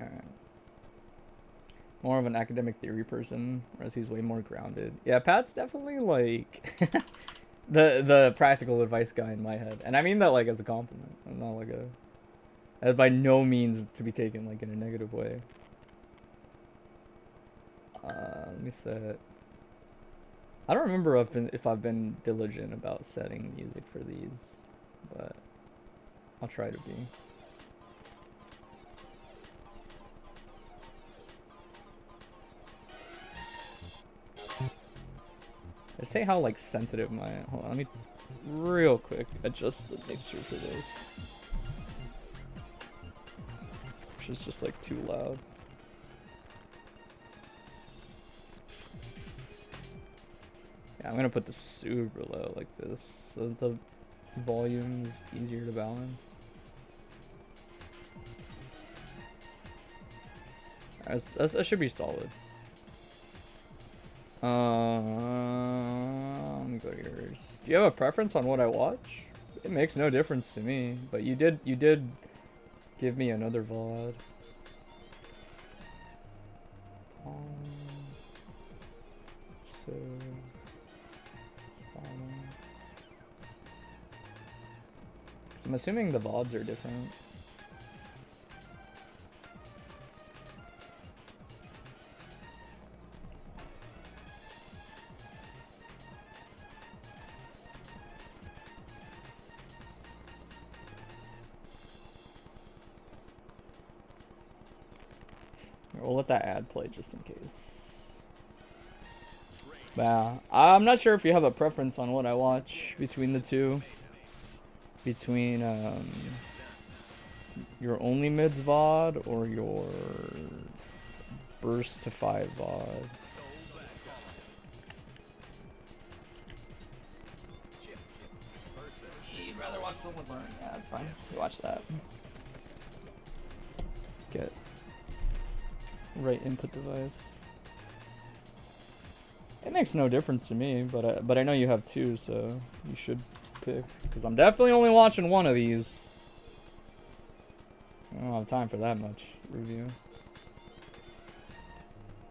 Alright. More of an academic theory person, whereas he's way more grounded. Yeah, Pat's definitely like the practical advice guy in my head, and I mean that like as a compliment. I'm not like a, as by no means to be taken like in a negative way. Let me set. I don't remember if I've been diligent about setting music for these, but I'll try to be. I say how like sensitive my. Hold on, let me real quick adjust the mixer for this, which is just like too loud. Yeah, I'm gonna put the super low like this, so the volume is easier to balance. That should be solid. Let me go to yours. Do you have a preference on what I watch? It makes no difference to me, but you did give me another VOD. So I'm assuming the VODs are different. We'll let that ad play just in case. Yeah, I'm not sure if you have a preference on what I watch between the two. Between your only mids VOD or your burst to 5 VOD. You'd rather watch someone learn. Yeah, that's fine. You watch that. Get right input device. It makes no difference to me, but I know you have two, so you should pick. Because I'm definitely only watching one of these. I don't have time for that much review.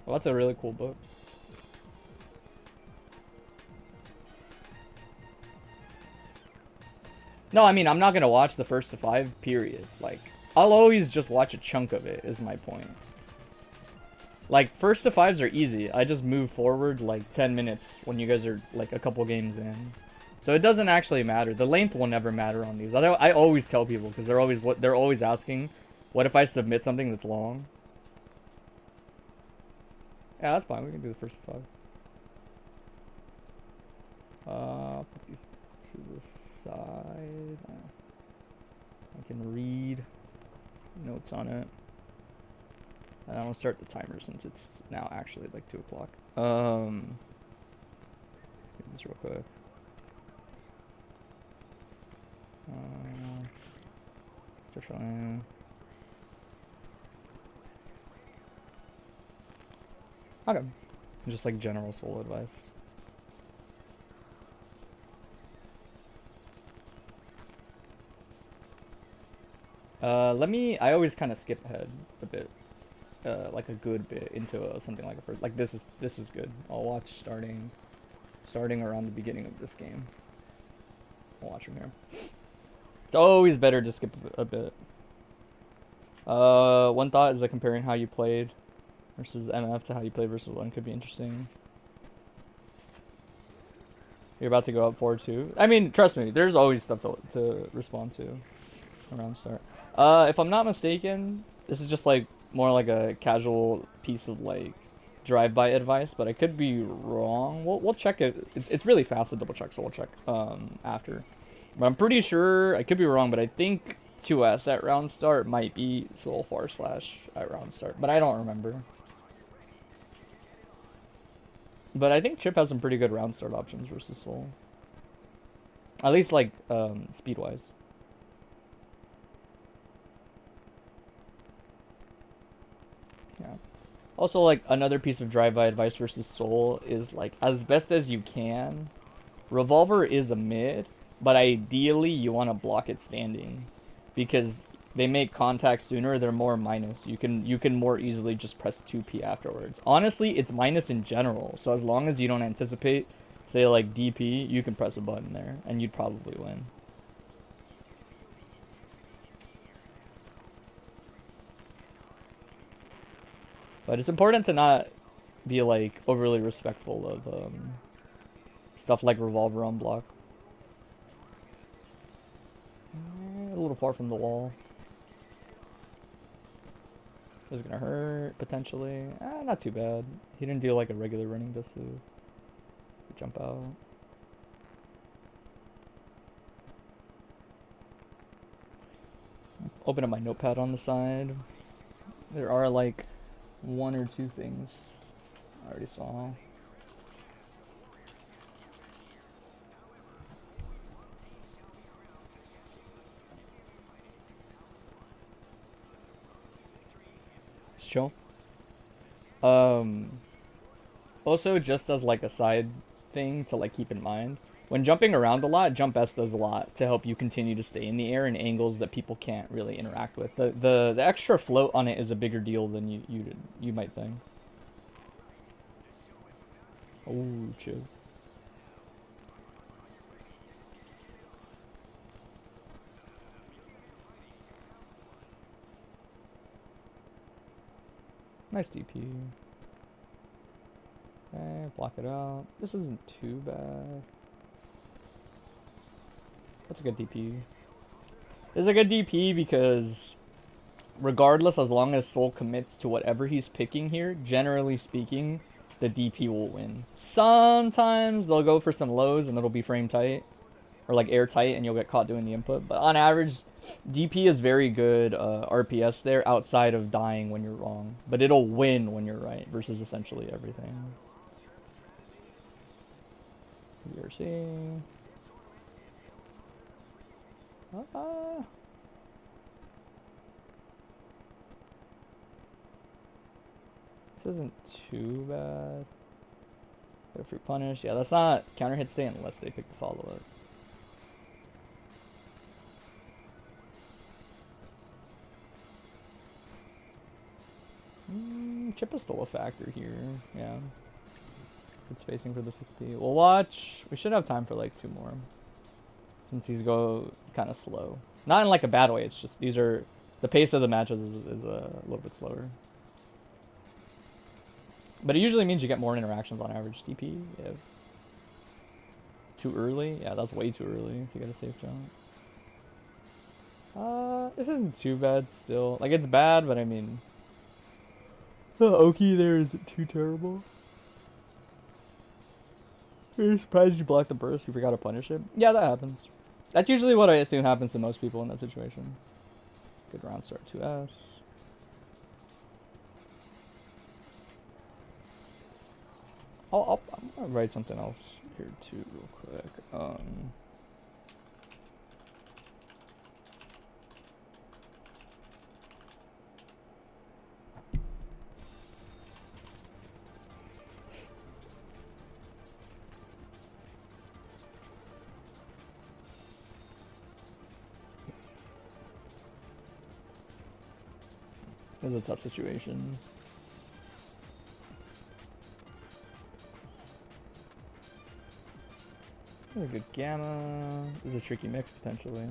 Well, that's a really cool book. No, I mean, I'm not going to watch the first to 5, period. Like, I'll always just watch a chunk of it, is my point. Like, first to 5s are easy. I just move forward, like, 10 minutes when you guys are, like, a couple games in. So it doesn't actually matter. The length will never matter on these. I always tell people, because they're always asking, what if I submit something that's long? Yeah, that's fine. We can do the first to 5. Put these to the side. I can read notes on it. And I'm gonna start the timer since it's now actually like 2 o'clock. Do this real quick. Start showing. Okay. Just like general soul advice. I always kind of skip ahead a bit. Like a good bit into something like a first. Like this is good. I'll watch starting around the beginning of this game. I'll watch from here. It's always better to skip a bit. One thought is that comparing how you played versus MF to how you played versus 1 could be interesting. You're about to go up 4-2. I mean, trust me, there's always stuff to respond to around start. If I'm not mistaken, this is just like more like a casual piece of like drive-by advice, but I could be wrong. We'll check it. It's really fast to double check, so we'll check after. But I'm pretty sure I could be wrong, but I think 2S at round start might be Soul 4/ at round start, but I don't remember. But I think Chipp has some pretty good round start options versus Soul. At least like speed-wise. Yeah. Also, like, another piece of drive-by advice versus Soul is, like, as best as you can, Revolver is a mid, but ideally you want to block it standing. Because they make contact sooner, they're more minus. You can more easily just press 2P afterwards. Honestly, it's minus in general. So as long as you don't anticipate, say like DP, you can press a button there and you'd probably win. But it's important to not be like overly respectful of stuff like revolver on block. A little far from the wall. This is gonna hurt potentially. Not too bad. He didn't do like a regular running just to jump out. Open up my notepad on the side. There are like 1 or 2 things I already saw. Chill. Also, just as like a side thing to like keep in mind, when jumping around a lot, jump S does a lot to help you continue to stay in the air in angles that people can't really interact with. The extra float on it is a bigger deal than you might think. Oh, chill. Nice DP. Okay, block it out. This isn't too bad. That's a good DP. This is a good DP because regardless, as long as Soul commits to whatever he's picking here, generally speaking, the DP will win. Sometimes they'll go for some lows and it'll be frame tight. Or like airtight and you'll get caught doing the input. But on average, DP is very good RPS there outside of dying when you're wrong. But it'll win when you're right versus essentially everything. VRC. This isn't too bad. Go free punish. Yeah, that's not counter hit stay unless they pick the follow up. Chipp is still a factor here. Yeah. Good spacing for the 60. We'll watch. We should have time for like 2 more. Since these go kind of slow. Not in like a bad way. It's just these are the pace of the matches is a little bit slower. But it usually means you get more interactions on average. DP. Yeah. Too early. Yeah, that's way too early to get a safe jump. This isn't too bad still. Like it's bad, but I mean. The Oki there isn't too terrible. You're surprised you blocked the burst, you forgot to punish it? Yeah, that happens. That's usually what I assume happens to most people in that situation. Good round start 2S. I'm gonna write something else here too real quick. This is a tough situation. This is a good gamma. This is a tricky mix potentially.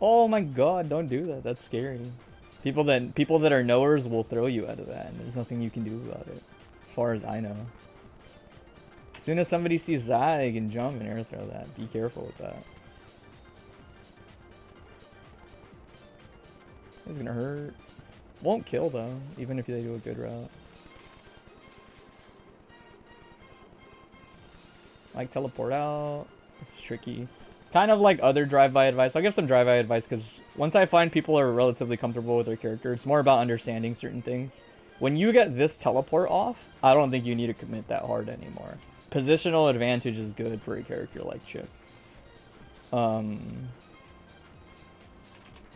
Oh my god, don't do that. That's scary. People that are knowers will throw you out of that, and there's nothing you can do about it. As far as I know. As soon as somebody sees that, they can jump and air throw that. Be careful with that. It's gonna hurt. Won't kill though, even if they do a good route. Like teleport out. This is tricky. Kind of like other drive-by advice. I'll give some drive-by advice because once I find people are relatively comfortable with their character, it's more about understanding certain things. When you get this teleport off, I don't think you need to commit that hard anymore. Positional advantage is good for a character like Chipp.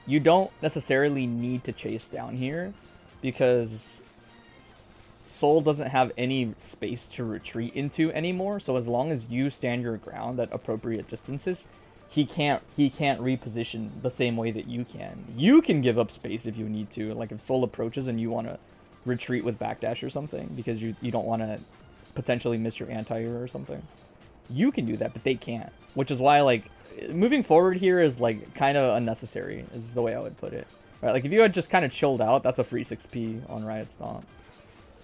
You don't necessarily need to chase down here because Soul doesn't have any space to retreat into anymore. So as long as you stand your ground at appropriate distances, he can't reposition the same way that you can. You can give up space if you need to. Like if Soul approaches and you want to retreat with backdash or something because you don't want to potentially miss your anti-air or something. You can do that, but they can't. Which is why like moving forward here is like kind of unnecessary is the way I would put it. Right? Like if you had just kind of chilled out, that's a free 6p on Riot Stomp.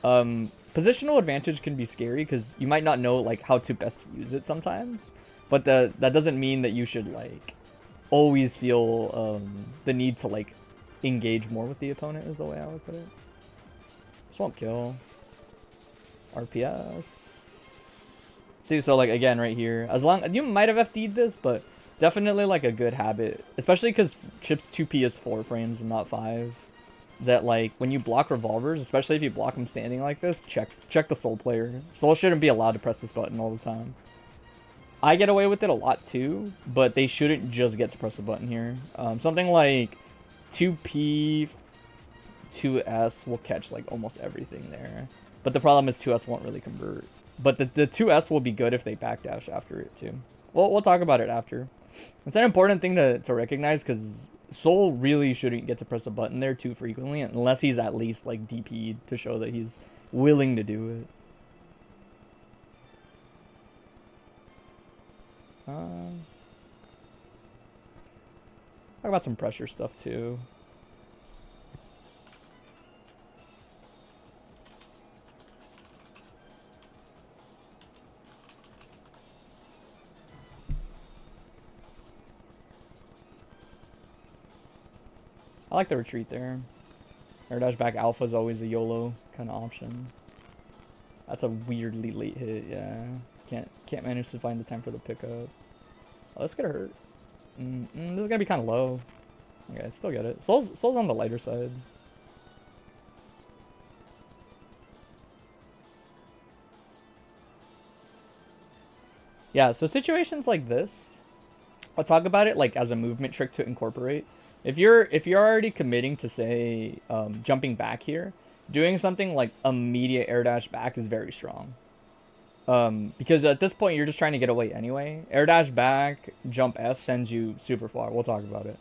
Positional advantage can be scary because you might not know like how to best use it sometimes, but that doesn't mean that you should like always feel the need to like engage more with the opponent is the way I would put it. Swamp kill. RPS. See, so like again right here, as long you might have FD'd this, but definitely like a good habit, especially because Chipp's 2p is 4 frames and not 5. That like when you block revolvers, especially if you block them standing like this, check the Soul player. Soul shouldn't be allowed to press this button all the time. I get away with it a lot too, but they shouldn't just get to press the button here. Something like 2p, 2s will catch like almost everything there. But the problem is 2s won't really convert. But the 2s will be good if they backdash after it too. We'll talk about it after. It's an important thing to recognize because Soul really shouldn't get to press a button there too frequently unless he's at least like DP'd to show that he's willing to do it. Talk about some pressure stuff too. I like the retreat there. Air dash back alpha is always a YOLO kind of option. That's a weirdly late hit, yeah. Can't manage to find the time for the pickup. Oh, that's gonna hurt. This is gonna be kind of low. Okay, still get it. Soul's on the lighter side. Yeah, so situations like this, I'll talk about it like as a movement trick to incorporate. If you're already committing to say jumping back here, doing something like immediate air dash back is very strong. Because at this point you're just trying to get away anyway. Air dash back, jump S sends you super far. We'll talk about it.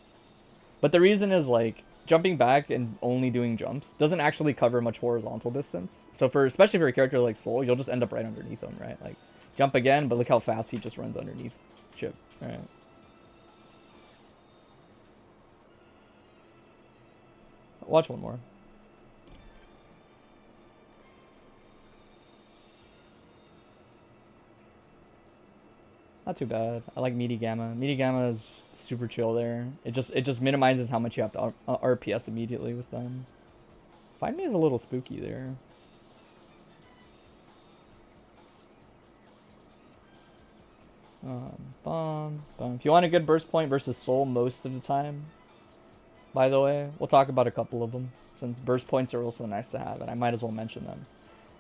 But the reason is like jumping back and only doing jumps doesn't actually cover much horizontal distance. So especially for a character like Soul, you'll just end up right underneath him, right? Like jump again, but look how fast he just runs underneath Chipp, right? Watch one more. Not too bad. I like Meaty Gamma. Meaty Gamma is super chill there. It just minimizes how much you have to RPS immediately with them. Find Me is a little spooky there. If you want a good burst point versus Soul most of the time, by the way, we'll talk about a couple of them, since burst points are also nice to have, and I might as well mention them.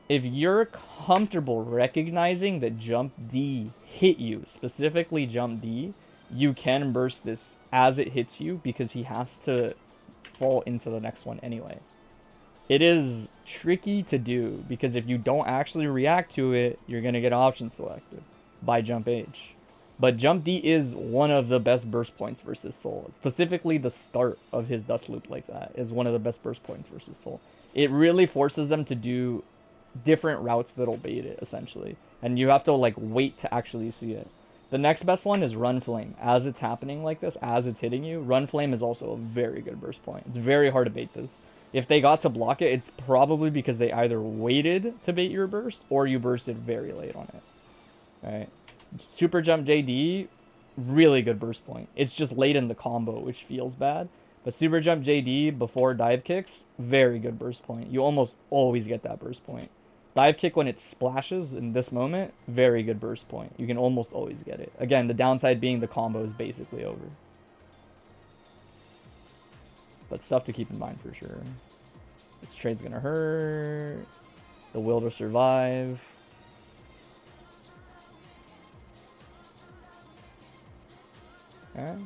If you're comfortable recognizing that jump D hit you, specifically jump D, you can burst this as it hits you because he has to fall into the next one anyway. It is tricky to do because if you don't actually react to it, you're going to get option selected by jump H. But jump D is one of the best burst points versus Soul. Specifically, the start of his dust loop like that is one of the best burst points versus Soul. It really forces them to do different routes that'll bait it, essentially. And you have to, like, wait to actually see it. The next best one is Run Flame. As it's happening like this, as it's hitting you, Run Flame is also a very good burst point. It's very hard to bait this. If they got to block it, it's probably because they either waited to bait your burst or you bursted very late on it. Alright. Super Jump JD, really good burst point. It's just late in the combo, which feels bad. But Super Jump JD before dive kicks, very good burst point. You almost always get that burst point. Dive kick when it splashes in this moment, very good burst point. You can almost always get it. Again, the downside being the combo is basically over. But stuff to keep in mind for sure. This trade's gonna hurt. The will to survive. Okay.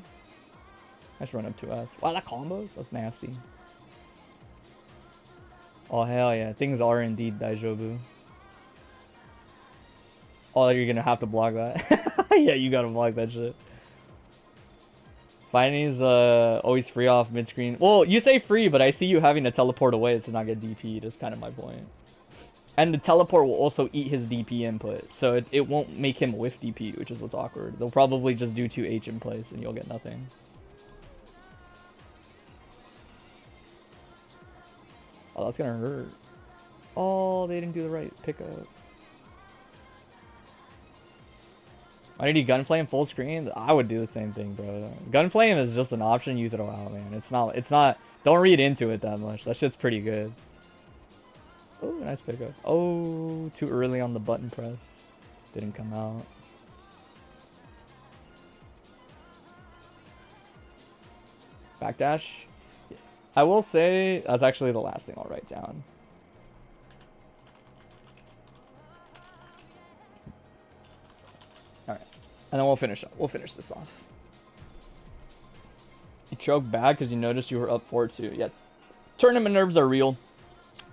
Nice run up to us. Wow, that combos? That's nasty. Oh, hell yeah. Things are indeed Daijobu. Oh, you're gonna have to block that. Yeah, you gotta block that shit. Finding's always free off mid-screen. Well, you say free, but I see you having to teleport away to not get DP'd is kind of my point. And the teleport will also eat his DP input, so it won't make him whiff DP, which is what's awkward. They'll probably just do 2H in place and you'll get nothing. Oh, that's gonna hurt. Oh, they didn't do the right pickup. Why did he gunflame full screen? I would do the same thing, bro. Gunflame is just an option you throw out, man. It's not, don't read into it that much. That shit's pretty good. Oh, nice pickup. Oh, too early on the button press. Didn't come out. Backdash. I will say that's actually the last thing I'll write down. All right, and then we'll finish up. We'll finish this off. You choked bad because you noticed you were up 4-2. Yeah, tournament nerves are real.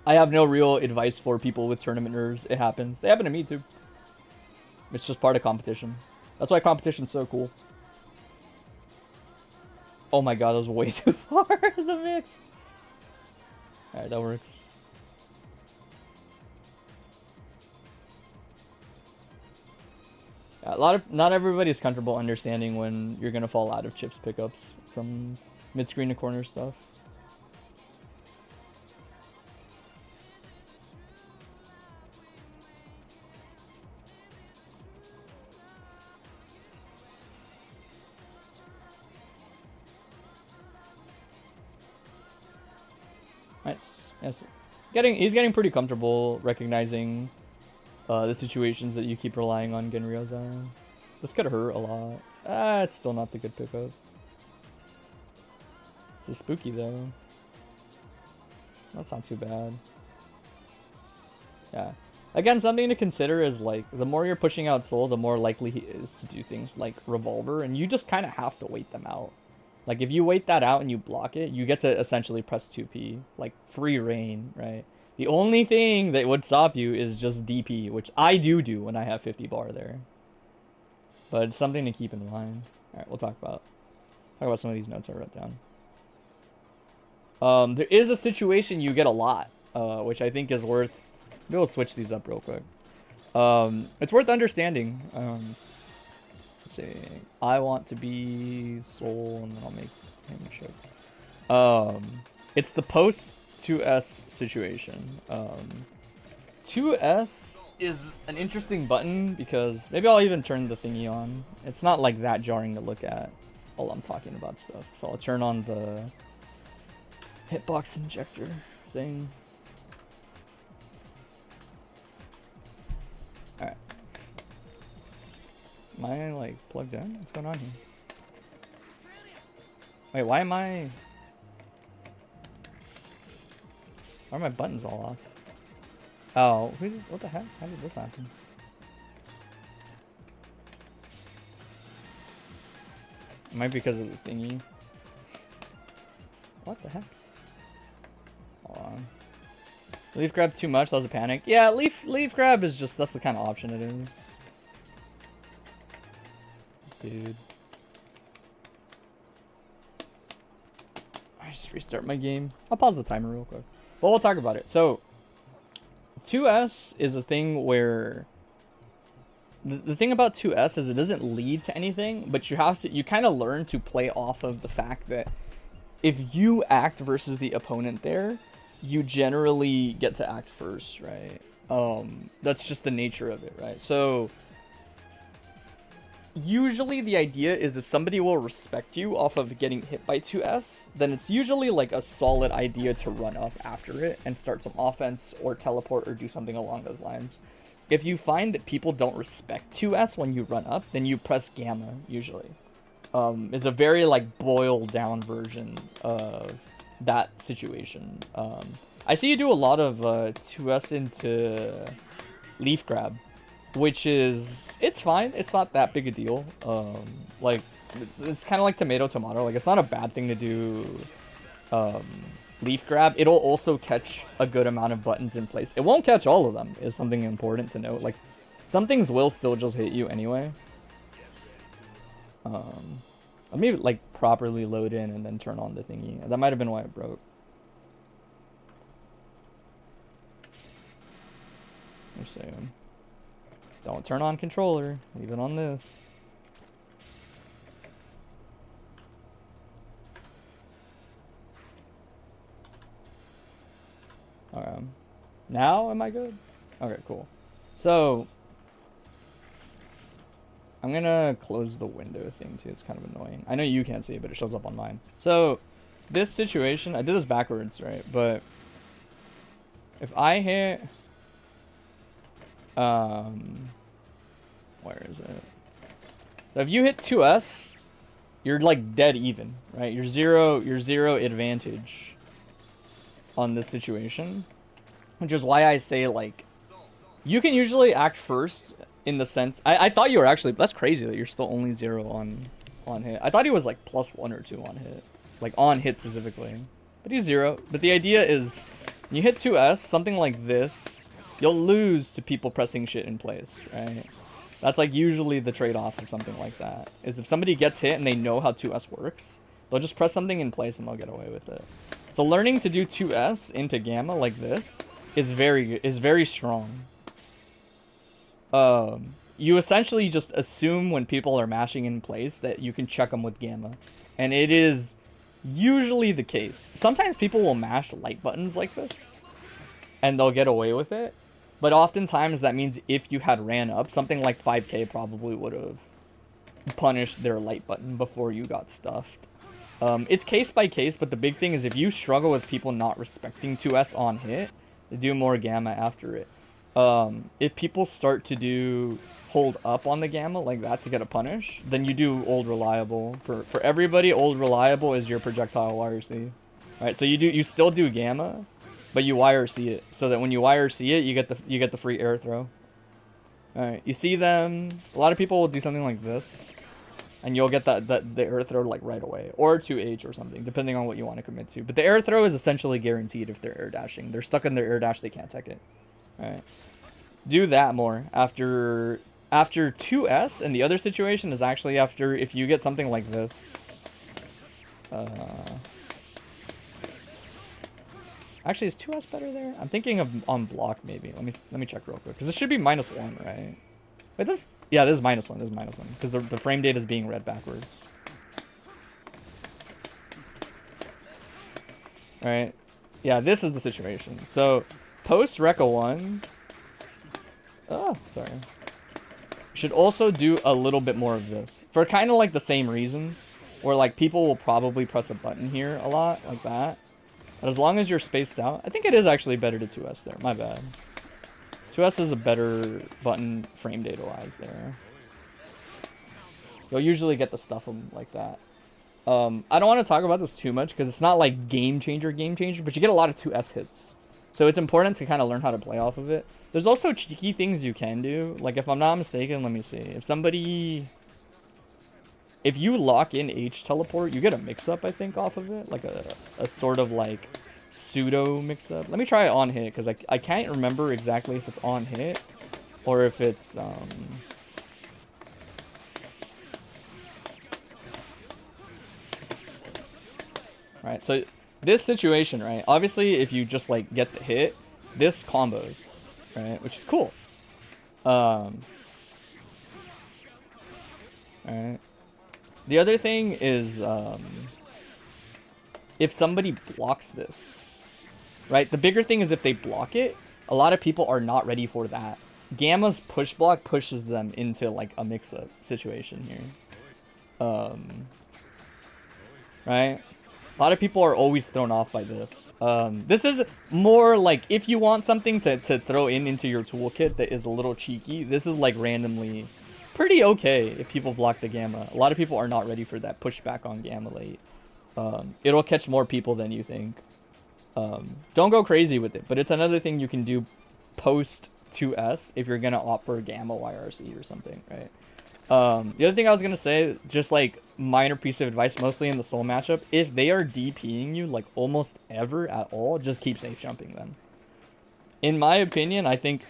I have no real advice for people with tournament nerves. It happens. They happen to me too. It's just part of competition. That's why competition's so cool. Oh my god, that was way too far, the mix. Alright, that works. Yeah, not everybody's comfortable understanding when you're gonna fall out of Chipp's pickups from mid-screen to corner stuff. Nice. Yes. He's getting pretty comfortable recognizing the situations that you keep relying on Genryo's. This could hurt a lot. It's still not the good pickup. It's a spooky though. That's not too bad. Yeah. Again, something to consider is like the more you're pushing out Soul, the more likely he is to do things like Revolver, and you just kind of have to wait them out. Like, if you wait that out and you block it, you get to essentially press 2P. Like, free reign, right? The only thing that would stop you is just DP, which I do when I have 50 bar there. But it's something to keep in mind. Alright, we'll talk about some of these notes I wrote down. There is a situation you get a lot, which I think is worth... Maybe we'll switch these up real quick. It's worth understanding. Let's see. I want to be Soul, and then I'll make him choke. It's the post 2S situation. 2S is an interesting button because maybe I'll even turn the thingy on. It's not like that jarring to look at while I'm talking about stuff. So I'll turn on the hitbox injector thing. Alright. Am I like plugged in? What's going on here? Wait, why are my buttons all off? Oh, what the heck? How did this happen? It might be because of the thingy. What the heck? Hold on. Leaf grab too much? That was a panic. Yeah, leaf grab is just, that's the kind of option it is. Dude. I just restart my game. I'll pause the timer real quick. But we'll talk about it. So, 2S is a thing where... The thing about 2S is it doesn't lead to anything, but you kind of learn to play off of the fact that if you act versus the opponent there, you generally get to act first, right? That's just the nature of it, right? So... Usually the idea is if somebody will respect you off of getting hit by 2S, then it's usually like a solid idea to run up after it and start some offense or teleport or do something along those lines. If you find that people don't respect 2S when you run up, then you press gamma, usually. It's a very like boiled down version of that situation. I see you do a lot of 2S into leaf grab, which is, it's fine. It's not that big a deal. Like, it's kind of like tomato. Like, it's not a bad thing to do leaf grab. It'll also catch a good amount of buttons in place. It won't catch all of them, is something important to note. Like, some things will still just hit you anyway. Let me like properly load in and then turn on the thingy. That might have been why it broke. Let's see. Don't turn on controller, leave it on this. Alright. Now am I good? Okay, cool. So I'm gonna close the window thing too. It's kind of annoying. I know you can't see it, but it shows up on mine. So this situation, I did this backwards, right? But if I hit where is it? So if you hit 2S, you're like dead even, right? You're zero advantage on this situation, which is why I say like you can usually act first in the sense I thought you were actually, that's crazy that you're still only 0 on hit. I thought he was like +1 or 2 on hit, like on hit specifically, but he's 0. But the idea is when you hit 2S, something like this, you'll lose to people pressing shit in place, right? That's like usually the trade-off of something like that, is if somebody gets hit and they know how 2S works, they'll just press something in place and they'll get away with it. So learning to do 2S into gamma like this is very strong. You essentially just assume when people are mashing in place that you can check them with gamma, and it is usually the case. Sometimes people will mash light buttons like this and they'll get away with it, but oftentimes that means if you had ran up, something like 5k probably would have punished their light button before you got stuffed. It's case by case, but the big thing is if you struggle with people not respecting 2S on hit, do more gamma after it. If people start to do hold up on the gamma like that to get a punish, then you do old reliable. For everybody, old reliable is your projectile YRC. Right? So you still do gamma, but you YRC it, so that when you YRC it, you get the free air throw. Alright, you see them, a lot of people will do something like this, and you'll get the air throw like right away, or 2H or something, depending on what you want to commit to. But the air throw is essentially guaranteed if they're air dashing. They're stuck in their air dash, they can't tech it. Alright. Do that more after 2S, and the other situation is actually after if you get something like this. Actually, is 2S better there? I'm thinking of on block maybe. Let me check real quick, because this should be -1, right? Wait, this, yeah, this is -1. This is -1 because the frame data is being read backwards. All right, yeah, this is the situation. So post Rekka 1. Oh, sorry. Should also do a little bit more of this for kind of like the same reasons, where like people will probably press a button here a lot like that. But as long as you're spaced out, I think it is actually better to 2S there. My bad. 2S is a better button frame data wise there. You'll usually get the stuff like that. I don't want to talk about this too much because it's not like game changer, but you get a lot of 2S hits. So it's important to kind of learn how to play off of it. There's also cheeky things you can do. Like if I'm not mistaken, let me see. If you lock in H teleport, you get a mix-up, I think, off of it. Like a sort of like pseudo mix-up. Let me try it on hit, because I can't remember exactly if it's on hit or if it's Right, so this situation, right? Obviously, if you just like get the hit, this combos, right? Which is cool. Alright. The other thing is, if somebody blocks this, right? The bigger thing is if they block it, a lot of people are not ready for that. Gamma's push block pushes them into like a mix-up situation here. Right? A lot of people are always thrown off by this. This is more like if you want something to throw into your toolkit that is a little cheeky, this is like randomly pretty okay if people block the gamma. A lot of people are not ready for that pushback on gamma late. It'll catch more people than you think. Don't go crazy with it, but it's another thing you can do post 2S if you're gonna opt for a gamma YRC or something, right? The other thing I was gonna say, just like minor piece of advice, mostly in the soul matchup, if they are DPing you like almost ever at all, just keep safe jumping them. In my opinion, I think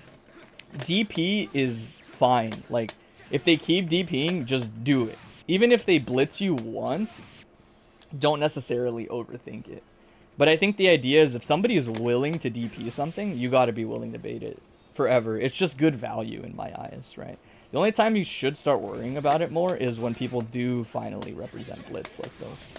DP is fine. Like if they keep DPing, just do it. even if they blitz you once, don't necessarily overthink it. But I think the idea is if somebody is willing to DP something, you got to be willing to bait it forever. It's just good value in my eyes, right? The only time you should start worrying about it more is when people do finally represent blitz like this.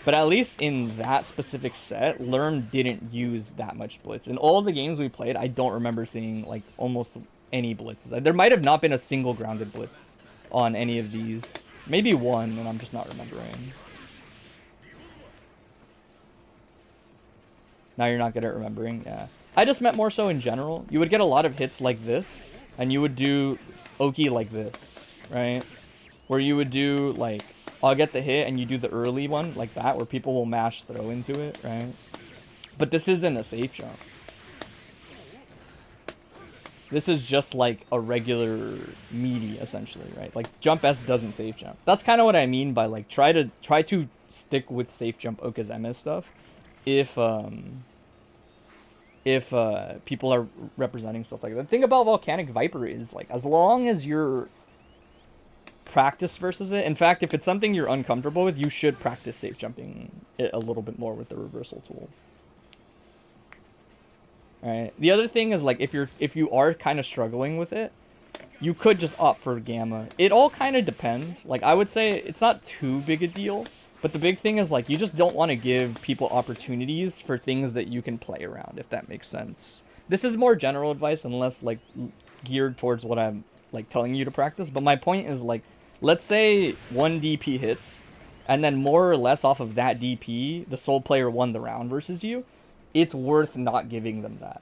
But at least in that specific set, Lerm didn't use that much blitz. In all the games we played, I don't remember seeing like almost any blitzes. There might have not been a single grounded blitz on any of these. Maybe one, and I'm just not remembering. Now you're not good at remembering? Yeah. I just meant more so in general. You would get a lot of hits like this, and you would do Oki like this, right? Where you would do, like, I'll get the hit, and you do the early one, like that, where people will mash throw into it, right? But this isn't a safe jump. This is just, like, a regular meaty, essentially, right? Like, jump S doesn't safe jump. That's kind of what I mean by, like, try to stick with safe jump Okazeme stuff. If people are representing stuff like that. The thing about Volcanic Viper is, like, as long as you're practice versus it, in fact, if it's something you're uncomfortable with, you should practice safe jumping it a little bit more with the reversal tool. Alright. The other thing is, like, if you are kind of struggling with it, you could just opt for Gamma. It all kind of depends. Like, I would say it's not too big a deal. But the big thing is, like, you just don't want to give people opportunities for things that you can play around, if that makes sense. This is more general advice and less, like, geared towards what I'm, like, telling you to practice. But my point is, like, let's say one DP hits, and then more or less off of that DP, the sole player won the round versus you. It's worth not giving them that,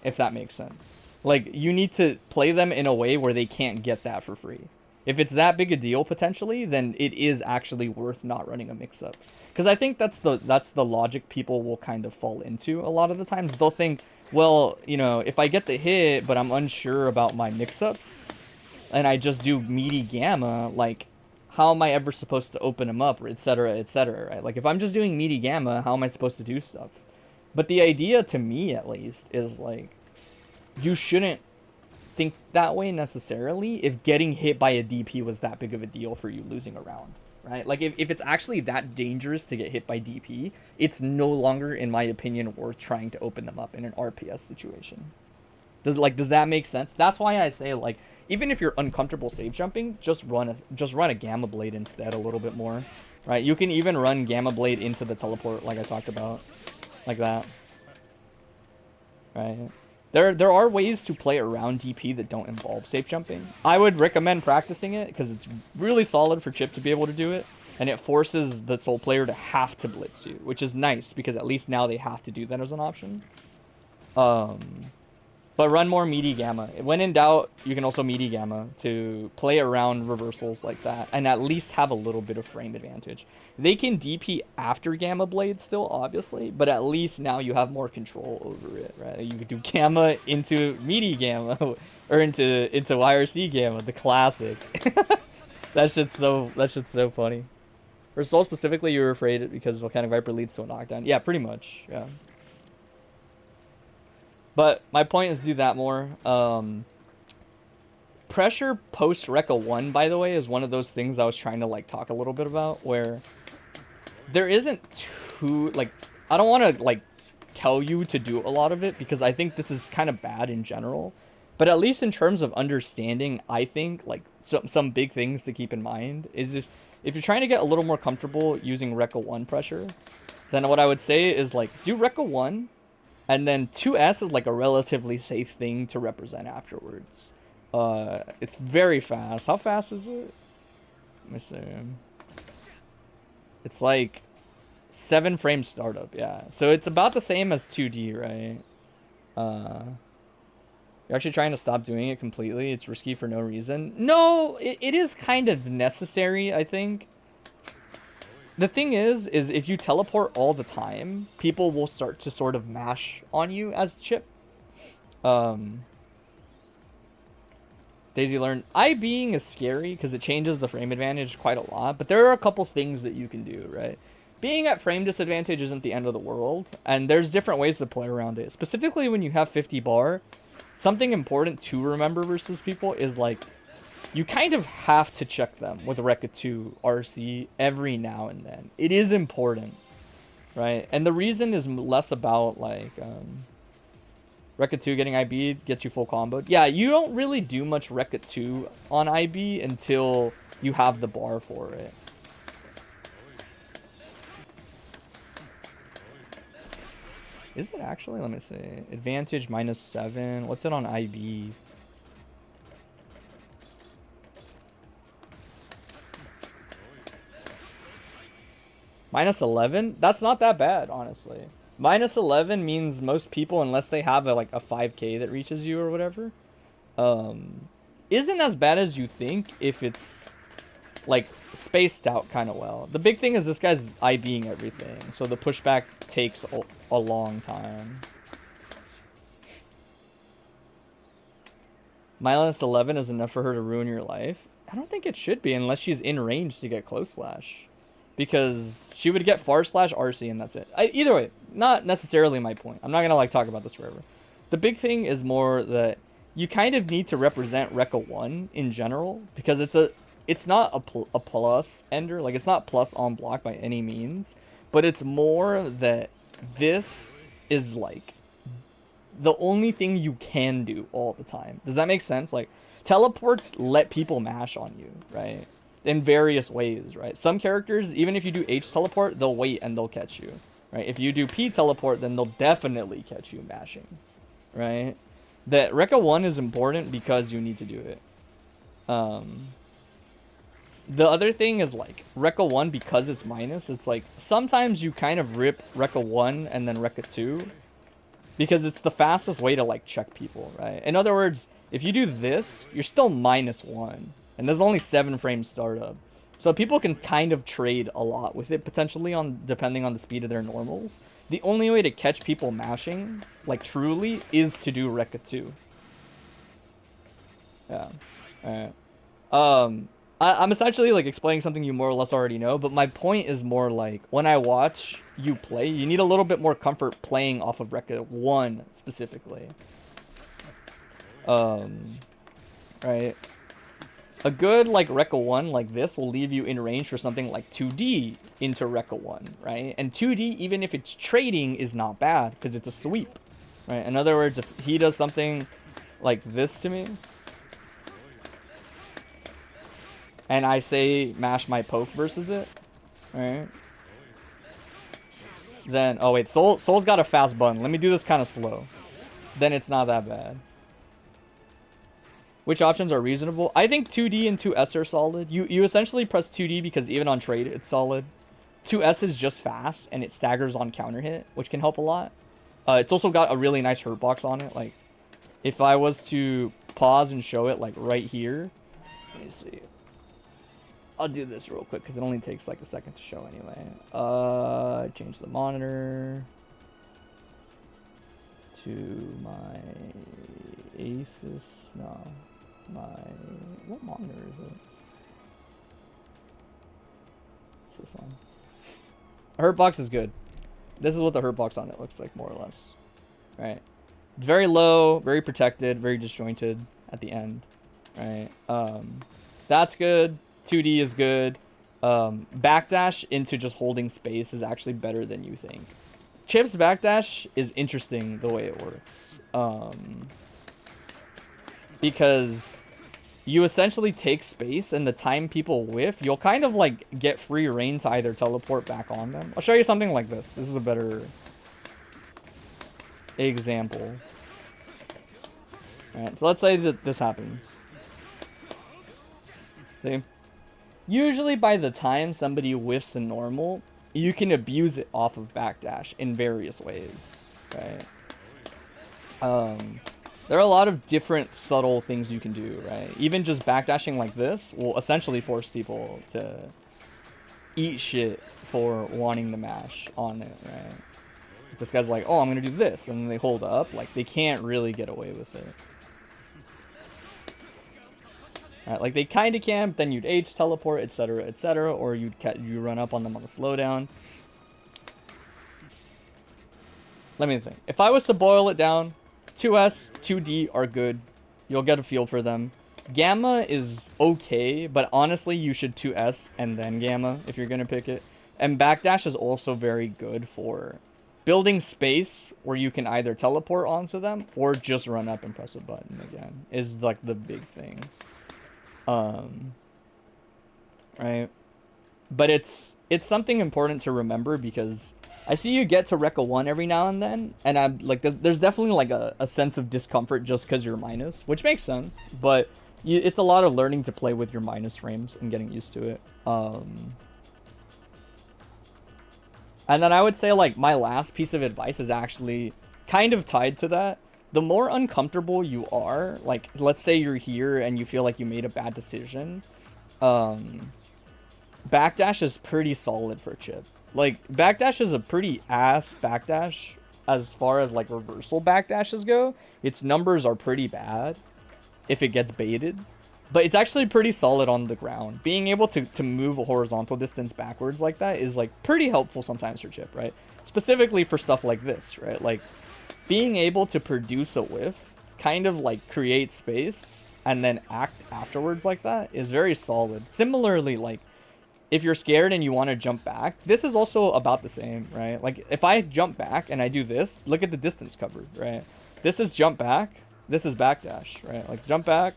if that makes sense. Like, you need to play them in a way where they can't get that for free. If it's that big a deal potentially, then it is actually worth not running a mix-up. Because I think that's the logic people will kind of fall into a lot of the times. They'll think, well, you know, if I get the hit, but I'm unsure about my mix-ups, and I just do meaty Gamma, like, how am I ever supposed to open them up, etc., etc., right? Like, if I'm just doing meaty Gamma, how am I supposed to do stuff? But the idea, to me at least, is, like, you shouldn't think that way necessarily if getting hit by a DP was that big of a deal for you losing a round, right? Like, if it's actually that dangerous to get hit by DP, it's no longer, in my opinion, worth trying to open them up in an RPS situation. Does that make sense? That's why I say, like, even if you're uncomfortable safe jumping, just run a Gamma Blade instead a little bit more, right? You can even run Gamma Blade into the teleport like I talked about, like that, right? There are ways to play around DP that don't involve safe jumping. I would recommend practicing it because it's really solid for Chipp to be able to do it, and it forces the sole player to have to blitz you, which is nice because at least now they have to do that as an option. But run more meaty Gamma. When in doubt, you can also meaty Gamma to play around reversals like that and at least have a little bit of frame advantage. They can DP after Gamma Blade still, obviously, but at least now you have more control over it, right? You could do Gamma into meaty Gamma or into YRC Gamma, the classic. That shit's so funny. For Soul specifically, you were afraid because Volcanic Viper leads to a knockdown. Yeah, pretty much. Yeah. But my point is do that more. Pressure post Rekka 1, by the way, is one of those things I was trying to, like, talk a little bit about, where there isn't too, like, I don't want to, like, tell you to do a lot of it, because I think this is kind of bad in general. But at least in terms of understanding, I think, like, some big things to keep in mind is if you're trying to get a little more comfortable using Rekka 1 pressure, then what I would say is, like, do Rekka 1, and then 2S is, like, a relatively safe thing to represent afterwards. It's very fast. How fast is it? Let me see. It's like 7 frame startup, yeah. So it's about the same as 2D, right? You're actually trying to stop doing it completely. It's risky for no reason. No, it is kind of necessary, I think. The thing is if you teleport all the time, people will start to sort of mash on you as Chipp. Daisy learned being is scary because it changes the frame advantage quite a lot, but there are a couple things that you can do, right? Being at frame disadvantage isn't the end of the world, and there's different ways to play around it. Specifically when you have 50 bar, something important to remember versus people is, like, you kind of have to check them with Rekka 2 RC every now and then. It is important, right? And the reason is less about like Rekka 2 getting IB gets you full comboed. Yeah, you don't really do much Rekka 2 on IB until you have the bar for it. Is it actually? Let me see. Advantage -7. What's it on IB? -11? That's not that bad, honestly. -11 means most people, unless they have like a 5k that reaches you or whatever, isn't as bad as you think if it's like spaced out kind of well. The big thing is this guy's IBing everything, so the pushback takes a long time. -11 is enough for her to ruin your life? I don't think it should be unless she's in range to get close slash. Because she would get far slash RC and that's it. Either way, not necessarily my point. I'm not going to like talk about this forever. The big thing is more that you kind of need to represent Rekka 1 in general because it's not a plus ender. Like it's not plus on block by any means, but it's more that this is like the only thing you can do all the time. Does that make sense? Like teleports let people mash on you, right? In various ways, right? Some characters, even if you do H teleport, they'll wait and they'll catch you, right? If you do P teleport, then they'll definitely catch you mashing, right? That Rekka 1 is important because you need to do it. The other thing is like Rekka 1, because it's minus, it's like sometimes you kind of rip Rekka 1 and then Rekka 2 because it's the fastest way to like check people, right? In other words, if you do this, you're still -1. And there's only 7 frames startup. So people can kind of trade a lot with it, potentially, on depending on the speed of their normals. The only way to catch people mashing, like truly, is to do Rekka 2. Yeah. Alright. I'm essentially like explaining something you more or less already know, but my point is more like, when I watch you play, you need a little bit more comfort playing off of Rekka 1, specifically. Right? A good, like, Rekka 1 like this will leave you in range for something like 2D into Rekka 1, right? And 2D, even if it's trading, is not bad, because it's a sweep, right? In other words, if he does something like this to me, and I say mash my poke versus it, right? Then, oh wait, Soul's got a fast button. Let me do this kind of slow. Then it's not that bad. Which options are reasonable? I think 2D and 2S are solid. You essentially press 2D because even on trade, it's solid. 2S is just fast, and it staggers on counter hit, which can help a lot. It's also got a really nice hurt box on it. Like, if I was to pause and show it, like, right here. Let me see. I'll do this real quick, because it only takes, like, a second to show anyway. Change the monitor to my Asus. No. What monitor is it? It's this one. A hurt box is good. This is what the hurt box on it looks like, more or less. Right? It's very low, very protected, very disjointed at the end. Right? That's good. 2D is good. Backdash into just holding space is actually better than you think. Chipp's backdash is interesting the way it works. Because you essentially take space, and the time people whiff, you'll kind of like get free reign to either teleport back on them. I'll show you something like this. This is a better example. Alright, so let's say that this happens. See? Usually by the time somebody whiffs a normal, you can abuse it off of backdash in various ways, right? There are a lot of different subtle things you can do, right? Even just backdashing like this will essentially force people to eat shit for wanting to mash on it, right? If this guy's like, oh, I'm going to do this, and then they hold up, like, they can't really get away with it. Right, like, they kind of can, but then you'd H teleport, etc., or you run up on them on the slowdown. Let me think. If I was to boil it down, 2S, 2D are good. You'll get a feel for them. Gamma is okay, but honestly, you should 2S and then Gamma if you're gonna pick it. And backdash is also very good for building space where you can either teleport onto them or just run up and press a button again. Is like the big thing. Right? But it's something important to remember because I see you get to Rekka 1 every now and then, and I'm like, there's definitely like a sense of discomfort just because you're minus, which makes sense, but it's a lot of learning to play with your minus frames and getting used to it. And then I would say like my last piece of advice is actually kind of tied to that. The more uncomfortable you are, like let's say you're here and you feel like you made a bad decision, backdash is pretty solid for Chipp. Like, backdash is a pretty ass backdash as far as, like, reversal backdashes go. Its numbers are pretty bad if it gets baited. But it's actually pretty solid on the ground. Being able to move a horizontal distance backwards like that is, like, pretty helpful sometimes for Chipp, right? Specifically for stuff like this, right? Like, being able to produce a whiff, kind of, like, create space, and then act afterwards like that is very solid. Similarly, like, if you're scared and you want to jump back, this is also about the same, right? Like, if I jump back and I do this, look at the distance covered, right? This is jump back, this is backdash, right? Like, jump back,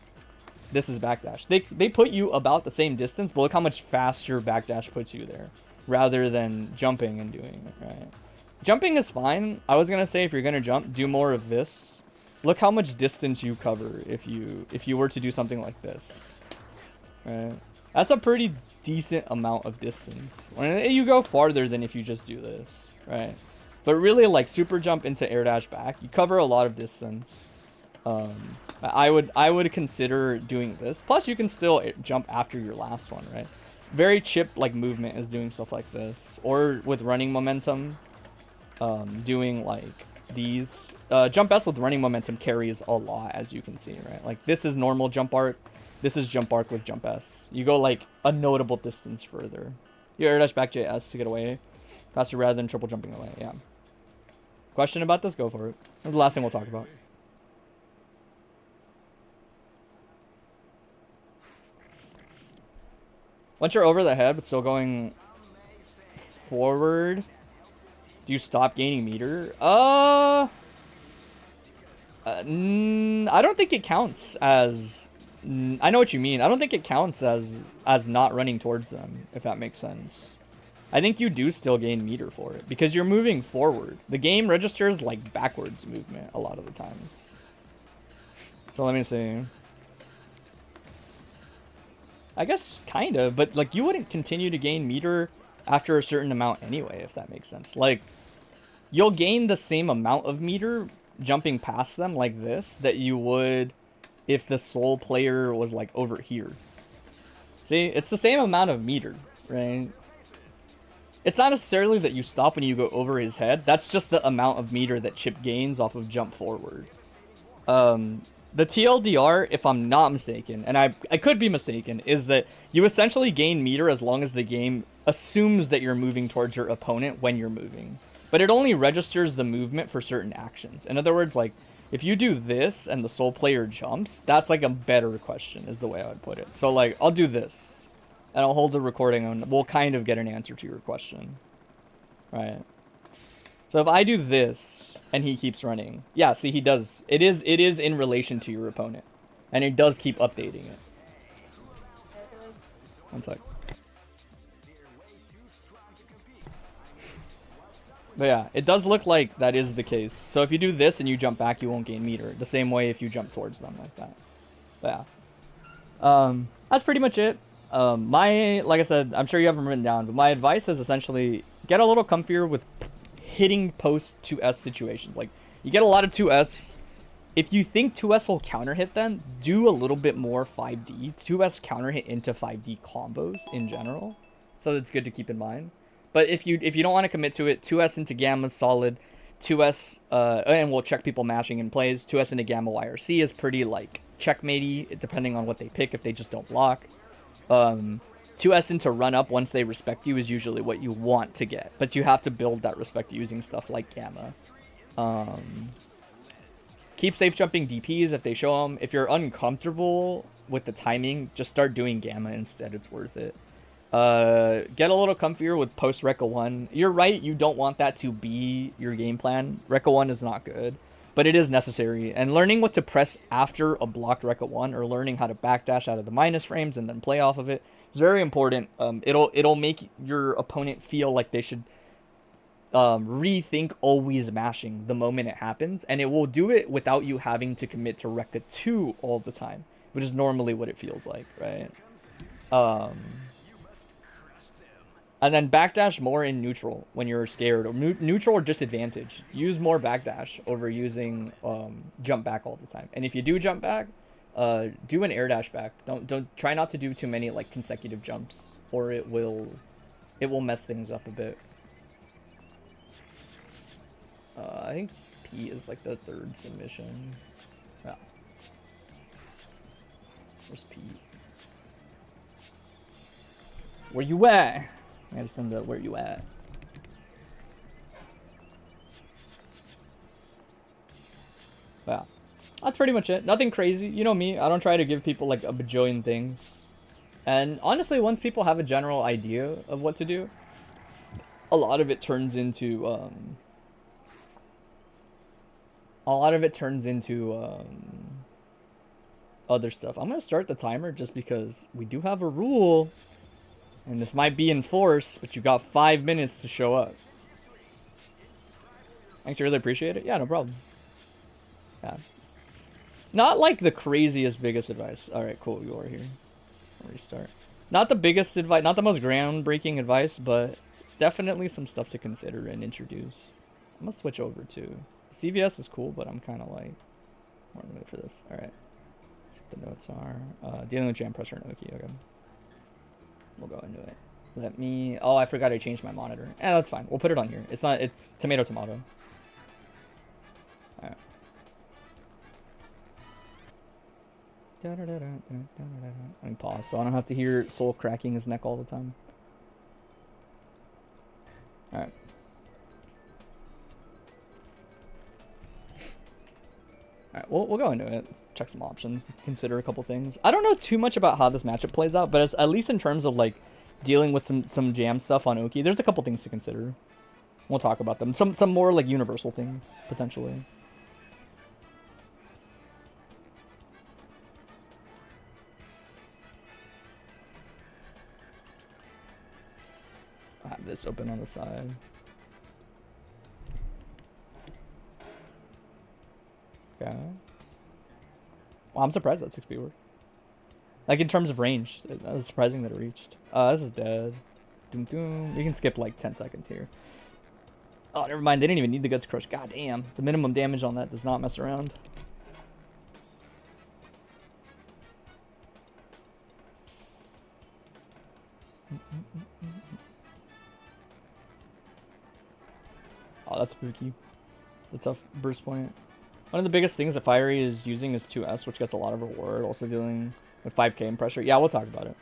this is backdash. They put you about the same distance, but look how much faster backdash puts you there, rather than jumping and doing it, right? Jumping is fine. I was gonna say if you're gonna jump, do more of this. Look how much distance you cover if you were to do something like this, right? That's a pretty decent amount of distance. You go farther than if you just do this, right? But really, like, super jump into air dash back, you cover a lot of distance. I would consider doing this. Plus, you can still jump after your last one, right? Very Chipp like movement is doing stuff like this, or with running momentum, doing like these. Jump S with running momentum carries a lot, as you can see, right? Like, this is normal jump arc. This is jump arc with jump S. You go like a notable distance further. You air dash back JS to get away faster rather than triple jumping away. Yeah. Question about this? Go for it. That's the last thing we'll talk about. Once you're over the head but still going forward, do you stop gaining meter? I don't think it counts as... I know what you mean. I don't think it counts as not running towards them, if that makes sense. I think you do still gain meter for it, because you're moving forward. The game registers, like, backwards movement a lot of the times. So let me see. I guess kind of, but, like, you wouldn't continue to gain meter after a certain amount anyway, if that makes sense. Like, you'll gain the same amount of meter jumping past them like this that you would if the sole player was like over here. See, it's the same amount of meter, right? It's not necessarily that you stop when you go over his head. That's just the amount of meter that Chipp gains off of jump forward. The TLDR, if I'm not mistaken, and I could be mistaken, is that you essentially gain meter as long as the game assumes that you're moving towards your opponent when you're moving. But it only registers the movement for certain actions. In other words, like, if you do this and the sole player jumps, that's like a better question, is the way I would put it. So, like, I'll do this, and I'll hold the recording, and we'll kind of get an answer to your question. Right? So if I do this, and he keeps running, yeah, see, he does. It is in relation to your opponent, and it does keep updating it. One sec. But yeah, it does look like that is the case. So if you do this and you jump back, you won't gain meter. The same way if you jump towards them like that. But yeah. That's pretty much it. Like I said, I'm sure you have them written down, but my advice is essentially get a little comfier with hitting post 2S situations. Like, you get a lot of 2S. If you think 2S will counter hit them, do a little bit more 5D. 2S counter hit into 5D combos in general. So it's good to keep in mind. But if you don't want to commit to it, 2S into Gamma is solid. 2S, and we'll check people matching in plays. 2S into Gamma YRC is pretty, like, checkmatey, depending on what they pick if they just don't block. 2S into run up once they respect you is usually what you want to get. But you have to build that respect using stuff like Gamma. Keep safe jumping DPs if they show them. If you're uncomfortable with the timing, just start doing Gamma instead. It's worth it. Get a little comfier with post Rekka 1. You're right, you don't want that to be your game plan. Rekka 1 is not good, but it is necessary. And learning what to press after a blocked Rekka 1, or learning how to backdash out of the minus frames and then play off of it, is very important. It'll make your opponent feel like they should rethink always mashing the moment it happens, and it will do it without you having to commit to Rekka 2 all the time, which is normally what it feels like, right? And then backdash more in neutral when you're scared, or neutral or disadvantage. Use more backdash over using jump back all the time. And if you do jump back, do an air dash back. Don't try not to do too many like consecutive jumps, or it will mess things up a bit. I think P is like the third submission. Yeah. Where's P? Where you at? I gotta send the where you at. Yeah. That's pretty much it. Nothing crazy. You know me. I don't try to give people like a bajillion things. And honestly, once people have a general idea of what to do, a lot of it turns into other stuff. I'm gonna start the timer just because we do have a rule. And this might be enforced, but you got 5 minutes to show up. Thanks, you really appreciate it. Yeah, no problem. Yeah. Not like the craziest, biggest advice. Alright, cool, you are here. I'll restart. Not the biggest advice, not the most groundbreaking advice, but definitely some stuff to consider and introduce. I'm gonna switch over to... CVS is cool, but I'm kind of like... more in the mood for this. Alright. The notes are... dealing with jam pressure and Oki, okay. We'll go into it. Let me... Oh, I forgot I changed my monitor. Eh, that's fine. We'll put it on here. It's not... It's tomato. Alright. Let me pause so I don't have to hear Soul cracking his neck all the time. Alright. Alright, we'll go into it. Check some options, consider a couple things. I don't know too much about how this matchup plays out, but at least in terms of like dealing with some jam stuff on Oki, there's a couple things to consider. We'll talk about them. Some more like universal things, potentially. I have this open on the side. Okay. Well, I'm surprised that 6B worked. Like, in terms of range, that was surprising that it reached. This is dead. Doom doom. You can skip, like, 10 seconds here. Oh, never mind. They didn't even need the Guts Crush. God damn. The minimum damage on that does not mess around. Oh, that's spooky. The tough burst point. One of the biggest things that Fiery is using is 2S, which gets a lot of reward. Also dealing with 5k and pressure. Yeah, we'll talk about it.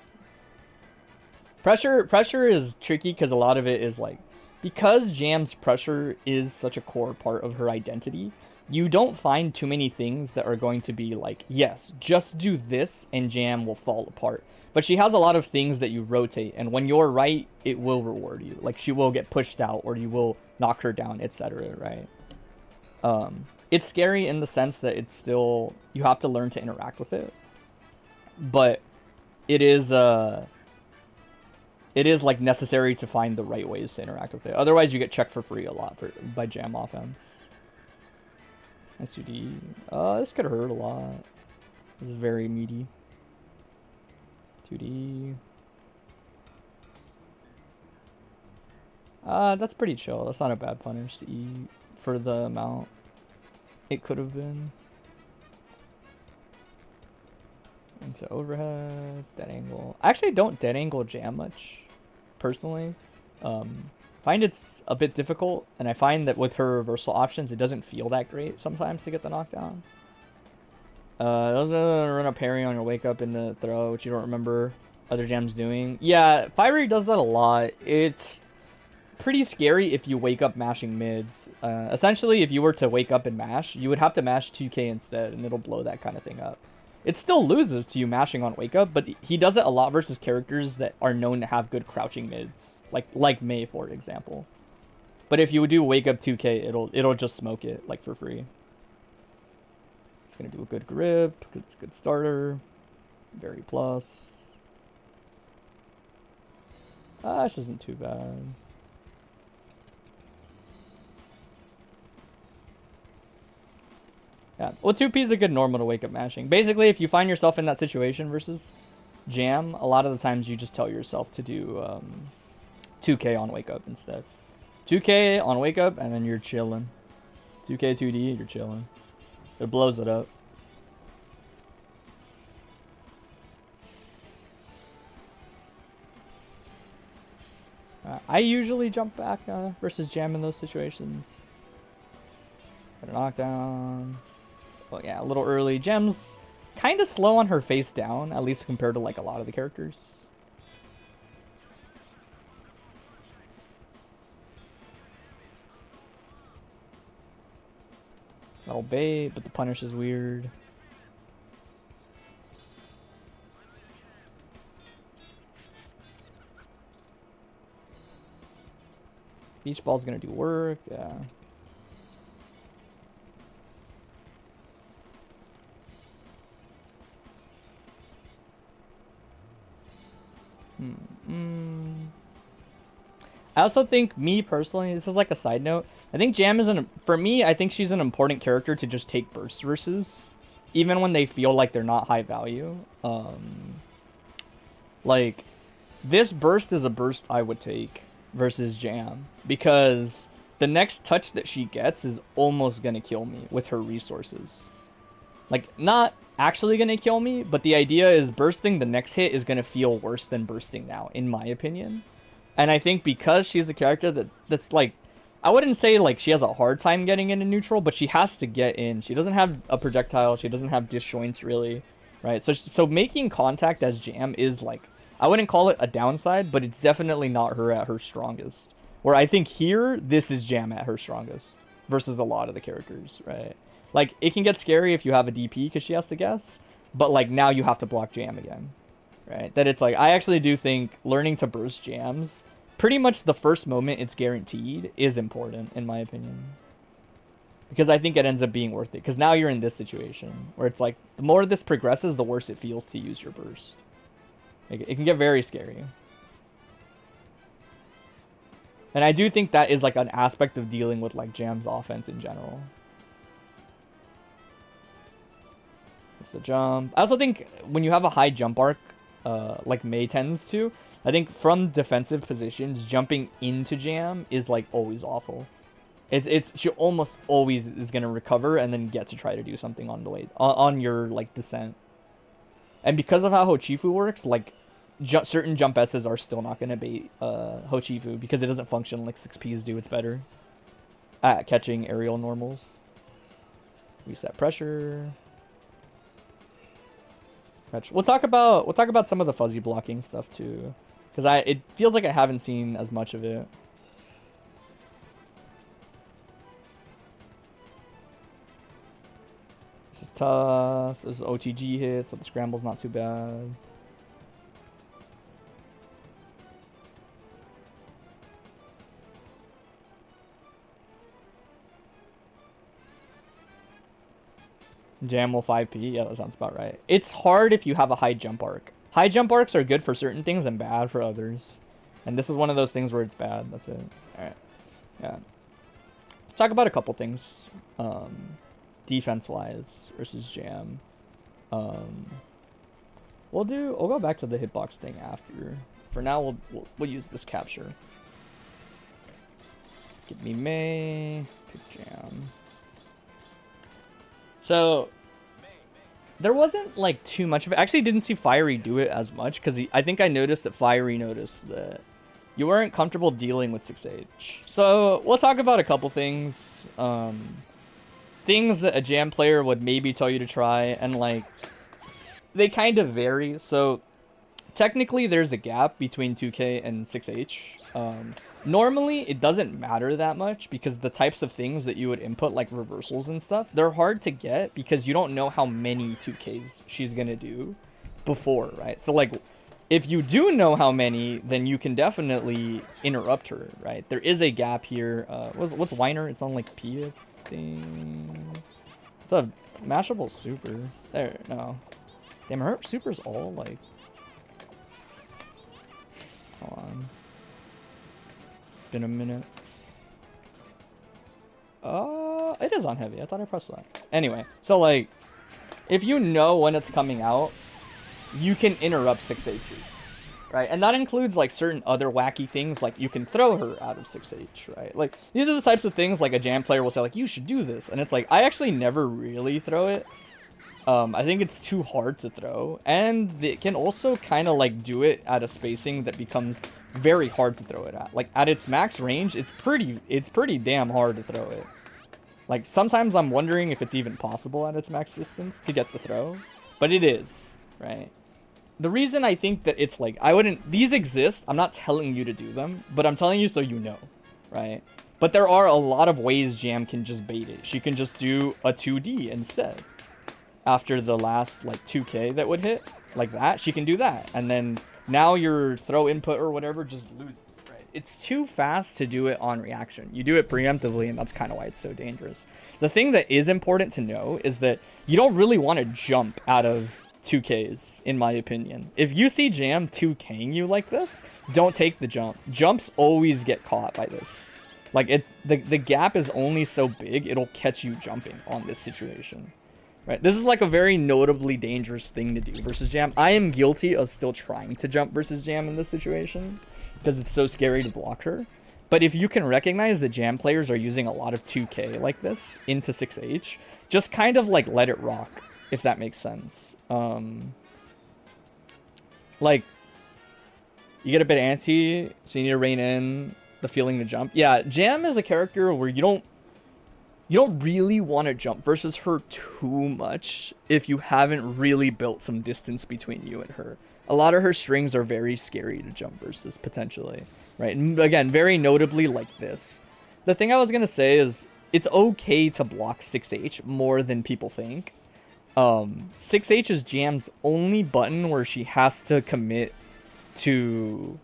Pressure is tricky because a lot of it is like... Because Jam's pressure is such a core part of her identity, you don't find too many things that are going to be like, yes, just do this and Jam will fall apart. But she has a lot of things that you rotate, and when you're right, it will reward you. Like, she will get pushed out, or you will knock her down, etc., right? It's scary in the sense that it's still... You have to learn to interact with it. But it is like necessary to find the right ways to interact with it. Otherwise, you get checked for free a lot by Jam offense. S2D. This could hurt a lot. This is very meaty. 2D. That's pretty chill. That's not a bad punish to E for the amount it could have been. Into overhead, dead angle. I actually don't dead angle Jam much, personally. Find it's a bit difficult, and I find that with her reversal options, it doesn't feel that great sometimes to get the knockdown. Those run a parry on your wake up in the throw, which you don't remember other Jams doing. Yeah, Fiery does that a lot. It's pretty scary if you wake up mashing mids. Essentially, if you were to wake up and mash, you would have to mash 2k instead, and it'll blow that kind of thing up. It still loses to you mashing on wake up, but he does it a lot versus characters that are known to have good crouching mids, like Mei, for example. But if you would do wake up 2K, it'll just smoke it like for free. It's gonna do a good grip, good starter, very plus. This isn't too bad. Yeah, well, 2P is a good normal to wake up mashing. Basically, if you find yourself in that situation versus jam, a lot of the times you just tell yourself to do 2K on wake up instead. 2K on wake up, and then you're chilling. 2K 2D, you're chilling. It blows it up. I usually jump back versus jam in those situations. Got a knockdown. Well, yeah, a little early. Jam's kind of slow on her face down, at least compared to like a lot of the characters. That'll bait, but the punish is weird. Beach ball's gonna do work, yeah. I also think, me personally, this is like a side note, I think Jam is for me, I think she's an important character to just take burst versus, even when they feel like they're not high value. Like, this burst is a burst I would take versus Jam, because the next touch that she gets is almost gonna kill me with her resources. Like, not actually gonna kill me, but the idea is bursting the next hit is gonna feel worse than bursting now, in my opinion. And I think because she's a character that's like, I wouldn't say like she has a hard time getting into neutral, but she has to get in. She doesn't have a projectile. She doesn't have disjoints really, right? So making contact as Jam is like, I wouldn't call it a downside, but it's definitely not her at her strongest. Where I think here, this is Jam at her strongest versus a lot of the characters, right? Like, it can get scary if you have a DP because she has to guess, but like now you have to block Jam again, right? That it's like, I actually do think learning to burst Jams, pretty much the first moment it's guaranteed, is important in my opinion. Because I think it ends up being worth it. Because now you're in this situation where it's like, the more this progresses, the worse it feels to use your burst. It can get very scary. And I do think that is like an aspect of dealing with like Jam's offense in general. It's a jump. I also think when you have a high jump arc, like Mei tends to, I think from defensive positions, jumping into Jam is like always awful. She almost always is gonna recover and then get to try to do something on the way on your like descent. And because of how Hochifu works, like certain jump S's are still not gonna bait Hochifu because it doesn't function like 6Ps do. It's better at catching aerial normals. Reset pressure. We'll talk about some of the fuzzy blocking stuff too, because it feels like I haven't seen as much of it. This is tough. This is OTG hit, so the scramble's not too bad. Jam will 5p. Yeah, that sounds about right. It's hard if you have a high jump arc. High jump arcs are good for certain things and bad for others. And this is one of those things where it's bad. That's it. Alright. Yeah. Let's talk about a couple things. Defense-wise versus Jam. We'll go back to the hitbox thing after. For now, we'll use this capture. Give me Mei. Pick Jam. So, there wasn't like too much of it. I actually didn't see Fiery do it as much because I think I noticed that Fiery noticed that you weren't comfortable dealing with 6H. So, we'll talk about a couple things. Things that a Jam player would maybe tell you to try, and like, they kind of vary. So, technically there's a gap between 2K and 6H. Normally, it doesn't matter that much because the types of things that you would input, like reversals and stuff, they're hard to get because you don't know how many 2Ks she's gonna do before, right? So, like, if you do know how many, then you can definitely interrupt her, right? There is a gap here. What's Weiner? It's on, like, P, I think. It's a mashable super. There, no. Damn, her super's all, like... Hold on. Been a minute. It is on heavy. I thought I pressed that. Anyway, so like, if you know when it's coming out, you can interrupt 6Hs, right? And that includes like certain other wacky things, like you can throw her out of 6H, right? Like, these are the types of things like a jam player will say like, you should do this. And it's like, I actually never really throw it. I think it's too hard to throw, and it can also kind of like do it at a spacing that becomes very hard to throw it at. Like at its max range, it's pretty damn hard to throw it. Like sometimes I'm wondering if it's even possible at its max distance to get the throw, but it is, right? The reason I think that it's like, these exist, I'm not telling you to do them, but I'm telling you so you know, right? But there are a lot of ways Jam can just bait it. She can just do a 2D instead. After the last like 2K that would hit, like that, she can do that. And then now your throw input or whatever just loses, right? It's too fast to do it on reaction. You do it preemptively, and that's kind of why it's so dangerous. The thing that is important to know is that you don't really want to jump out of 2Ks, in my opinion. If you see Jam 2K'ing you like this, don't take the jump. Jumps always get caught by this. Like, the gap is only so big, it'll catch you jumping on this situation. Right, this is like a very notably dangerous thing to do versus Jam. I am guilty of still trying to jump versus Jam in this situation because it's so scary to block her. But if you can recognize that Jam players are using a lot of 2K like this into 6H, just kind of like let it rock, if that makes sense. Like, you get a bit antsy, so you need to rein in the feeling to jump. Yeah, Jam is a character where you don't really want to jump versus her too much if you haven't really built some distance between you and her. A lot of her strings are very scary to jump versus, potentially, right? And again, very notably like this. The thing I was going to say is it's okay to block 6H more than people think. 6H is Jam's only button where she has to commit to...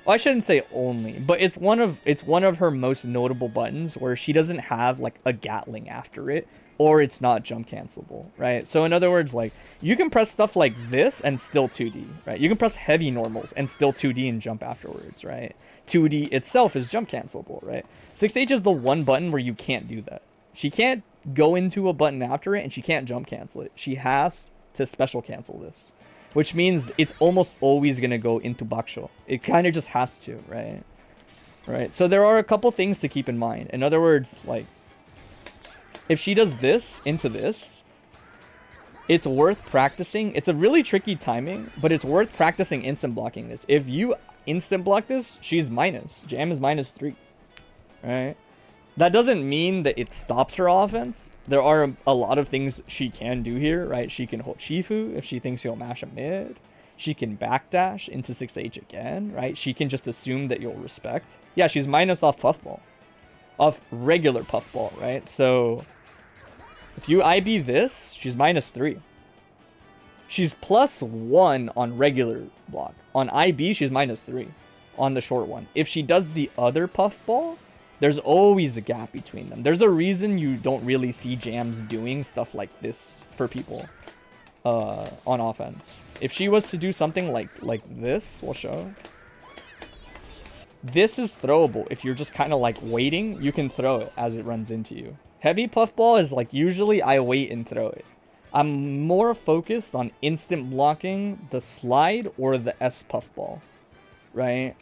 Well, I shouldn't say only, but it's one of her most notable buttons where she doesn't have like a Gatling after it, or it's not jump cancelable, right? So in other words, like you can press stuff like this and still 2D, right? You can press heavy normals and still 2D and jump afterwards, right? 2D itself is jump cancelable, right? 6H is the one button where you can't do that. She can't go into a button after it, and she can't jump cancel it. She has to special cancel this. Which means it's almost always going to go into baksho. It kind of just has to, right? Right. So there are a couple things to keep in mind. In other words, like, if she does this into this, it's worth practicing. It's a really tricky timing, but it's worth practicing instant blocking this. If you instant block this, she's minus. Jam is -3, right? That doesn't mean that it stops her offense. There are a lot of things she can do here, right? She can hold Shifu if she thinks you'll mash a mid. She can backdash into 6H again, right? She can just assume that you'll respect. Yeah, she's minus off puffball. Off regular puffball, right? So if you IB this, she's -3. She's +1 on regular block. On IB, she's -3 on the short one. If she does the other puffball, there's always a gap between them. There's a reason you don't really see Jams doing stuff like this for people on offense. If she was to do something like this, we'll show. This is throwable. If you're just kind of like waiting, you can throw it as it runs into you. Heavy puffball is like usually I wait and throw it. I'm more focused on instant blocking the slide or the S puffball, right?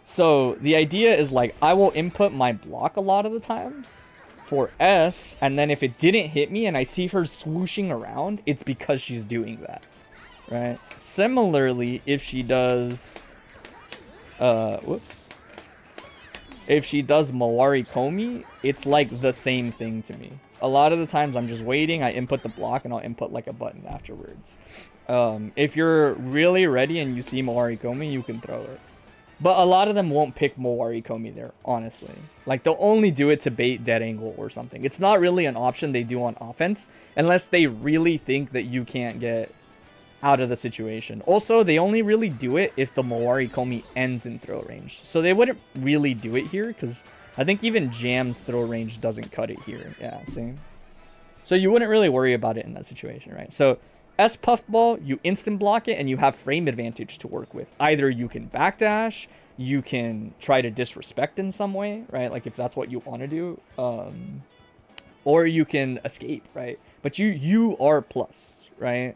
So the idea is like I will input my block a lot of the times for S, and then if it didn't hit me and I see her swooshing around, it's because she's doing that, right? Similarly, if she does, if she does Mawari Komi, it's like the same thing to me. A lot of the times I'm just waiting, I input the block, and I'll input like a button afterwards. If you're really ready and you see Mawari Komi, you can throw it. But a lot of them won't pick Mowari Komi there, honestly. Like, they'll only do it to bait dead angle or something. It's not really an option they do on offense unless they really think that you can't get out of the situation. Also, they only really do it if the Mowari Komi ends in throw range. So they wouldn't really do it here because I think even Jam's throw range doesn't cut it here. Yeah, see? So you wouldn't really worry about it in that situation, right? So S Puffball, you instant block it and you have frame advantage to work with. Either you can backdash, you can try to disrespect in some way, right? Like if that's what you want to do, or you can escape, right? But you are plus, right?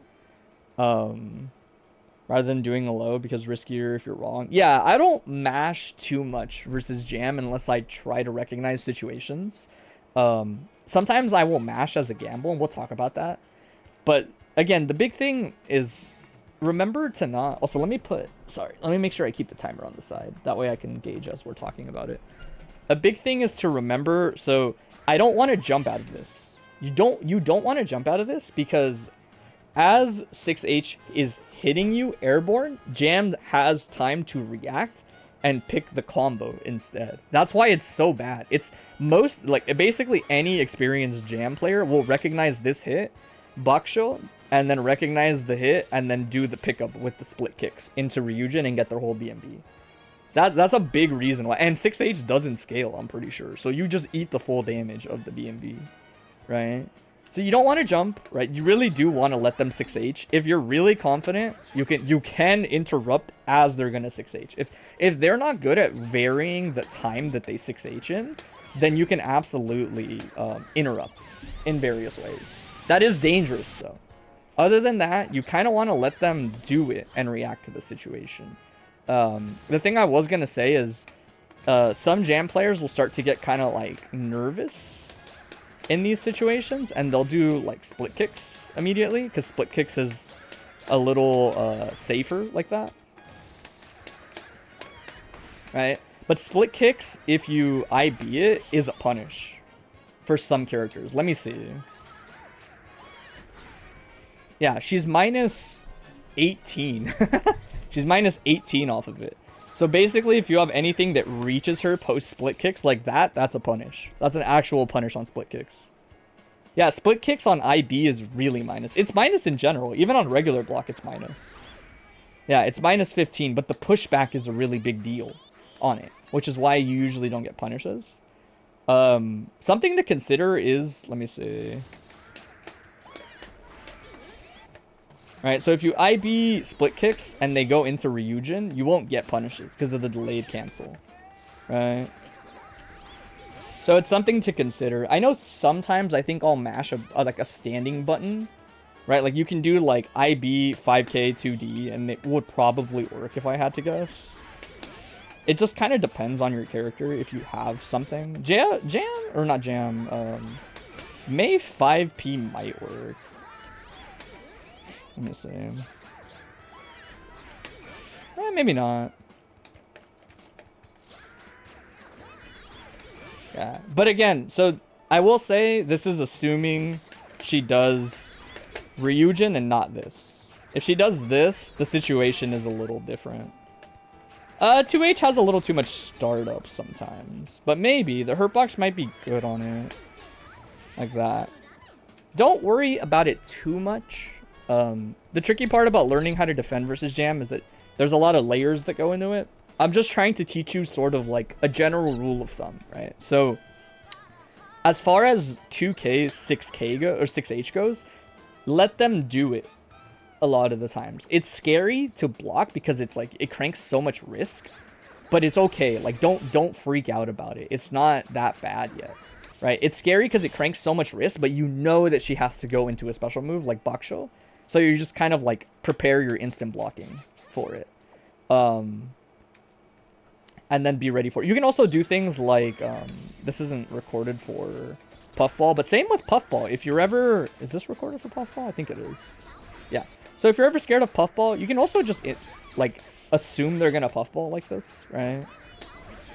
Rather than doing a low because riskier if you're wrong. Yeah, I don't mash too much versus jam unless I try to recognize situations. Sometimes I will mash as a gamble, and we'll talk about that. But again, the big thing is remember to not... Also, let me make sure I keep the timer on the side. That way I can gauge as we're talking about it. A big thing is to remember, so I don't want to jump out of this. You don't want to jump out of this because as 6H is hitting you airborne, Jam has time to react and pick the combo instead. That's why it's so bad. It's most, like, basically any experienced Jam player will recognize this hit, Bakusho, and then recognize the hit, and then do the pickup with the split kicks into Ryujin and get their whole BMB. That's a big reason why. And 6H doesn't scale, I'm pretty sure. So you just eat the full damage of the BMB, right? So you don't want to jump, right? You really do want to let them 6H. If you're really confident, you can interrupt as they're gonna 6H. If they're not good at varying the time that they 6H in, then you can absolutely interrupt in various ways. That is dangerous though. Other than that, you kind of want to let them do it and react to the situation. The thing I was gonna say is some Jam players will start to get kind of like nervous in these situations, and they'll do like split kicks immediately because split kicks is a little safer like that, right? But split kicks, if you IB it, is a punish for some characters. Let me see. Yeah, she's minus 18. She's minus 18 off of it. So basically, if you have anything that reaches her post split kicks like that, that's a punish. That's an actual punish on split kicks. Yeah, split kicks on IB is really minus. It's minus in general. Even on regular block, it's minus. Yeah, it's minus 15, but the pushback is a really big deal on it, which is why you usually don't get punishes. Something to consider is, let me see. Alright, so if you IB split kicks and they go into Ryujin, you won't get punishes because of the delayed cancel. Right? So it's something to consider. I know sometimes I think I'll mash like a standing button. Right? Like you can do like IB 5k 2D and it would probably work if I had to guess. It just kind of depends on your character if you have something. Jam, or not Jam, May 5p might work. Let me see. Maybe not. Yeah, but again, so I will say this is assuming she does Ryujin and not this. If she does this, the situation is a little different. 2H has a little too much startup sometimes, but maybe the hurtbox might be good on it. Like that. Don't worry about it too much. The tricky part about learning how to defend versus Jam is that there's a lot of layers that go into it. I'm just trying to teach you sort of like a general rule of thumb, right? So as far as 2K, 6K or 6H goes, let them do it a lot of the times. It's scary to block because it's like it cranks so much risk, but it's okay. Like don't freak out about it. It's not that bad yet. Right? It's scary because it cranks so much risk, but you know that she has to go into a special move like Bakusho. So you just kind of like prepare your instant blocking for it. And then be ready for it. You can also do things like, this isn't recorded for Puffball, but same with Puffball. If you're ever, is this recorded for Puffball? I think it is. Yeah. So if you're ever scared of Puffball, you can also just like assume they're gonna Puffball like this, right?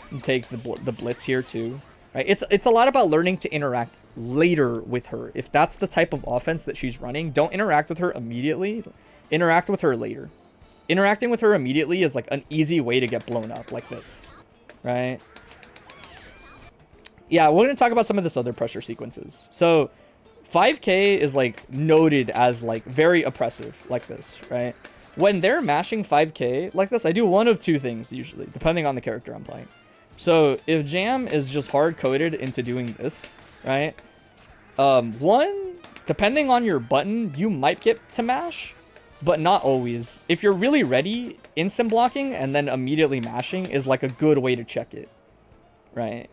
And take the blitz here too, right? It's a lot about learning to interact later with her. If that's the type of offense that she's running, don't interact with her immediately. Interact with her later. interacting with her immediately is like an easy way to get blown up like this, right? Yeah, we're going to talk about some of this other pressure sequences. So 5k is like noted as like very oppressive like this, right? When they're mashing 5k like this, I do one of two things usually, depending on the character I'm playing. So if Jam is just hard-coded into doing this, right? One, depending on your button, you might get to mash, but not always. If you're really ready, instant blocking and then immediately mashing is like a good way to check it, right?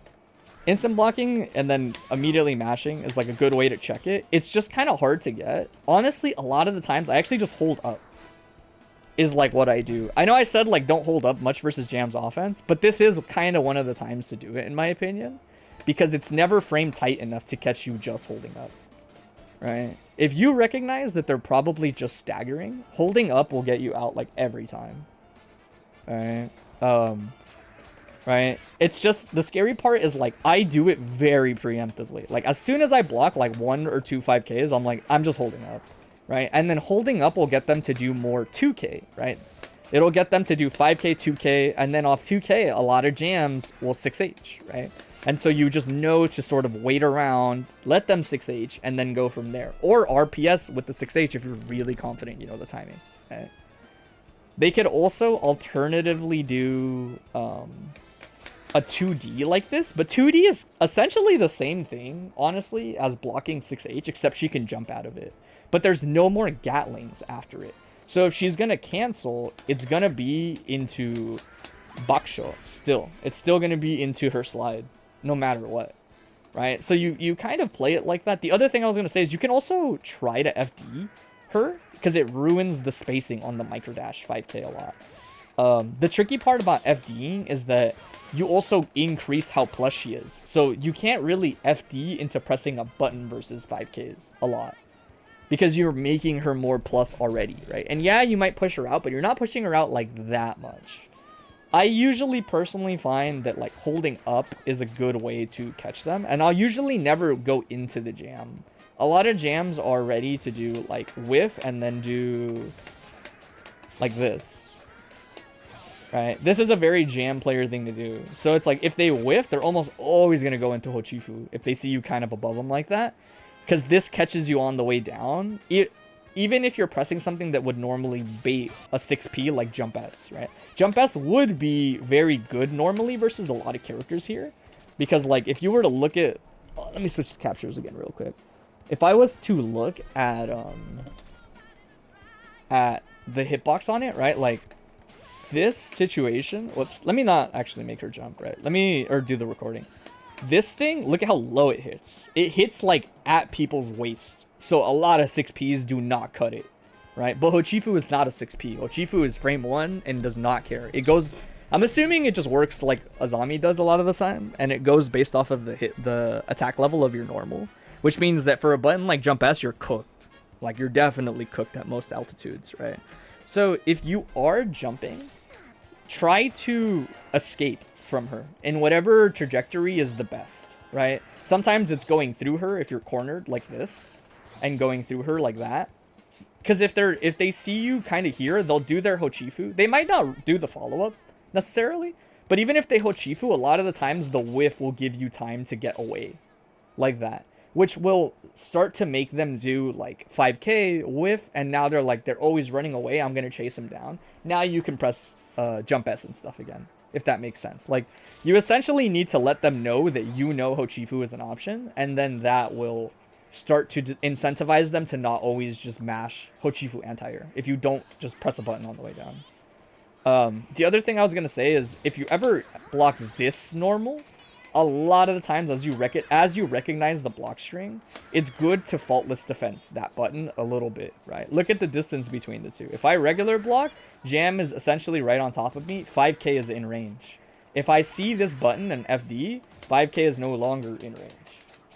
Instant blocking and then immediately mashing is like a good way to check it. It's just kind of hard to get. Honestly, a lot of the times I actually just hold up is like what I do. I know I said like don't hold up much versus Jam's offense, but this is kind of one of the times to do it in my opinion, because it's never frame tight enough to catch you just holding up, right? If you recognize that they're probably just staggering, holding up will get you out like every time, right? Right? It's just, the scary part is like, I do it very preemptively. Like, as soon as I block like 1 or 2 5Ks, I'm like, I'm just holding up, right? And then holding up will get them to do more 2K, right? It'll get them to do 5K, 2K, and then off 2K, a lot of jams will 6H, right? And so you just know to sort of wait around, let them 6H, and then go from there. Or RPS with the 6H if you're really confident you know the timing, right? They could also alternatively do a 2D like this, but 2D is essentially the same thing, honestly, as blocking 6H, except she can jump out of it. But there's no more gatlings after it. So if she's going to cancel, it's going to be into Baksho still. It's still going to be into her slide, no matter what, right? So you kind of play it like that. The other thing I was going to say is you can also try to FD her, because it ruins the spacing on the microdash 5K a lot. The tricky part about FDing is that you also increase how plush she is. So you can't really FD into pressing a button versus 5Ks a lot, because you're making her more plus already, right? And yeah, you might push her out, but you're not pushing her out like that much. I usually personally find that like holding up is a good way to catch them, and I'll usually never go into the jam. A lot of jams are ready to do like whiff and then do like this, right? This is a very jam player thing to do. So it's like if they whiff, they're almost always going to go into Hochifu if they see you kind of above them like that, because this catches you on the way down. Even if you're pressing something that would normally bait a 6P like Jump S, right? Jump S would be very good normally versus a lot of characters here, because like if you were to look at, let me switch to captures again real quick. If I was to look at the hitbox on it, right? Like this situation, whoops, let me not actually make her jump, right? Or do the recording. This thing, look at how low it hits. It hits like at people's waist. So a lot of 6Ps do not cut it, right? But Hochifu is not a 6P. Hochifu is frame 1 and does not care. It goes, I'm assuming it just works like Azami does a lot of the time, and it goes based off of the attack level of your normal, which means that for a button like Jump S, you're cooked. Like you're definitely cooked at most altitudes, right? So if you are jumping, try to escape from her in whatever trajectory is the best, right? Sometimes it's going through her if you're cornered like this, and going through her like that. Because if they see you kind of here, they'll do their Hochifu. They might not do the follow-up necessarily, but even if they Hochifu, a lot of the times the whiff will give you time to get away like that, which will start to make them do like 5K whiff, and now they're always running away. I'm going to chase them down. Now you can press Jump S and stuff again, if that makes sense. Like, you essentially need to let them know that you know Hochifu is an option, and then that will start to incentivize them to not always just mash Hochifu anti-air if you don't just press a button on the way down. The other thing I was going to say is, if you ever block this normal, a lot of the times as you recognize the block string, it's good to faultless defense that button a little bit, right? Look at the distance between the two. If I regular block, Jam is essentially right on top of me, 5K is in range. If I see this button and FD, 5K is no longer in range.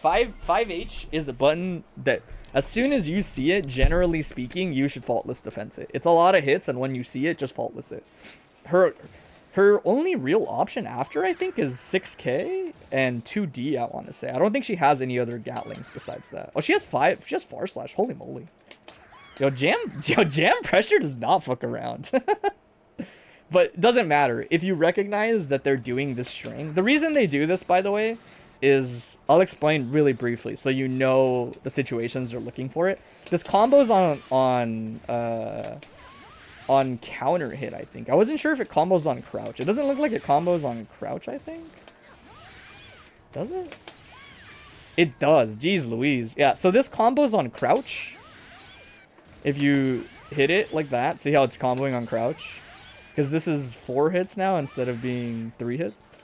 5H is a button that as soon as you see it, generally speaking, you should faultless defense it. It's a lot of hits, and when you see it, just faultless it. Her only real option after, I think, is 6K and 2D, I want to say. I don't think she has any other Gatlings besides that. Oh, she has 5. She has Far Slash. Holy moly. Jam pressure does not fuck around. But it doesn't matter. If you recognize that they're doing this string, the reason they do this, by the way, is I'll explain really briefly so you know the situations they're looking for it. This combo's on counter hit, I think. I wasn't sure if it combos on crouch. It doesn't look like it combos on crouch, I think. Does it? It does. Jeez Louise. Yeah, so this combo's on crouch. If you hit it like that, see how it's comboing on crouch? Because this is 4 hits now instead of being 3 hits.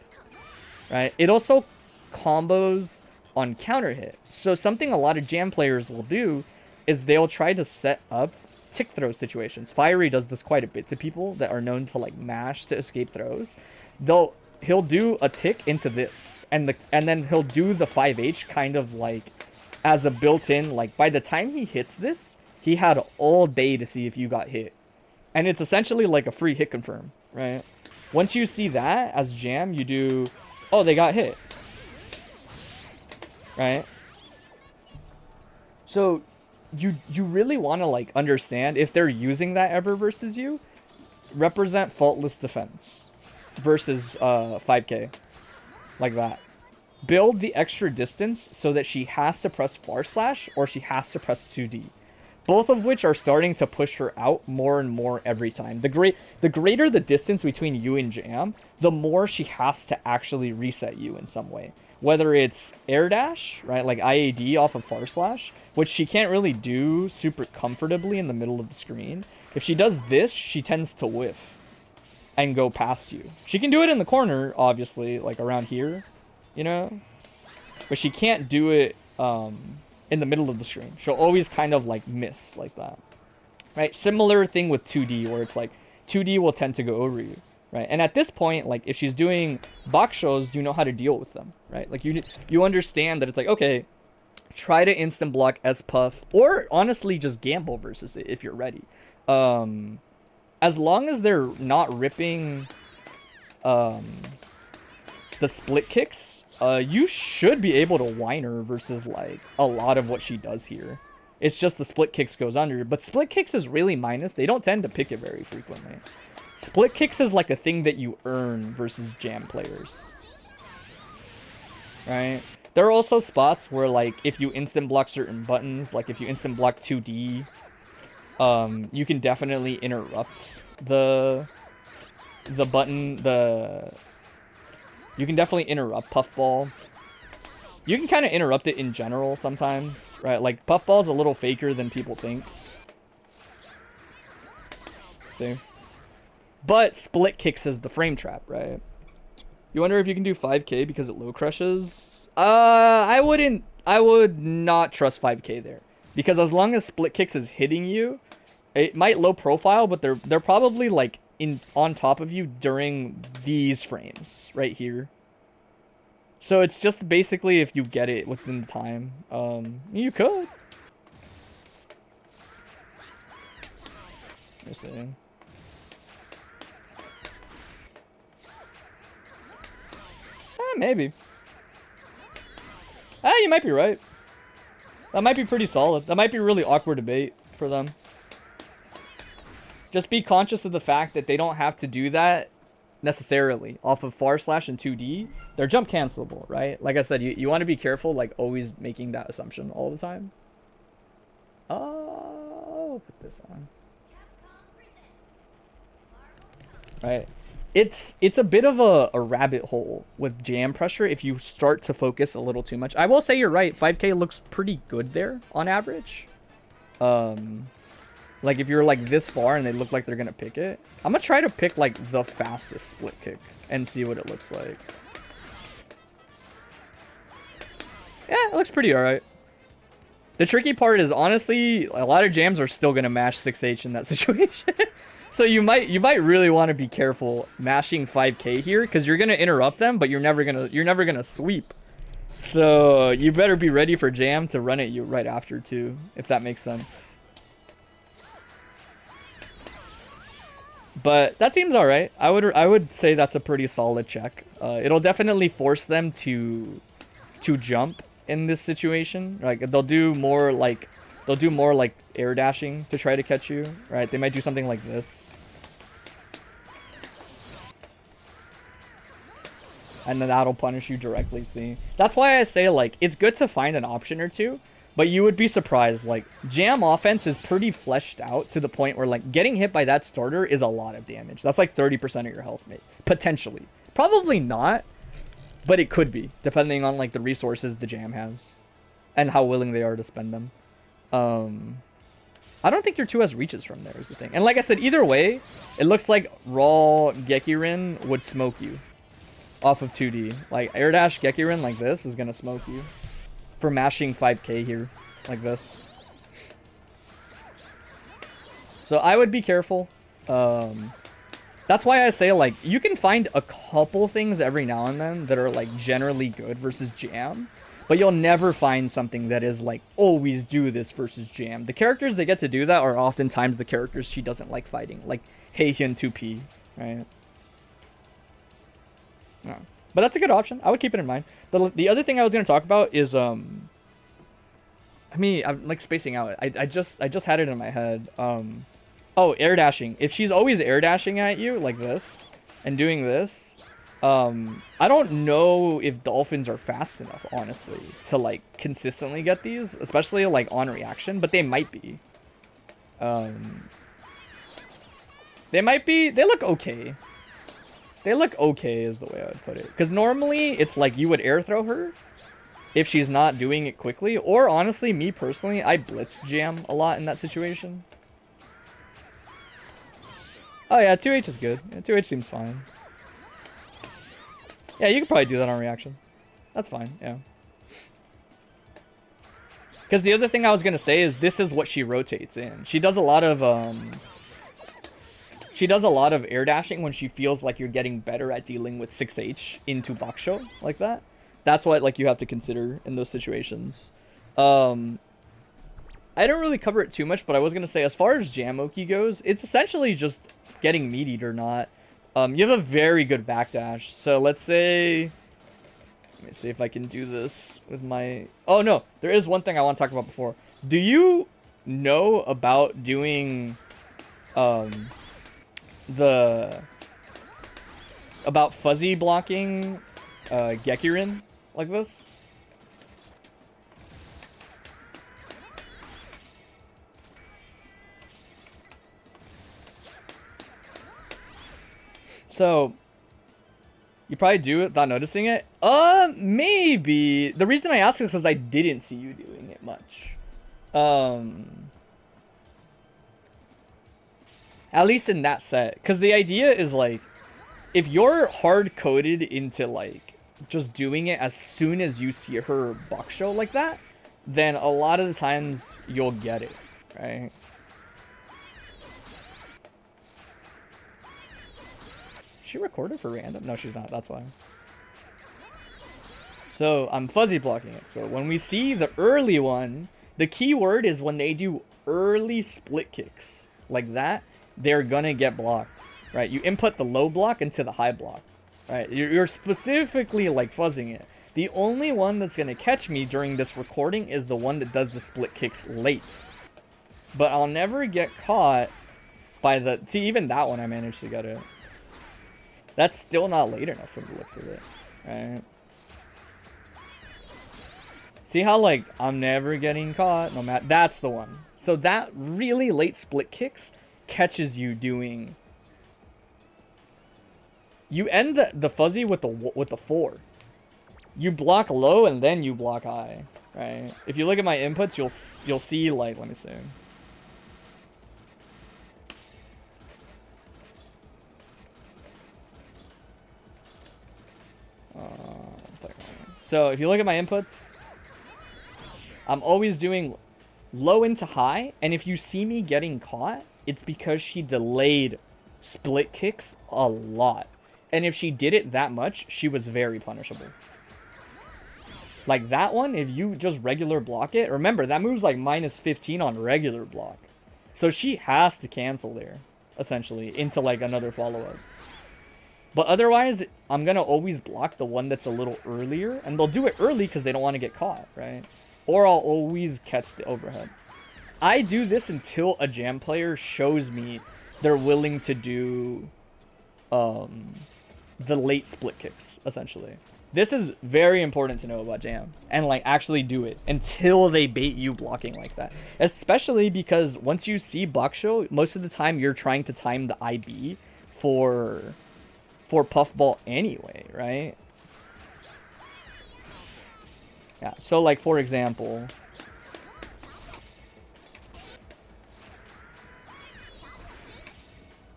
Right? It also combos on counter hit. So something a lot of jam players will do is they'll try to set up tick throw situations. Fiery does this quite a bit to people that are known to like mash to escape throws. He'll do a tick into this, and then he'll do the 5H kind of like as a built-in, like by the time he hits this, he had all day to see if you got hit. And it's essentially like a free hit confirm, right? Once you see that as jam, you do, oh, they got hit. Right? So you really want to like understand if they're using that ever versus you, represent faultless defense versus 5k like that. Build the extra distance so that she has to press far slash or she has to press 2D, both of which are starting to push her out more and more every time. The greater the distance between you and jam, the more she has to actually reset you in some way, whether it's air dash, right, like IAD off of far slash, which she can't really do super comfortably in the middle of the screen. If she does this, she tends to whiff and go past you. She can do it in the corner, obviously, like around here, you know, but she can't do it in the middle of the screen. She'll always kind of like miss like that, right? Similar thing with 2D, where it's like 2D will tend to go over you, right? And at this point, like if she's doing box shows, you know how to deal with them, right? Like you understand that it's like, okay, try to instant block S puff, or honestly just gamble versus it if you're ready. As long as they're not ripping the split kicks, you should be able to whine her versus like a lot of what she does here. It's just the split kicks goes under, but split kicks is really minus. They don't tend to pick it very frequently. Split kicks is like a thing that you earn versus jam players, right? There are also spots where like if you instant block certain buttons, like if you instant block 2D, you can definitely interrupt the button, you can definitely interrupt Puffball. You can kind of interrupt it in general sometimes, right? Like, Puffball's a little faker than people think. See? But split kicks is the frame trap, right? You wonder if you can do 5k because it low crushes? I would not trust 5k there. Because as long as split kicks is hitting you, it might low profile, but they're probably like on top of you during these frames right here. So it's just basically if you get it within the time, you could. Let's see. Maybe. You might be right. That might be pretty solid. That might be a really awkward debate for them. Just be conscious of the fact that they don't have to do that necessarily off of far slash and 2D. They're jump cancelable, right? Like I said, you want to be careful, like always making that assumption all the time. Oh, put this on. Right. It's a bit of a rabbit hole with jam pressure if you start to focus a little too much. I will say you're right. 5k looks pretty good there on average. Like if you're like this far and they look like they're gonna pick it, I'm gonna try to pick like the fastest split kick and see what it looks like. Yeah, it looks pretty alright. The tricky part is honestly a lot of jams are still gonna mash 6H in that situation. So you might really want to be careful mashing 5k here because you're gonna interrupt them, but you're never gonna sweep. So you better be ready for jam to run at you right after too, if that makes sense. But that seems all right. I would say that's a pretty solid check. It'll definitely force them to jump in this situation. Like they'll do more like They'll do more like air dashing to try to catch you, right? They might do something like this. And then that'll punish you directly, see? That's why I say, like, it's good to find an option or two, but you would be surprised. Like, jam offense is pretty fleshed out to the point where, like, getting hit by that starter is a lot of damage. That's like 30% of your health, mate. Potentially. Probably not, but it could be, depending on, like, the resources the jam has and how willing they are to spend them. I don't think your 2 has reaches from there is the thing. And like I said, either way, it looks like raw Gekirin would smoke you off of 2D. Like, air dash Gekirin like this is gonna smoke you for mashing 5k here, like this. So I would be careful. That's why I say, like, you can find a couple things every now and then that are, like, generally good versus jam, but you'll never find something that is, like, always do this versus jam. The characters that get to do that are oftentimes the characters she doesn't like fighting, like Heihyun 2P, right? No. But that's a good option. I would keep it in mind. The other thing I was going to talk about is, I mean, I'm, like, spacing out. I just had it in my head. Oh, air dashing. If she's always air dashing at you, like this, and doing this, I don't know if dolphins are fast enough, honestly, to, like, consistently get these, especially, like, on reaction, but they might be. They might be. They look okay. They look okay is the way I would put it. Because normally, it's like you would air throw her if she's not doing it quickly. Or, honestly, me personally, I blitz jam a lot in that situation. Oh, yeah, 2H is good. Yeah, 2H seems fine. Yeah, you could probably do that on reaction. That's fine, yeah. Because the other thing I was going to say is this is what she rotates in. She does a lot of air dashing when she feels like you're getting better at dealing with 6H into Bakusho like that. That's what, like, you have to consider in those situations. I don't really cover it too much, but I was going to say, as far as Jamoki goes, it's essentially just getting meat-eat or not. You have a very good backdash. So let's say... Let me see if I can do this with my... Oh, no. There is one thing I want to talk about before. Do you know about doing... About fuzzy blocking Gekirin like this? So, you probably do it without noticing it. Maybe. The reason I ask is because I didn't see you doing it much. At least in that set. Because the idea is, like, if you're hard-coded into, like, just doing it as soon as you see her Bakusho like that, then a lot of the times you'll get it, right? She recorded for random? No, she's not. That's why. So I'm fuzzy blocking it. So when we see the early one, the key word is when they do early split kicks like that, they're gonna get blocked, right? You input the low block into the high block, right? You're specifically, like, fuzzing it. The only one that's gonna catch me during this recording is the one that does the split kicks late. But I'll never get caught by the... See, even that one I managed to get it. That's still not late enough from the looks of it, right? See how, like, I'm never getting caught, no matter... That's the one. So that really late split kicks catches you doing... You end the fuzzy with the 4. You block low and then you block high, right? If you look at my inputs, you'll see, like, let me see. So if you look at my inputs, I'm always doing low into high, and if you see me getting caught, it's because she delayed split kicks a lot. And if she did it that much, she was very punishable. Like that one, if you just regular block it, remember, that moves like -15 on regular block. So she has to cancel there, essentially, into like another follow-up. But otherwise, I'm going to always block the one that's a little earlier. And they'll do it early because they don't want to get caught, right? Or I'll always catch the overhead. I do this until a jam player shows me they're willing to do the late split kicks, essentially. This is very important to know about jam, and like actually do it until they bait you blocking like that. Especially because once you see Baksho, most of the time you're trying to time the IB for puffball anyway, right? Yeah, so like for example,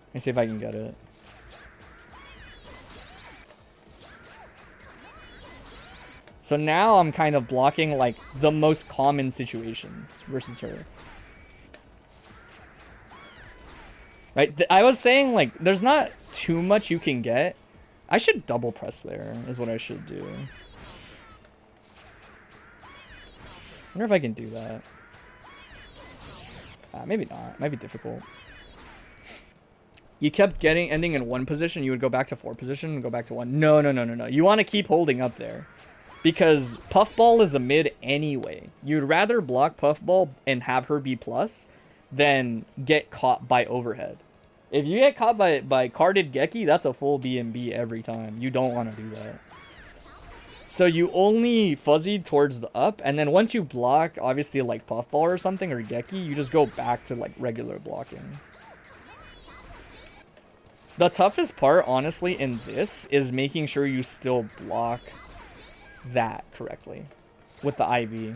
let me see if I can get it. So now I'm kind of blocking like the most common situations versus her. Right? I was saying like there's not too much you can get. I should double press there is what I should do. I wonder if I can do that. Maybe not. It might be difficult. You kept ending in 1 position, you would go back to 4 position and go back to 1. No. You want to keep holding up there. Because Puffball is a mid anyway. You'd rather block Puffball and have her be plus than get caught by overhead. If you get caught by carded Geki, that's a full B&B every time. You don't want to do that. So you only fuzzy towards the up, and then once you block, obviously like Puffball or something, or Geki, you just go back to like regular blocking. The toughest part, honestly, in this is making sure you still block that correctly with the IB.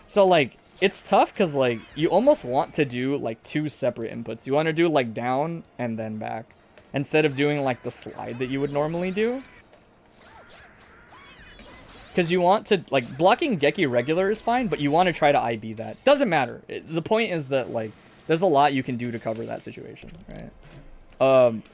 So like it's tough because like you almost want to do like 2 separate inputs. You want to do like down and then back instead of doing like the slide that you would normally do, because you want to like blocking Geki regular is fine, but you want to try to IB that. Doesn't matter. The point is that like there's a lot you can do to cover that situation, right?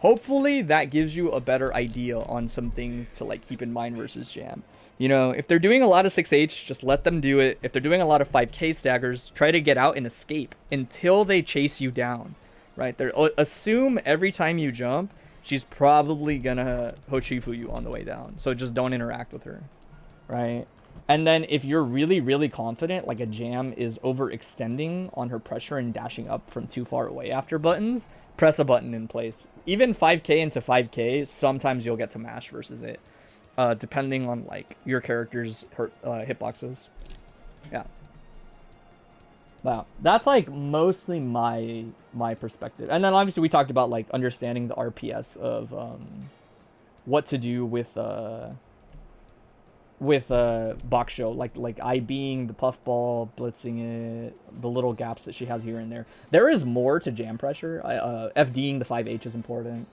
Hopefully that gives you a better idea on some things to like keep in mind versus jam. You know, if they're doing a lot of 6H, just let them do it. If they're doing a lot of 5K staggers, try to get out and escape until they chase you down, right? Assume every time you jump, she's probably gonna Hochifu you on the way down. So just don't interact with her, right? And then if you're really, really confident, like a jam is overextending on her pressure and dashing up from too far away after buttons, press a button in place. Even 5K into 5K, sometimes you'll get to mash versus it, depending on like your character's hitboxes. Yeah. Wow, that's like mostly my perspective. And then obviously we talked about like understanding the RPS of what to do with Baksho, like IBing the puffball, blitzing it, the little gaps that she has here and there. There is more to jam pressure. FDing the 5H is important,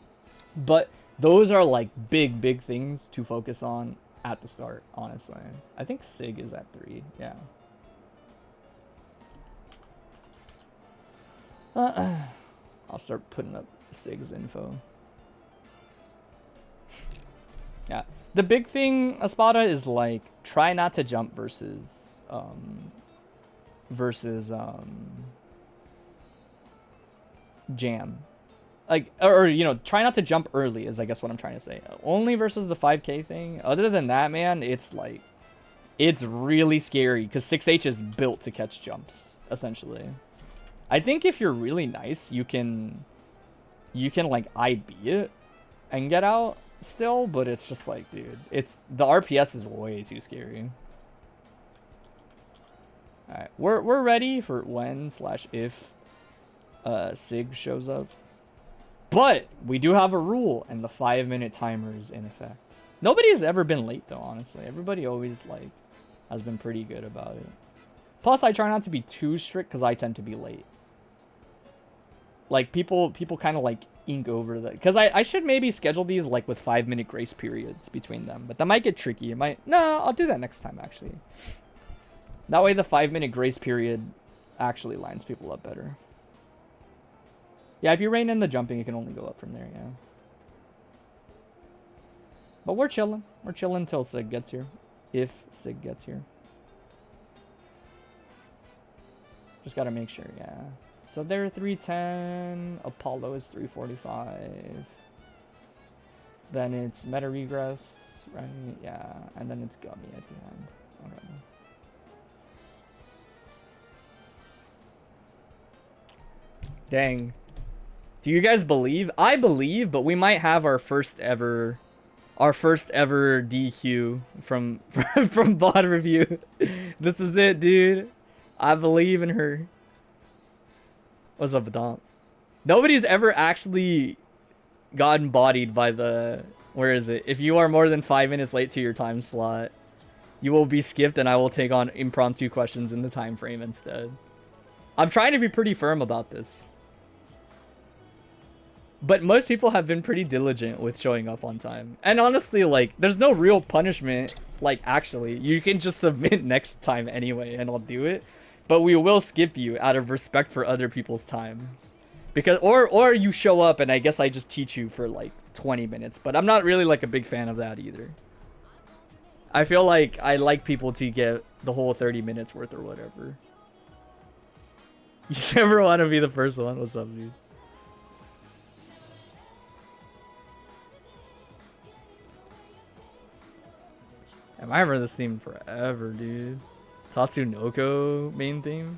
but those are like big things to focus on at the start. Honestly, I think Sig is at 3. Yeah. I'll start putting up Sig's info. Yeah. The big thing, Espada, is like try not to jump versus jam. Like, or you know, try not to jump early is I guess what I'm trying to say. Only versus the 5K thing. Other than that, man, it's like it's really scary because 6H is built to catch jumps, essentially. I think if you're really nice, you can like IB it and get out still, but it's just like, dude, it's the RPS is way too scary. All right, we're ready for when/if Sig shows up, but we do have a rule, and the 5-minute timer is in effect. Nobody's ever been late though, honestly. Everybody always like has been pretty good about it. Plus, I try not to be too strict because I tend to be late. Like people kind of like ink over that, because I should maybe schedule these like with 5-minute grace periods between them, but that might get tricky. It might. No, I'll do that next time actually. That way the 5-minute grace period actually lines people up better. Yeah, if you rein in the jumping, it can only go up from there. Yeah. But we're chilling. We're chilling until Sig gets here, if Sig gets here. Just gotta make sure. Yeah. So they're 310, Apollo is 345. Then it's Metaregress, right? Yeah, and then it's Gummy at the end. Okay. Dang. Do you guys believe? I believe, but we might have our first ever DQ from from VOD review. This is it, dude. I believe in her. What's up, Dom? Nobody's ever actually gotten bodied by the... Where is it? If you are more than 5 minutes late to your time slot, you will be skipped and I will take on impromptu questions in the time frame instead. I'm trying to be pretty firm about this. But most people have been pretty diligent with showing up on time. And honestly, like, there's no real punishment. Like, actually, you can just submit next time anyway and I'll do it. But we will skip you out of respect for other people's times. Because, or you show up and I guess I just teach you for like 20 minutes. But I'm not really like a big fan of that either. I feel like I like people to get the whole 30 minutes worth or whatever. You never want to be the first one. What's up, dude? I remember this theme forever, dude. Tatsunoko main theme.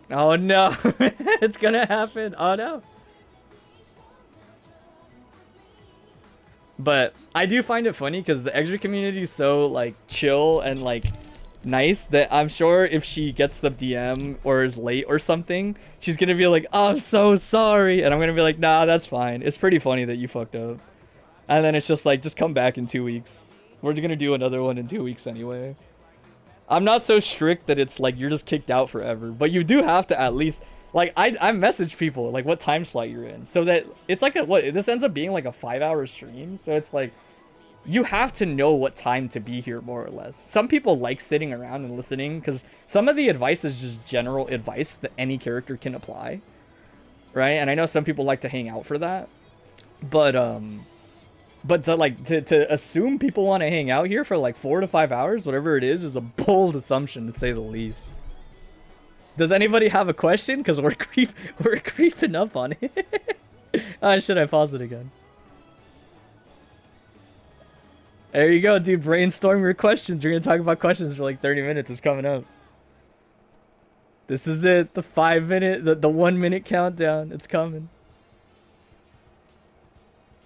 Oh no, it's gonna happen. Oh no. But I do find it funny because the extra community is so like chill and like nice that I'm sure if she gets the DM or is late or something, she's gonna be like, oh, I'm so sorry. And I'm gonna be like, nah, that's fine. It's pretty funny that you fucked up. And then it's just like, just come back in 2 weeks. We're gonna do another one in 2 weeks anyway. I'm not so strict that it's like you're just kicked out forever, but you do have to at least, like, I message people like what time slot you're in, so that it's like this ends up being like a 5-hour stream, so it's like you have to know what time to be here more or less. Some people like sitting around and listening because some of the advice is just general advice that any character can apply, right? And I know some people like to hang out for that, but to assume people want to hang out here for like 4 to 5 hours, whatever it is a bold assumption to say the least. Does anybody have a question? Because we're creeping up on it. Should I pause it again? There you go, dude. Brainstorm your questions. We're gonna talk about questions for like 30 minutes. It's coming up. This is it. The 5 minute, the 1 minute countdown. It's coming.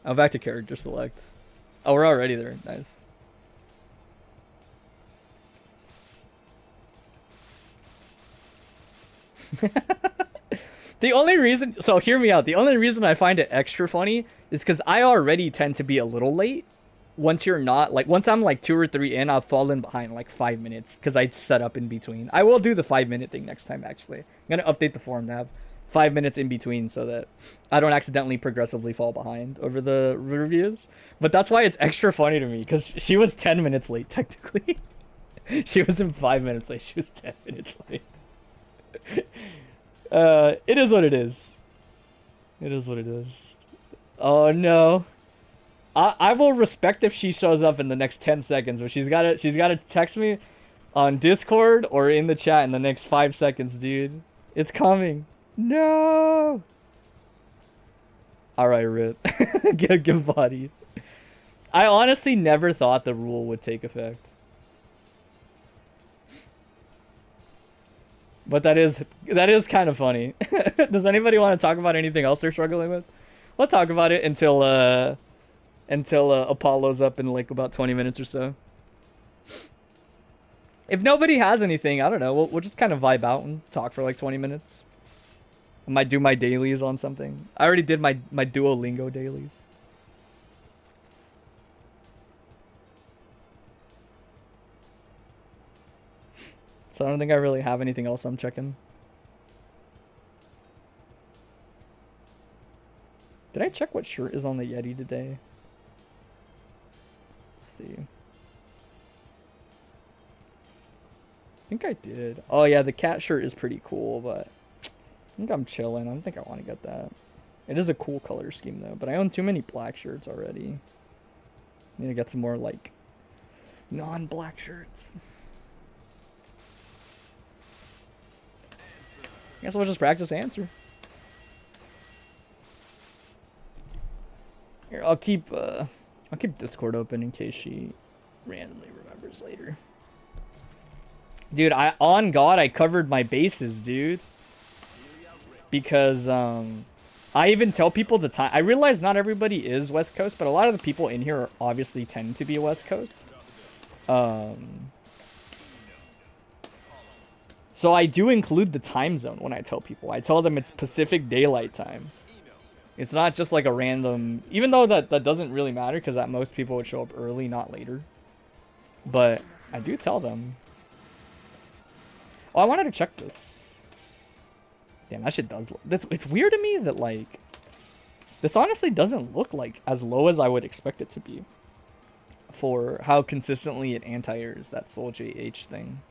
Oh, back to character select. Oh, we're already there. Nice. The only reason... So, hear me out. The only reason I find it extra funny is because I already tend to be a little late. Once you're not... Like, once I'm like 2 or 3 in, I'll fall in behind like 5 minutes because I set up in between. I will do the 5 minute thing next time, actually. I'm going to update the forum tab. 5 minutes in between so that I don't accidentally progressively fall behind over the reviews. But that's why it's extra funny to me, because she was 10 minutes late, technically. She wasn't 5 minutes late, she was 10 minutes late. It is what it is. It is what it is. Oh no. I will respect if she shows up in the next 10 seconds, but she's gotta text me on Discord or in the chat in the next 5 seconds, dude. It's coming. No. All right, Rip. Give body. I honestly never thought the rule would take effect, but that is kind of funny. Does anybody want to talk about anything else they're struggling with? We'll talk about it until Apollo's up in like about 20 minutes or so. If nobody has anything, I don't know. We'll just kind of vibe out and talk for like 20 minutes. I might do my dailies on something. I already did my Duolingo dailies. So I don't think I really have anything else I'm checking. Did I check what shirt is on the Yeti today? Let's see. I think I did. Oh yeah, the cat shirt is pretty cool, but I think I'm chilling. I don't think I want to get that. It is a cool color scheme though, but I own too many black shirts already. I need to get some more like non-black shirts. I guess we'll just practice answer. Here, I'll keep Discord open in case she randomly remembers later. Dude, on God, I covered my bases, dude. Because, I even tell people the time. I realize not everybody is West Coast, but a lot of the people in here obviously tend to be West Coast. So I do include the time zone when I tell people. I tell them it's Pacific Daylight Time. It's not just like a random... Even though that doesn't really matter, because that most people would show up early, not later. But I do tell them. Oh, I wanted to check this. Damn, that shit does look... It's weird to me that, like... This honestly doesn't look like as low as I would expect it to be. For how consistently it anti-airs that Soul JH thing.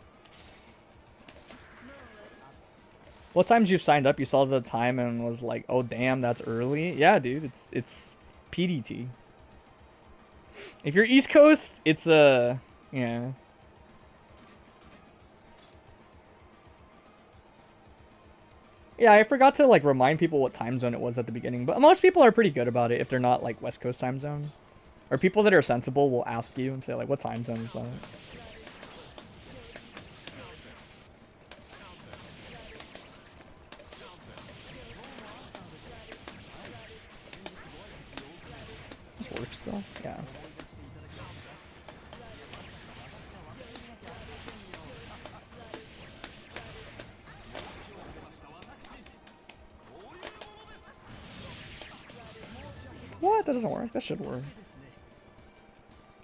What times you've signed up, you saw the time and was like, oh damn, that's early? Yeah, dude, it's PDT. If you're East Coast, it's yeah. Yeah, I forgot to like remind people what time zone it was at the beginning, but most people are pretty good about it if they're not like West Coast time zone. Or people that are sensible will ask you and say like, what time zone is that? This works still? Yeah. What? That doesn't work. That should work.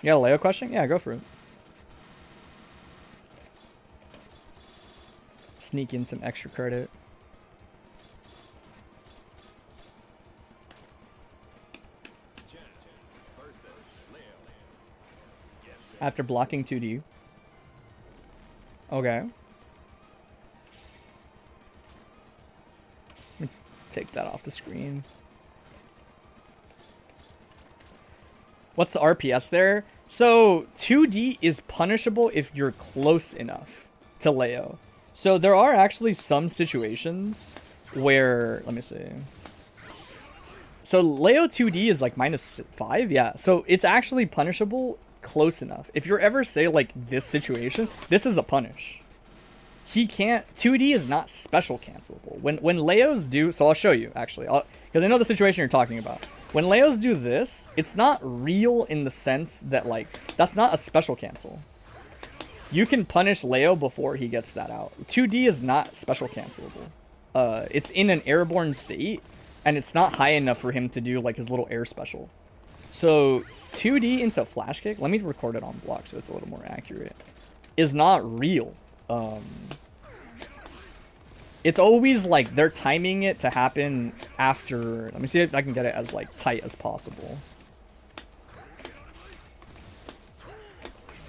You got a Leo question? Yeah, go for it. Sneak in some extra credit. After blocking 2D. Okay. Let me take that off the screen. What's the RPS there? So 2D is punishable if you're close enough to Leo. So there are actually some situations where, let me see. So Leo 2D is like -5, yeah. So it's actually punishable close enough. If you're ever say like this situation, this is a punish. He can't, 2D is not special cancelable. When Leos do, so I'll show you actually, because I know the situation you're talking about. When Leos do this, it's not real in the sense that like, that's not a special cancel. You can punish Leo before he gets that out. 2D is not special cancelable. It's in an airborne state, and it's not high enough for him to do like his little air special. So 2D into flash kick, let me record it on block so it's a little more accurate, is not real. It's always like they're timing it to happen after. Let me see if I can get it as like tight as possible.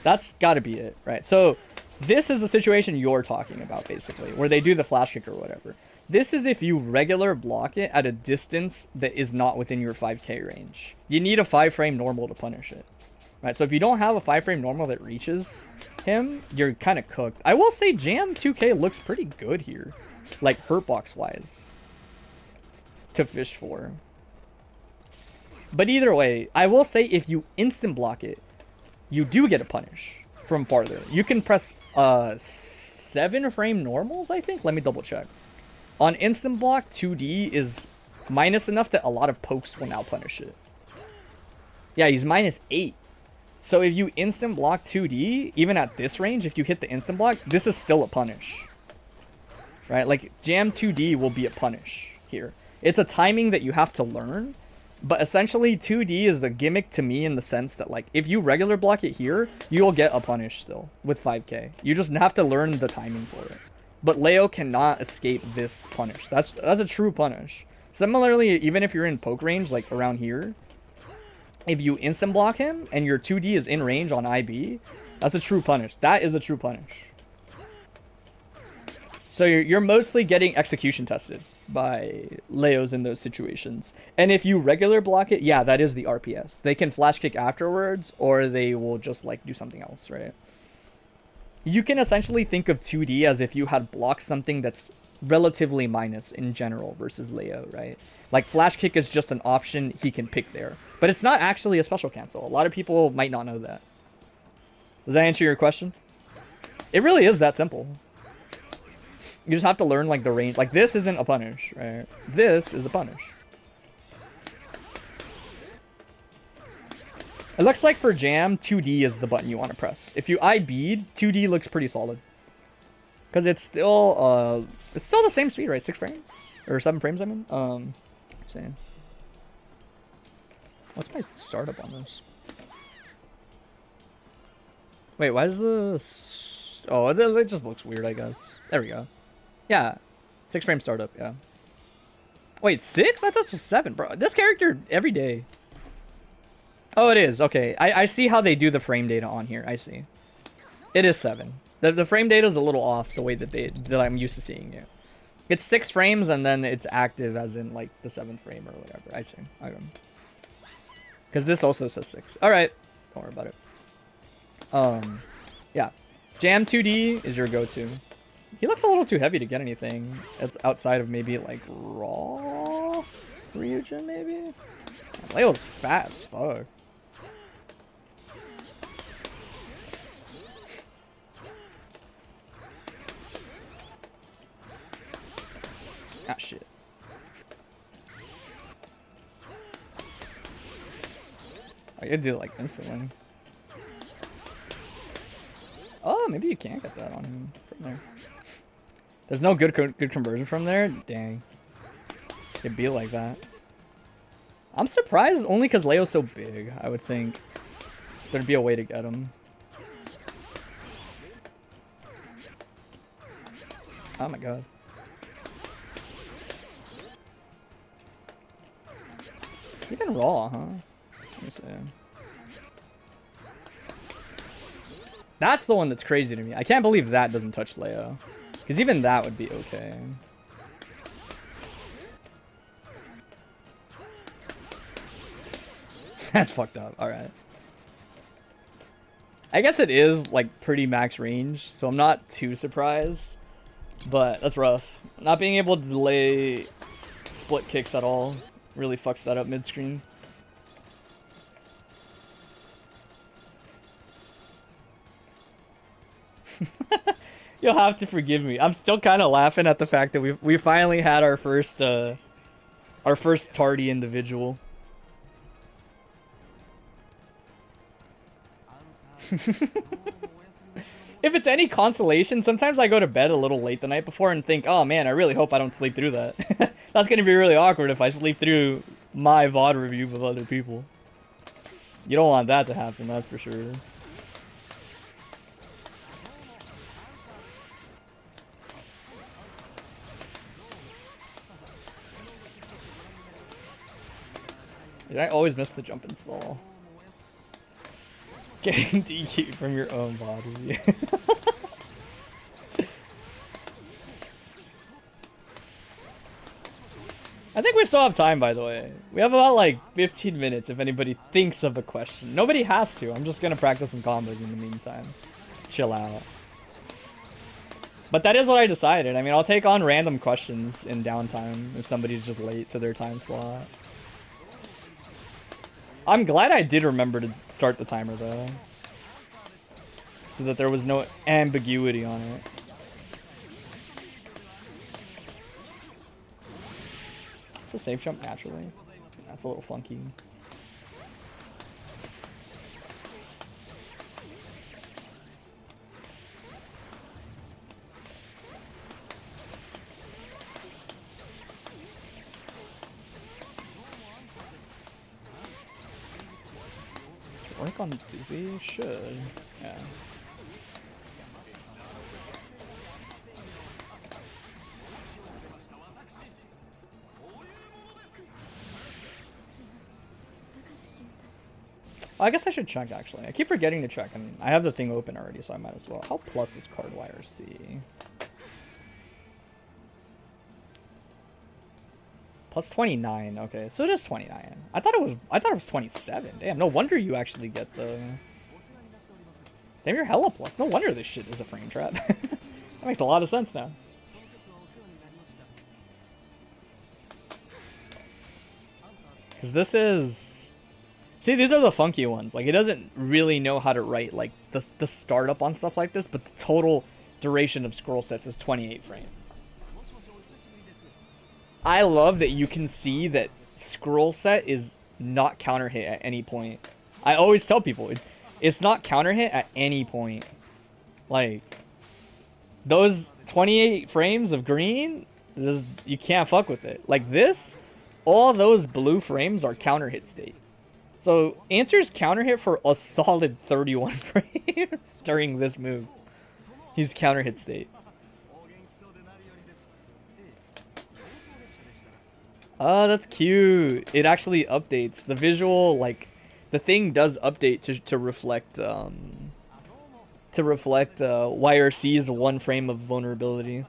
That's got to be it, right? So this is the situation you're talking about, basically, where they do the flash kick or whatever. This is if you regular block it at a distance that is not within your 5k range. You need a 5-frame normal to punish it, right? So if you don't have a 5-frame normal that reaches him, you're kind of cooked. I will say Jam 2k looks pretty good here, like hurtbox wise, to fish for. But either way, I will say if you instant block it, you do get a punish from farther. You can press 7-frame normals, I think. Let me double check. On instant block, 2D is minus enough that a lot of pokes will now punish it. Yeah, he's -8. So if you instant block 2D, even at this range, if you hit the instant block, this is still a punish. Right? Like, Jam 2D will be a punish here. It's a timing that you have to learn. But essentially, 2D is the gimmick to me in the sense that, like, if you regular block it here, you'll get a punish still with 5k. You just have to learn the timing for it. But Leo cannot escape this punish. That's a true punish. Similarly, even if you're in poke range, like around here, if you instant block him and your 2D is in range on IB, that's a true punish. That is a true punish. So you're mostly getting execution tested by Leos in those situations. And if you regular block it, yeah, that is the RPS. They can flash kick afterwards, or they will just like do something else, right? You can essentially think of 2D as if you had blocked something that's relatively minus in general versus Leo, right? Like flash kick is just an option he can pick there. But it's not actually a special cancel. A lot of people might not know that. Does that answer your question? It really is that simple. You just have to learn like the range. Like this isn't a punish, right? This is a punish. It looks like for jam, 2D is the button you want to press. If you IB'd, 2D looks pretty solid. Because it's still the same speed, right? 6 frames? Or 7 frames, I mean. Saying. What's my startup on this? Wait, why is this... Oh, it just looks weird, I guess. There we go. Yeah. 6 frame startup, yeah. Wait, 6? I thought it was 7, bro. This character, every day. Oh, it is. Okay. I see how they do the frame data on here. I see. It is 7. The frame data is a little off the way that I'm used to seeing it. It's 6 frames and then it's active as in like the 7th frame or whatever. I see. Okay. Because this also says 6. All right. Don't worry about it. Yeah. Jam 2D is your go-to. He looks a little too heavy to get anything outside of maybe like raw Ryujin maybe. Leo's fat as fuck. Ah, shit. I gotta do it like instantly. Oh, maybe you can't get that on him from there. There's no good conversion from there? Dang. It'd be like that. I'm surprised only because Leo's so big, I would think there'd be a way to get him. Oh my god. Even raw, huh? Let me see. That's the one that's crazy to me. I can't believe that doesn't touch Leo. Because even that would be okay. That's fucked up. Alright. I guess it is like pretty max range, so I'm not too surprised. But that's rough. Not being able to delay split kicks at all really fucks that up mid-screen. You'll have to forgive me. I'm still kind of laughing at the fact that we finally had our first tardy individual. If it's any consolation, sometimes I go to bed a little late the night before and think, oh man, I really hope I don't sleep through that. That's going to be really awkward if I sleep through my VOD review with other people. You don't want that to happen, that's for sure. Did I always miss the jump and stall? Getting DQ from your own body. I think we still have time, by the way. We have about like 15 minutes if anybody thinks of a question. Nobody has to. I'm just going to practice some combos in the meantime. Chill out. But that is what I decided. I mean, I'll take on random questions in downtime if somebody's just late to their time slot. I'm glad I did remember to start the timer, though. So that there was no ambiguity on it. It's a safe jump naturally. That's a little funky. Work on Dizzy? Should. Yeah. I guess I should check, actually. I keep forgetting to check, and I have the thing open already, so I might as well. How plus is Cardwire C? Plus 29. Okay, so it is 29. I thought it was 27. Damn, no wonder you actually get the... Damn, you're hella plus. No wonder this shit is a frame trap. That makes a lot of sense now. Because this is... See, these are the funky ones. Like, it doesn't really know how to write, like, the startup on stuff like this, but the total duration of scroll sets is 28 frames. I love that you can see that scroll set is not counter hit at any point. I always tell people, it's not counter hit at any point. Like, those 28 frames of green, you can't fuck with it. Like this, all those blue frames are counter hit state. So, Answer's counter hit for a solid 31 frames during this move. He's counter hit state. Oh, that's cute. It actually updates. The visual, like, the thing does update to reflect, YRC's one frame of vulnerability.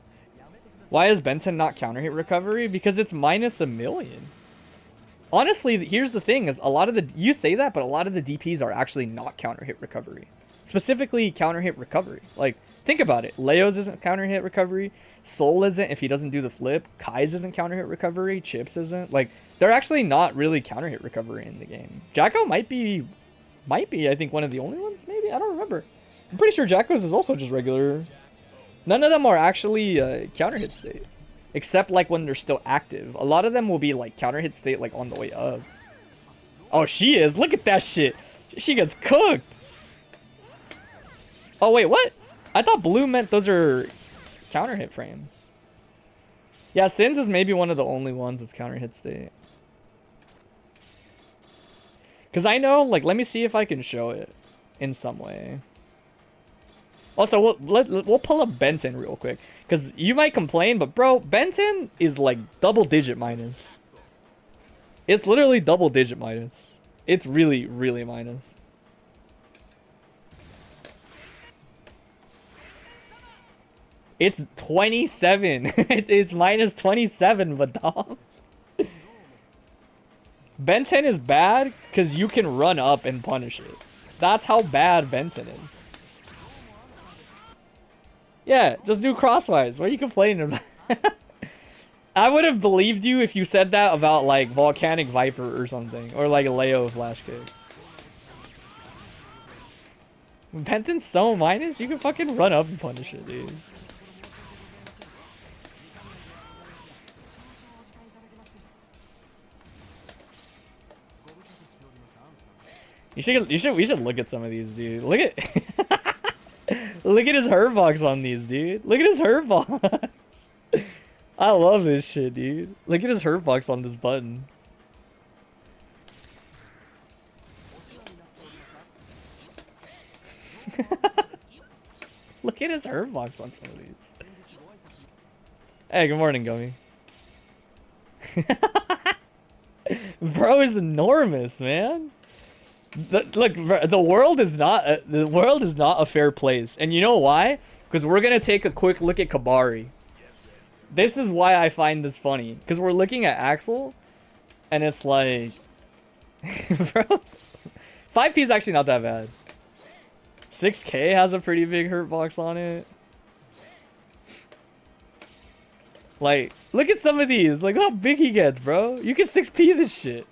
Why is Benton not counter hit recovery? Because it's minus a million. Honestly, here's the thing, is a lot of the, you say that, but a lot of the DPs are actually not counter hit recovery. Specifically, counter hit recovery. Like, think about it. Leo's isn't counter hit recovery. Soul isn't if he doesn't do the flip. Kai's isn't counter hit recovery. Chips isn't. Like, they're actually not really counter hit recovery in the game. Jacko might be, I think, one of the only ones, maybe? I don't remember. I'm pretty sure Jacko's is also just regular. None of them are actually counter hit state. Except, like, when they're still active. A lot of them will be, like, counter hit state, like, on the way up. Oh, she is. Look at that shit. She gets cooked. Oh, wait, what? I thought blue meant those are counter hit frames. Yeah, Sins is maybe one of the only ones that's counter hit state. Because I know, like, let me see if I can show it in some way. Also, we'll pull up Benton real quick. Because you might complain, but bro, Benton is like double digit minus. It's literally double digit minus. It's really, really minus. It's 27. It's minus 27, but dog. Benton is bad because you can run up and punish it. That's how bad Benton is. Yeah, just do crosswise. What are you complaining about? I would have believed you if you said that about, like, Volcanic Viper or something. Or, like, a Leo Flash Kick. Benton's so minus, you can fucking run up and punish it, dude. We should look at some of these, dude. Look at... Look at his hurt box on these, dude. Look at his hurt box. I love this shit, dude. Look at his hurt box on this button. Look at his hurt box on some of these. Hey, good morning, Gummy. Bro is enormous, man. Look, the world is not a fair place, and you know why? Because we're gonna take a quick look at Kabari. This is why I find this funny, because we're looking at Axel, and it's like, bro, 5P is actually not that bad. 6K has a pretty big hurt box on it. Like, look at some of these. Like how big he gets, bro. You can 6P this shit.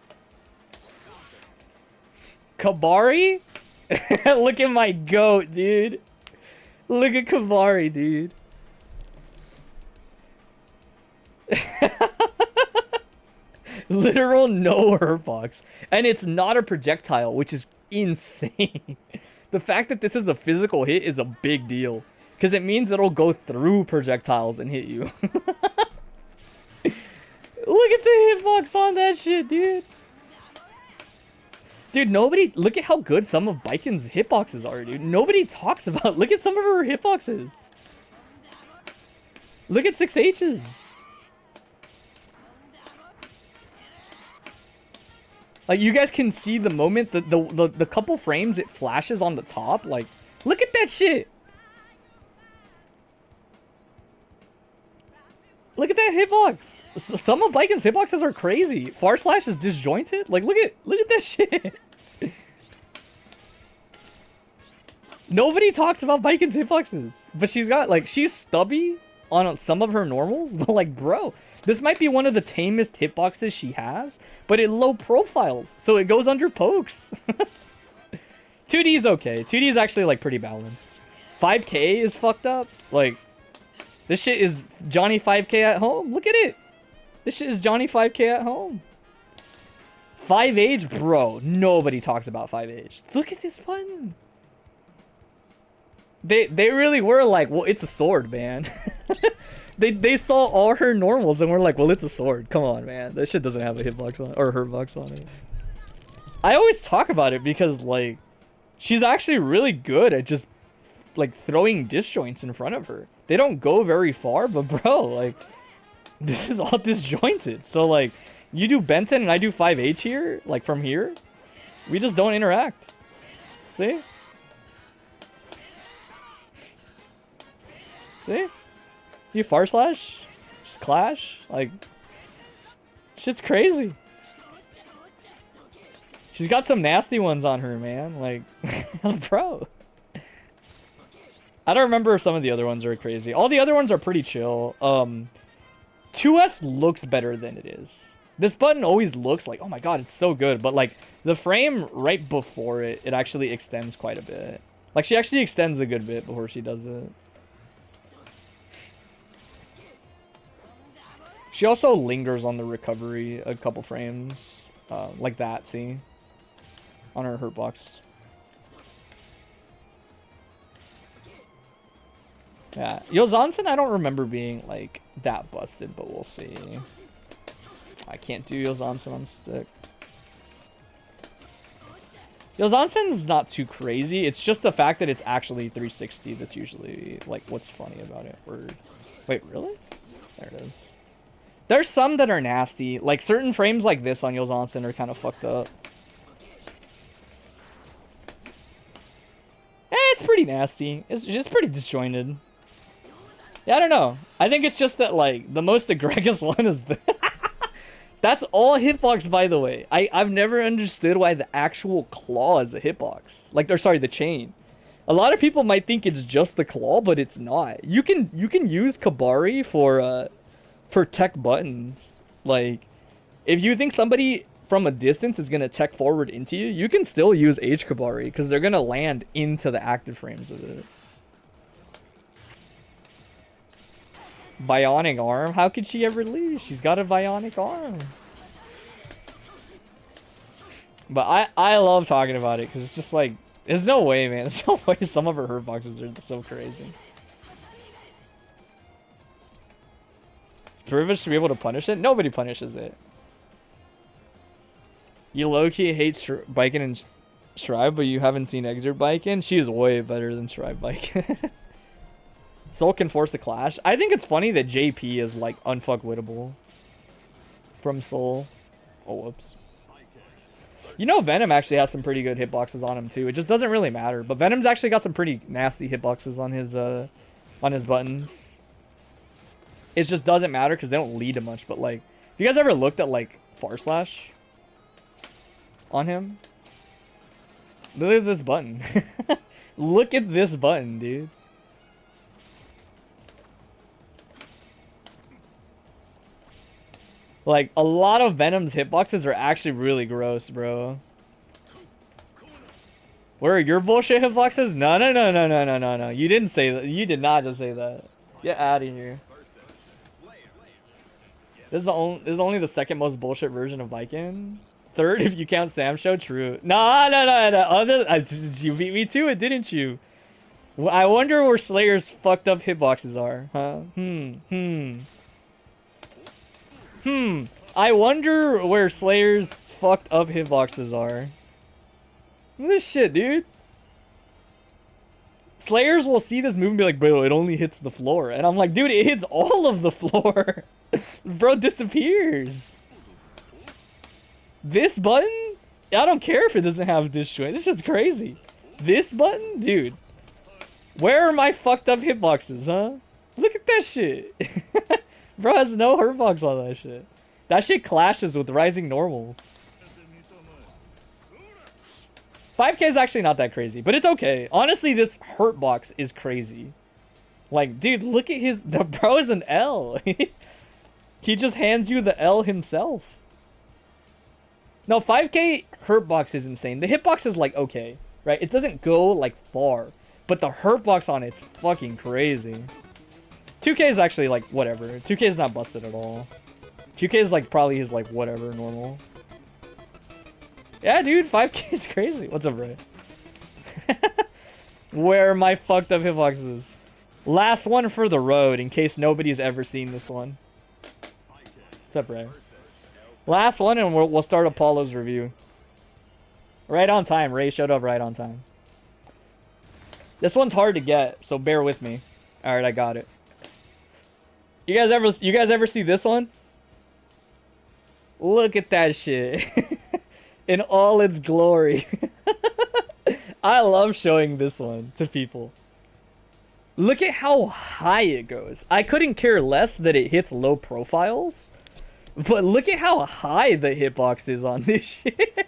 Kabari? Look at my goat, dude. Look at Kabari, dude. Literal no hurt box. And it's not a projectile, which is insane. The fact that this is a physical hit is a big deal. Because it means it'll go through projectiles and hit you. Look at the hitbox on that shit, dude. Dude, nobody... Look at how good some of Biken's hitboxes are, dude. Nobody talks about... Look at some of her hitboxes. Look at 6H's. Like, you guys can see the moment, the couple frames it flashes on the top. Like, look at that shit. Look at that hitbox. Some of Biken's hitboxes are crazy. Far slash is disjointed. Like, look at that shit. Nobody talks about Biken's hitboxes, but she's got, like, she's stubby, on some of her normals, but like, bro, this might be one of the tamest hitboxes she has, but it low profiles, so it goes under pokes. 2D is okay. 2D is actually like pretty balanced. 5K is fucked up. Like, this shit is Johnny 5K at home. Look at it. This shit is Johnny 5K at home. 5H, bro. Nobody talks about 5H. Look at this button. They really were like, well, it's a sword, man. they saw all her normals and were like, well, it's a sword. Come on, man. That shit doesn't have a hitbox on or hurtbox on it. I always talk about it because like she's actually really good at just like throwing disjoints in front of her. They don't go very far, but bro, like this is all disjointed. So like you do Benton and I do 5H here, like from here. We just don't interact. See? See? You far slash? Just clash? Like, shit's crazy. She's got some nasty ones on her, man. Like, bro. I don't remember if some of the other ones are crazy. All the other ones are pretty chill. 2S looks better than it is. This button always looks like, oh my god, it's so good. But like, the frame right before it, it actually extends quite a bit. Like, she actually extends a good bit before she does it. She also lingers on the recovery a couple frames. Like that, see? On her hurtbox. Yeah. Yozansen, I don't remember being, like, that busted, but we'll see. I can't do Yozansen on stick. Yozansen's not too crazy. It's just the fact that it's actually 360 that's usually, like, what's funny about it. Wait, really? There it is. There's some that are nasty. Like, certain frames like this on Yozansen are kind of fucked up. It's pretty nasty. It's just pretty disjointed. Yeah, I don't know. I think it's just that, like, the most egregious one is the... That's all hitbox, by the way. I've never understood why the actual claw is a hitbox. Like, or sorry, the chain. A lot of people might think it's just the claw, but it's not. You can use Kabari for tech buttons. Like, if you think somebody from a distance is gonna tech forward into you, you can still use H Kabari because they're gonna land into the active frames of it. Bionic arm? How could she ever lose? She's got a bionic arm. But I love talking about it because it's just like, there's no way, man. There's no way some of her hurtboxes are so crazy. Privileged to be able to punish it? Nobody punishes it. You low-key hate Biken and Shrive, but you haven't seen Exert Biken? She is way better than Shrive Biken. Soul can force a clash. I think it's funny that JP is like unfuckwittable from Soul. Oh, whoops. You know Venom actually has some pretty good hitboxes on him too. It just doesn't really matter. But Venom's actually got some pretty nasty hitboxes on his buttons. It just doesn't matter because they don't lead to much. But like, if you guys ever looked at like far slash on him, look at this button. Look at this button, dude. Like, a lot of Venom's hitboxes are actually really gross, bro. Where are your bullshit hitboxes? No. You didn't say that. You did not just say that. Get out of here. This is only the second most bullshit version of Viking. Third, if you count Sam Show, true. No. You beat me to it, didn't you? I wonder where Slayer's fucked up hitboxes are, huh? I wonder where Slayer's fucked up hitboxes are. Look at this shit, dude. Slayers will see this move and be like, bro, it only hits the floor. And I'm like, dude, it hits all of the floor. Bro, disappears. This button? I don't care if it doesn't have disjoint. This shit's crazy. This button? Dude. Where are my fucked up hitboxes, huh? Look at that shit. Bro has no hurtbox on that shit. That shit clashes with rising normals. 5K is actually not that crazy, but it's okay. Honestly, this hurtbox is crazy. Like, dude, look at the bro is an L. He just hands you the L himself. No, 5K hurtbox is insane. The hitbox is like okay, right? It doesn't go like far, but the hurtbox on it's fucking crazy. 2K is actually like whatever. 2K is not busted at all. 2K is like probably his like whatever normal. Yeah, dude, 5K is crazy. What's up, Ray? Where are my fucked up hitboxes? Last one for the road in case nobody's ever seen this one. What's up, Ray? Last one and we'll start Apollo's review. Right on time. Ray showed up right on time. This one's hard to get, so bear with me. All right, I got it. You guys ever see this one? Look at that shit. In all its glory. I love showing this one to people. Look at how high it goes. I couldn't care less that it hits low profiles. But look at how high the hitbox is on this shit.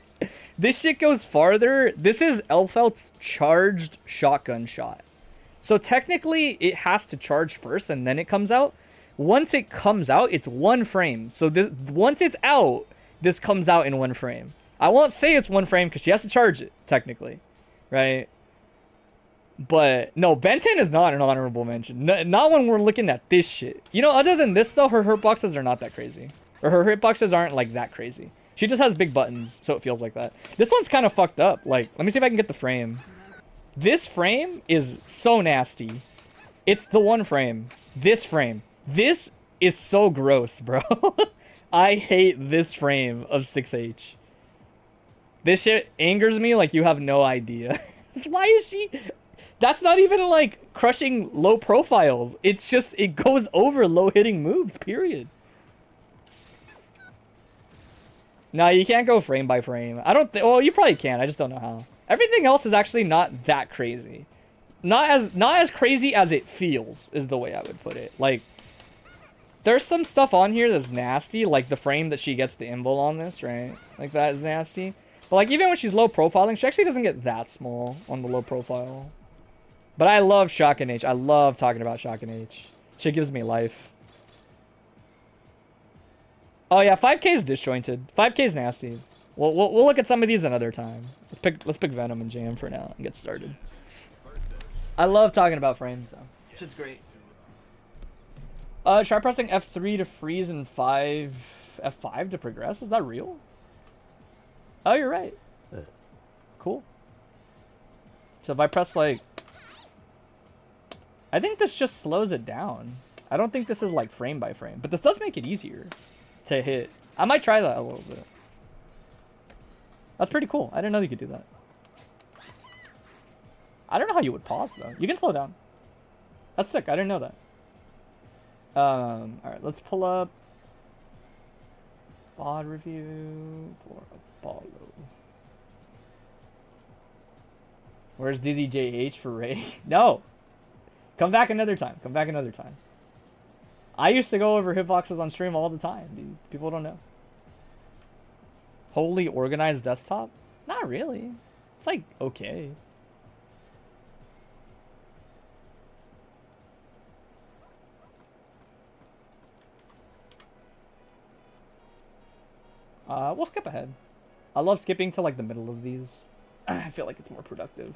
This shit goes farther. This is Elfelt's charged shotgun shot. So technically, it has to charge first and then it comes out. Once it comes out, it's 1 frame. So once it's out, this comes out in 1 frame. I won't say it's 1 frame because she has to charge it, technically. Right? But, no, Benton is not an honorable mention. Not when we're looking at this shit. You know, other than this, though, her hitboxes are not that crazy. Or her hitboxes aren't, like, that crazy. She just has big buttons, so it feels like that. This one's kind of fucked up. Like, let me see if I can get the frame. This frame is so nasty. It's the 1 frame. This frame. This is so gross, bro. I hate this frame of 6H. This shit angers me like you have no idea. Why is she... That's not even, like, crushing low profiles. It's just, it goes over low-hitting moves, period. No, you can't go frame by frame. I don't think... Well, you probably can. I just don't know how. Everything else is actually not that crazy. Not as crazy as it feels, is the way I would put it. Like, there's some stuff on here that's nasty, like the frame that she gets the invul on this, right? Like, that is nasty. But, like, even when she's low profiling, she actually doesn't get that small on the low profile. But I love Shotgun H. I love talking about Shotgun H. She gives me life. Oh yeah, 5K is disjointed. 5K is nasty. We'll look at some of these another time. Let's pick Venom and Jam for now and get started. I love talking about frames though. Shit's great. Try pressing F3 to freeze and F5 to progress. Is that real? Oh, you're right. Cool. So if I press like... I think this just slows it down. I don't think this is like frame by frame, but this does make it easier to hit. I might try that a little bit. That's pretty cool. I didn't know you could do that. I don't know how you would pause though. You can slow down. That's sick. I didn't know that. Alright, let's pull up VOD review for Apollo. Where's Dizzy JH for Ray? No! Come back another time. Come back another time. I used to go over hitboxes on stream all the time, dude. People don't know. Wholly organized desktop? Not really. It's like, okay. We'll skip ahead. I love skipping to like the middle of these. I feel like it's more productive.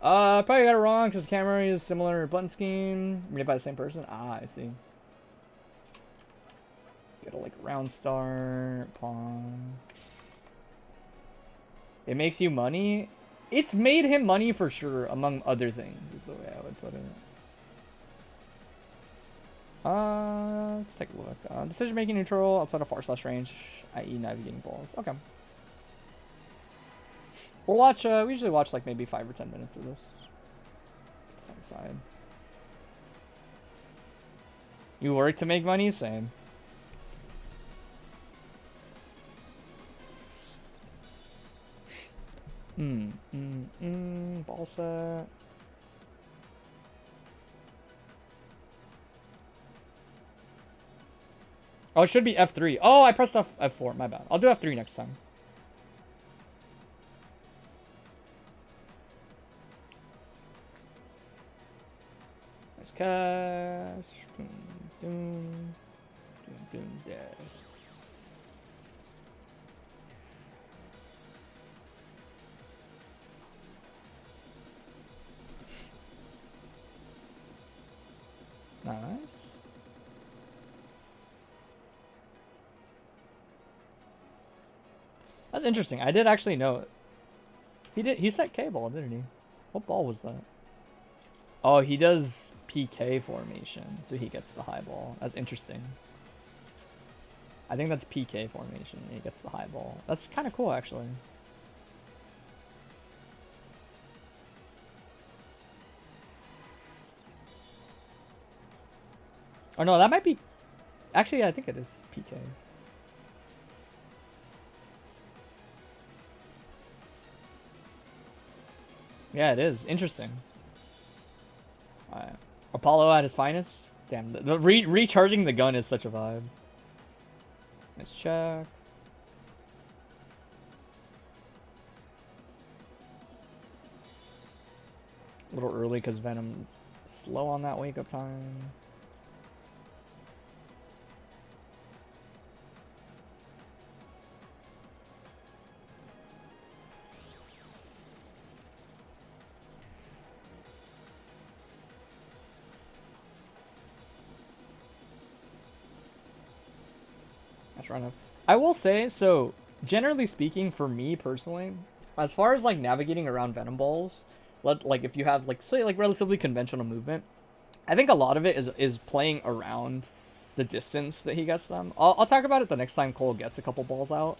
Probably got it wrong because the camera is similar button scheme made by the same person. Ah, I see. Get a like round start, pawn. It makes you money. It's made him money for sure, among other things, is the way I would put it. Let's take a look. Decision making neutral outside of far/slash range, i.e. navigating balls. Okay. We'll watch, we usually watch like maybe 5 or 10 minutes of this. It's on the side. You work to make money? Same. Ball set. Oh, it should be F3. Oh, I pressed F4. My bad. I'll do F3 next time. cash. Doom, doom, doom, doom, dash. Nice. That's interesting. I did actually know it. He set K ball, didn't he? What ball was that? Oh, he does PK formation, so he gets the high ball. That's interesting. I think that's PK formation, and he gets the high ball. That's kind of cool, actually. Oh no, that might be... Actually, yeah, I think it is PK. Yeah, it is. Interesting. Alright. Apollo at his finest? Damn, recharging the gun is such a vibe. Let's check. A little early because Venom's slow on that wake up time. That's run up. I will say, so generally speaking, for me personally, as far as like navigating around Venom balls, like if you have like say like relatively conventional movement, I think a lot of it is playing around the distance that he gets them. I'll talk about it the next time Cole gets a couple balls out.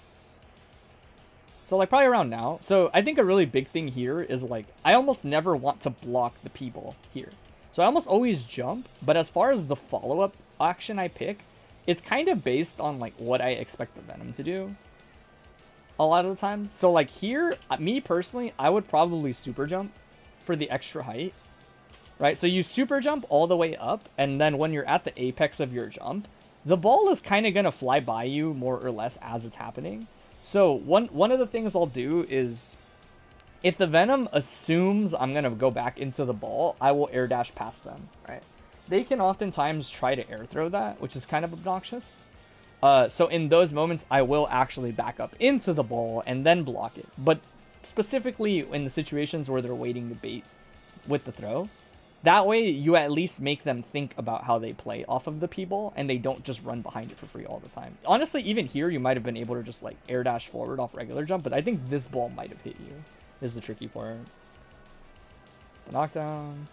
So like probably around now. So I think a really big thing here is like I almost never want to block the P-ball here. So I almost always jump, but as far as the follow-up action I pick, it's kind of based on like what I expect the Venom to do a lot of the time. So like here, me personally, I would probably super jump for the extra height, right? So you super jump all the way up, and then when you're at the apex of your jump, the ball is kind of going to fly by you more or less as it's happening. So one of the things I'll do is if the Venom assumes I'm going to go back into the ball, I will air dash past them, right? They can oftentimes try to air throw that, which is kind of obnoxious. So in those moments, I will actually back up into the ball and then block it. But specifically in the situations where they're waiting to bait with the throw, that way you at least make them think about how they play off of the P-ball and they don't just run behind it for free all the time. Honestly, even here, you might have been able to just like air dash forward off regular jump, but I think this ball might have hit you. This is the tricky part. The knockdown.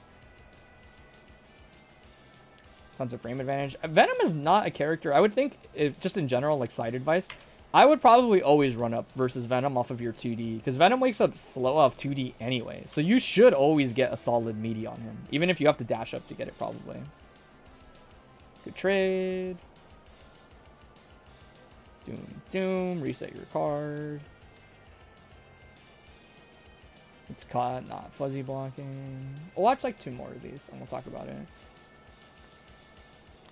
Tons of frame advantage. Venom is not a character. I would think, if, just in general, like side advice, I would probably always run up versus Venom off of your 2D. Because Venom wakes up slow off 2D anyway. So you should always get a solid meaty on him. Even if you have to dash up to get it, probably. Good trade. Doom, doom. Reset your card. It's caught, not fuzzy blocking. We'll watch like 2 more of these and we'll talk about it.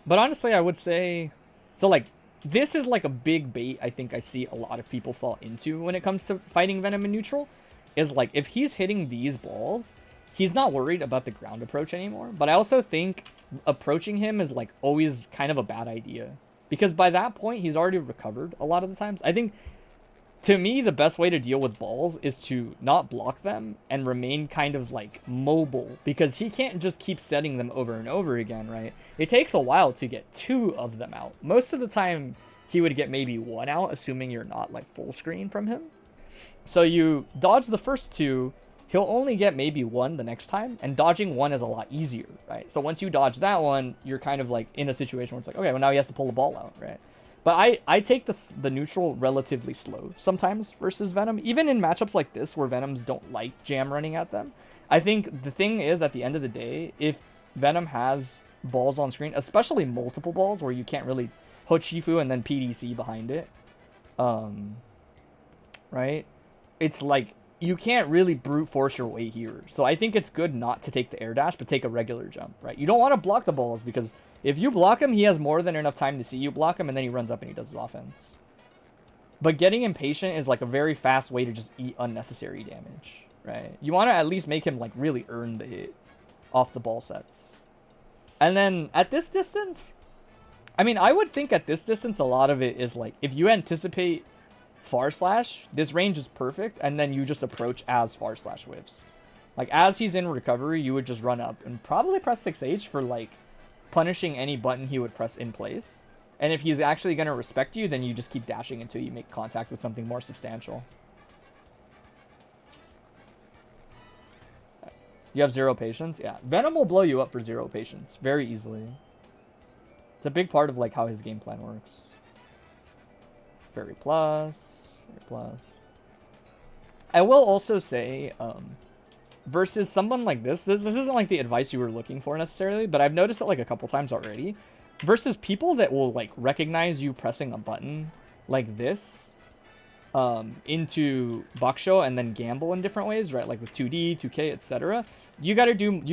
But honestly, I would say, so like, this is like a big bait I think I see a lot of people fall into when it comes to fighting Venom in neutral, is like, if he's hitting these balls, he's not worried about the ground approach anymore. But I also think approaching him is like always kind of a bad idea. Because by that point, he's already recovered a lot of the times. I think, to me, the best way to deal with balls is to not block them and remain kind of like mobile, because he can't just keep setting them over and over again, right? It takes a while to get 2 of them out. Most of the time, he would get maybe 1 out, assuming you're not like full screen from him. So you dodge the first 2, he'll only get maybe 1 the next time, and dodging 1 is a lot easier, right? So once you dodge that one, you're kind of like in a situation where it's like, okay, well now he has to pull the ball out, right? But I take the neutral relatively slow sometimes versus Venom. Even in matchups like this where Venoms don't like jam running at them. I think the thing is, at the end of the day, if Venom has balls on screen, especially multiple balls where you can't really Hochifu and then PDC behind it, right? It's like, you can't really brute force your way here. So I think it's good not to take the air dash, but take a regular jump, right? You don't want to block the balls, because if you block him, he has more than enough time to see you block him, and then he runs up and he does his offense. But getting impatient is like a very fast way to just eat unnecessary damage, right? You want to at least make him like really earn the hit off the ball sets. And then at this distance, I mean, I would think at this distance, a lot of it is like, if you anticipate far slash, this range is perfect, and then you just approach as far slash whiffs. Like, as he's in recovery, you would just run up and probably press 6H for, like, punishing any button he would press in place. And if he's actually going to respect you, then you just keep dashing until you make contact with something more substantial. You have 0 patience? Yeah. Venom will blow you up for 0 patience very easily. It's a big part of like how his game plan works. Very plus. Very plus. I will also say, versus someone like this isn't like the advice you were looking for necessarily, but I've noticed it like a couple times already. Versus people that will like recognize you pressing a button like this into Bakusho and then gamble in different ways, right? Like with 2D, 2K, etc. You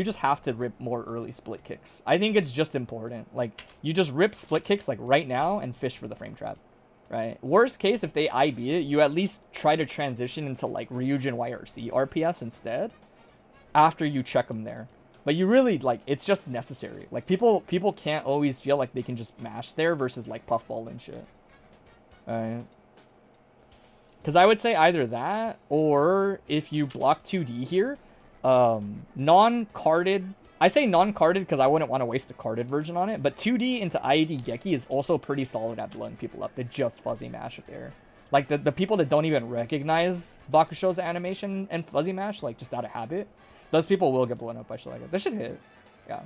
just have to rip more early split kicks. I think it's just important. Like, you just rip split kicks like right now and fish for the frame trap, right? Worst case, if they IB it, you at least try to transition into like Ryujin YRC RPS instead after you check them there. But you really, like, it's just necessary. Like, people can't always feel like they can just mash there versus like puffball and shit. Alright. Because I would say either that, or if you block 2D here, non-carded... I say non-carded because I wouldn't want to waste a carded version on it, but 2D into IED Geki is also pretty solid at blowing people up. They just fuzzy mash it there. Like, the people that don't even recognize Bakusho's animation and fuzzy mash, like, just out of habit, those people will get blown up by shit like that. This should hit. Yeah.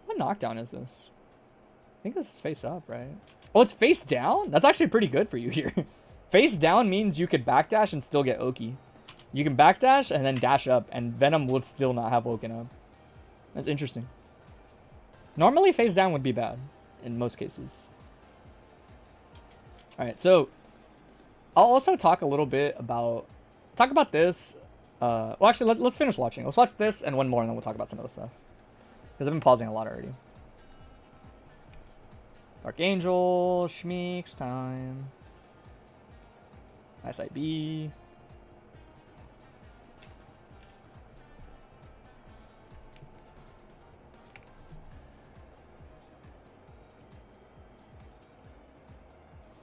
What knockdown is this? I think this is face up, right? Oh, it's face down? That's actually pretty good for you here. Face down means you could backdash and still get Oki. You can backdash and then dash up, and Venom would still not have woken up. That's interesting. Normally, face down would be bad in most cases. Alright, so I'll also talk a little bit about... Talk about this. Well, actually, let's finish watching. Let's watch this and one more, and then we'll talk about some other stuff. Because I've been pausing a lot already. Dark Angel, Schmeeks time. Nice IB.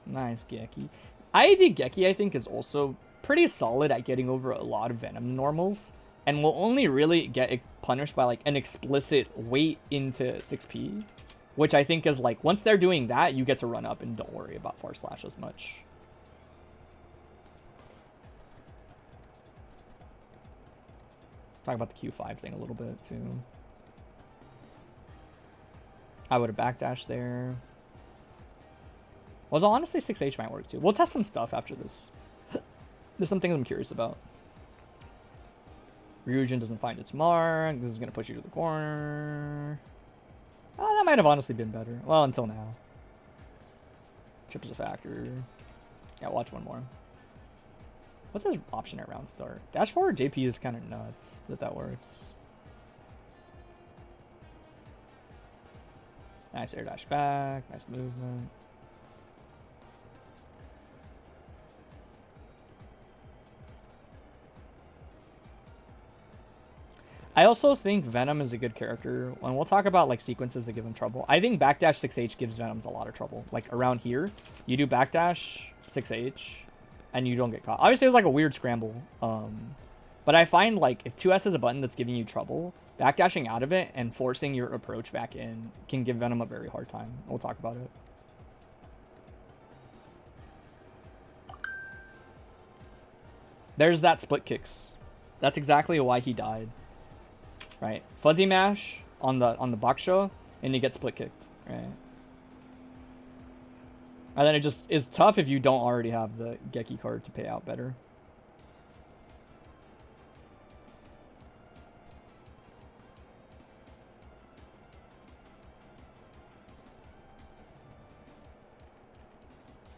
Nice Geki. IED Geki, I think, is also pretty solid at getting over a lot of Venom normals. And will only really get punished by, like, an explicit wait into 6P. Which I think is, like, once they're doing that, you get to run up and don't worry about far slash as much. Talk about the Q5 thing a little bit, too. I would have backdashed there. Well, honestly, 6H might work, too. We'll test some stuff after this. There's some things I'm curious about. Ryujin doesn't find its mark. This is going to push you to the corner. Oh, that might have honestly been better. Well, until now. Chipp is a factor. Yeah, watch one more. What's his option at round start? Dash forward JP is kind of nuts that works. Nice air dash back. Nice movement. I also think Venom is a good character, and we'll talk about like sequences that give him trouble. I think backdash 6H gives Venoms a lot of trouble. Like around here, you do backdash 6H, and you don't get caught. Obviously, it was like a weird scramble, but I find like if 2S is a button that's giving you trouble, backdashing out of it and forcing your approach back in can give Venom a very hard time. We'll talk about it. There's that split kicks. That's exactly why he died. Right, fuzzy mash on the Bakusho, and you get split kicked. Right, and then it just is tough if you don't already have the Geki card to pay out better.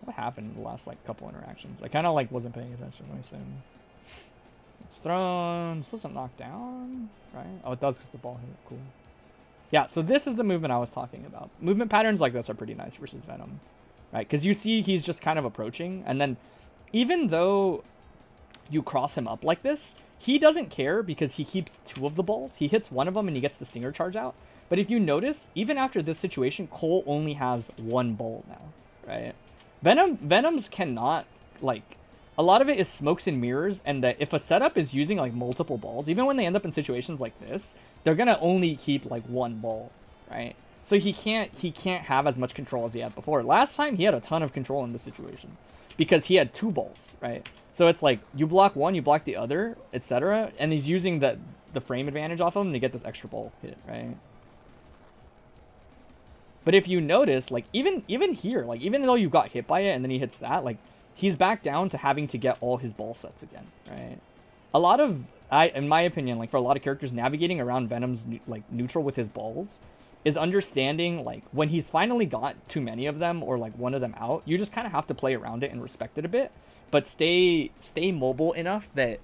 What happened in the last like couple interactions? I kind of like wasn't paying attention when I said. It's thrown. This doesn't knock down, right? Oh, it does because the ball hit. Cool. Yeah, so this is the movement I was talking about. Movement patterns like this are pretty nice versus Venom, right? Because you see he's just kind of approaching, and then even though you cross him up like this, he doesn't care because he keeps 2 of the balls. He hits 1 of them and he gets the stinger charge out. But if you notice, even after this situation, Cole only has 1 ball now, right? Venoms cannot, like, a lot of it is smokes and mirrors, and that if a setup is using, like, multiple balls, even when they end up in situations like this, they're gonna only keep, like, 1 ball, right? So he can't have as much control as he had before. Last time, he had a ton of control in this situation because he had 2 balls, right? So it's like, you block 1, you block the other, etc., and he's using the frame advantage off of him to get this extra ball hit, right? But if you notice, like, even here, like, even though you got hit by it and then he hits that, like, he's back down to having to get all his ball sets again, right? A lot of, in my opinion, like, for a lot of characters, navigating around Venom's, like, neutral with his balls is understanding, like, when he's finally got too many of them or, like, 1 of them out, you just kind of have to play around it and respect it a bit, but stay mobile enough that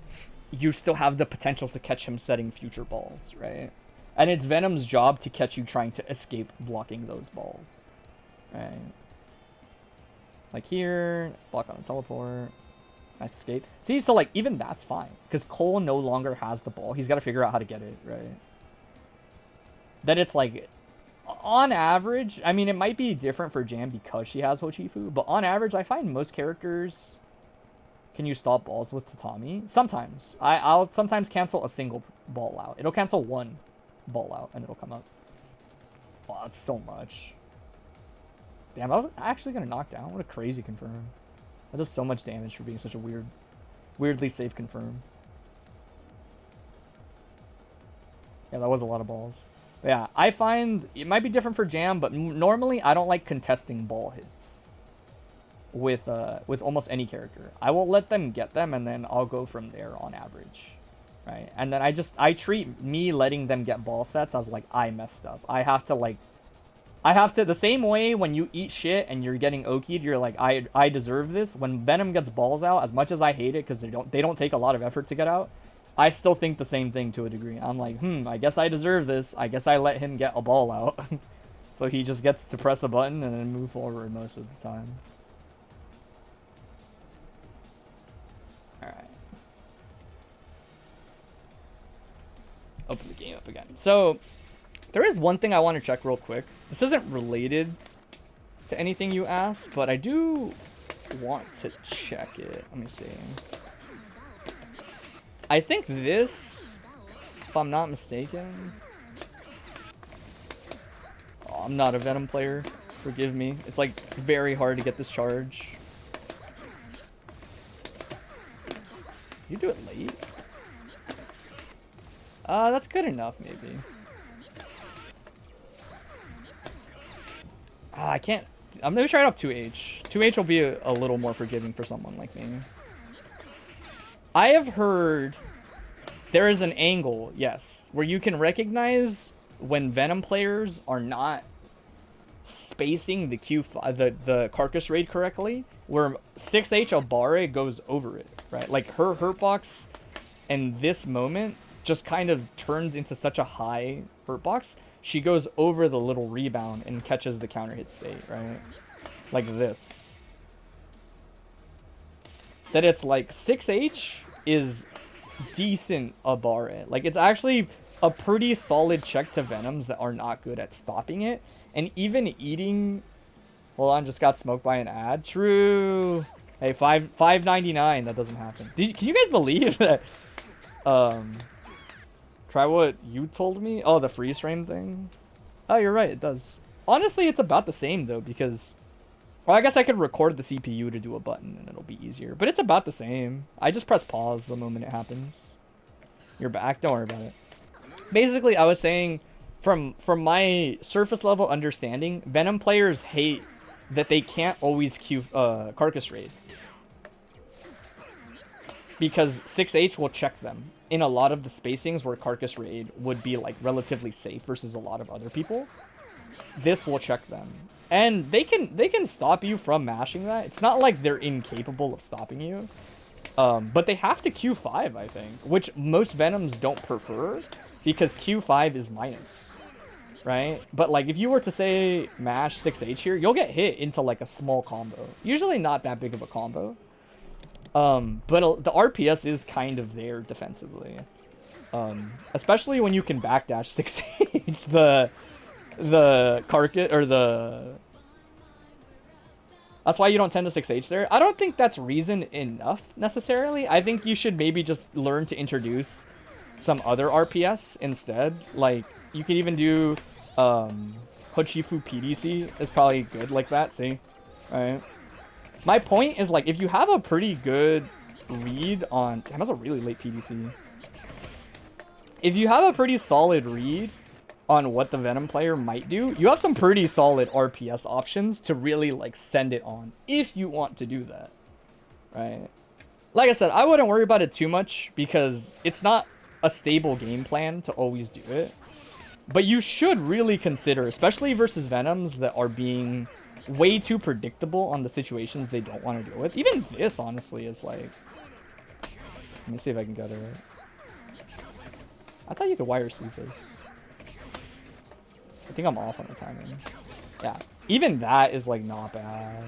you still have the potential to catch him setting future balls, right? And it's Venom's job to catch you trying to escape blocking those balls, right? Like here, block on a teleport, nice escape. See, so like even that's fine because Cole no longer has the ball. He's got to figure out how to get it, right? Then it's like, on average, I mean, it might be different for Jam because she has Hochifu, but on average, I find most characters can you stop balls with Tatami. Sometimes. I'll sometimes cancel a single ball out. It'll cancel 1 ball out and it'll come up. Wow, that's so much. Damn, I was actually gonna knock down. What a crazy confirm. That does so much damage for being such a weirdly safe confirm. Yeah, that was a lot of balls. But yeah, I find it might be different for Jam, but normally I don't like contesting ball hits with almost any character. I will let them get them and then I'll go from there on average. Right? And then I treat me letting them get ball sets as like I messed up. I have to the same way when you eat shit and you're getting okied, you're like I deserve this. When Venom gets balls out, as much as I hate it because they don't take a lot of effort to get out, I still think the same thing to a degree. I'm like, I guess I deserve this. I guess I let him get a ball out. So he just gets to press a button and then move forward most of the time. Alright. Open the game up again. So, there is one thing I want to check real quick. This isn't related to anything you asked, but I do want to check it. Let me see. I think this, if I'm not mistaken... Oh, I'm not a Venom player. Forgive me. It's like very hard to get this charge. You do it late? That's good enough, maybe. I can't... I'm gonna try it off 2H. 2H will be a little more forgiving for someone like me. I have heard there is an angle, yes, where you can recognize when Venom players are not spacing the Q5, the Carcass Raid correctly, where 6H Abare goes over it, right? Like her hurtbox in this moment just kind of turns into such a high hurtbox. She goes over the little rebound and catches the counter hit state, right? Like this. That it's like 6H is decent Abare. Like it's actually a pretty solid check to Venoms that are not good at stopping it. And even eating... Hold on, just got smoked by an ad. True. Hey, $5.99. That doesn't happen. Can you guys believe that? Try what you told me? Oh, the freeze frame thing? Oh, you're right. It does. Honestly, it's about the same, though, because... Well, I guess I could record the CPU to do a button, and it'll be easier. But it's about the same. I just press pause the moment it happens. You're back. Don't worry about it. Basically, I was saying, from my surface level understanding, Venom players hate that they can't always Q Carcass Raid. Because 6H will check them in a lot of the spacings where Carcass Raid would be like relatively safe versus a lot of other people. This will check them. And they can stop you from mashing that. It's not like they're incapable of stopping you. But they have to Q5, I think, which most Venoms don't prefer because Q5 is minus, right? But like if you were to say mash 6H here, you'll get hit into like a small combo. Usually not that big of a combo. But the RPS is kind of there defensively. Especially when you can backdash 6H the carcass or the. That's why you don't tend to 6H there. I don't think that's reason enough necessarily. I think you should maybe just learn to introduce some other RPS instead. Like you could even do Hochifu PDC is probably good like that. See, right? My point is like if you have a pretty good read on. Damn, that's a really late PDC. If you have a pretty solid read on what the Venom player might do, you have some pretty solid RPS options to really like send it on if you want to do that, right? Like I said, I wouldn't worry about it too much because it's not a stable game plan to always do it. But you should really consider, especially versus Venoms that are being way too predictable on the situations they don't want to deal with. Even this, honestly, is like... Let me see if I can get it. I thought you could wire sleep this. I think I'm off on the timing. Yeah. Even that is, like, not bad.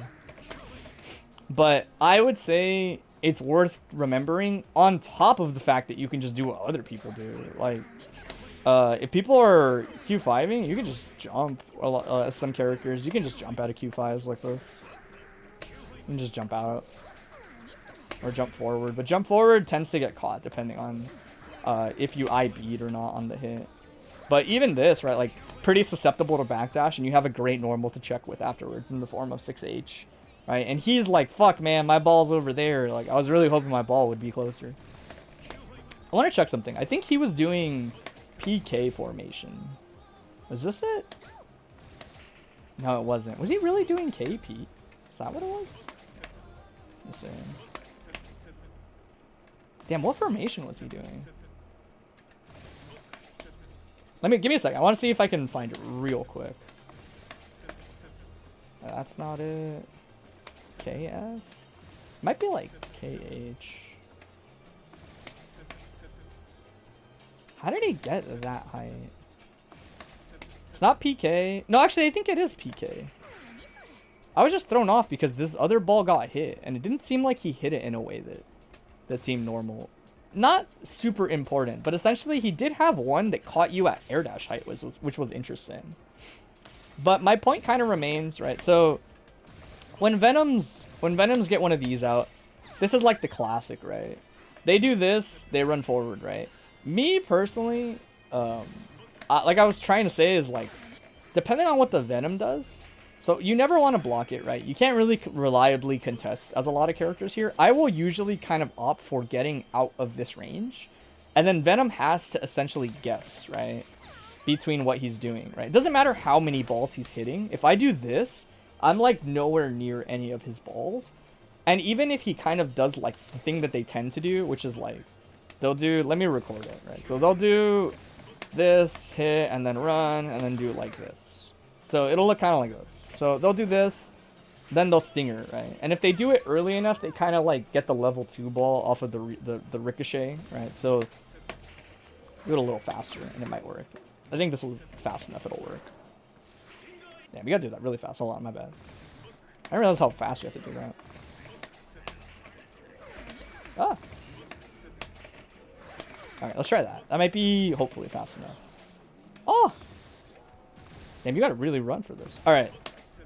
But I would say it's worth remembering on top of the fact that you can just do what other people do. Like, if people are Q5ing, you can just jump. Some characters, you can just jump out of Q5s like this. You can just jump out. Or jump forward. But jump forward tends to get caught depending on if you eye beat or not on the hit. But even this, right, like, pretty susceptible to backdash, and you have a great normal to check with afterwards in the form of 6H. Right, and he's like, fuck, man, my ball's over there. Like, I was really hoping my ball would be closer. I want to check something. I think he was doing PK formation. Was this it? No, it wasn't. Was he really doing KP? Is that what it was? Let's see. Damn, what formation was he doing? Give me a second. I want to see if I can find it real quick. That's not it. KS? Might be like KH. How did he get that height? It's not PK. No, actually, I think it is PK. I was just thrown off because this other ball got hit, and it didn't seem like he hit it in a way that seemed normal. Not super important, but essentially he did have one that caught you at air dash height, which was interesting. But my point kind of remains, right? So when Venoms get one of these out, this is like the classic, right? They do this, they run forward, right? Me personally, like I was trying to say is like, depending on what the Venom does, so you never want to block it, right? You can't really reliably contest as a lot of characters here. I will usually kind of opt for getting out of this range, and then Venom has to essentially guess, right? Between what he's doing, right? It doesn't matter how many balls he's hitting. If I do this, I'm like nowhere near any of his balls. And even if he kind of does like the thing that they tend to do, which is like, they'll do, let me record it, right? So they'll do this, hit, and then run, and then do like this. So it'll look kind of like this. So they'll do this, then they'll stinger, right? And if they do it early enough, they kind of like get the level 2 ball off of the ricochet, right? So do it a little faster, and it might work. I think this was fast enough, it'll work. Yeah, we gotta do that really fast. Hold on, my bad. I didn't realize how fast you have to do that. Ah. Alright, let's try that. That might be, hopefully, fast enough. Oh! Damn, you gotta really run for this. Alright,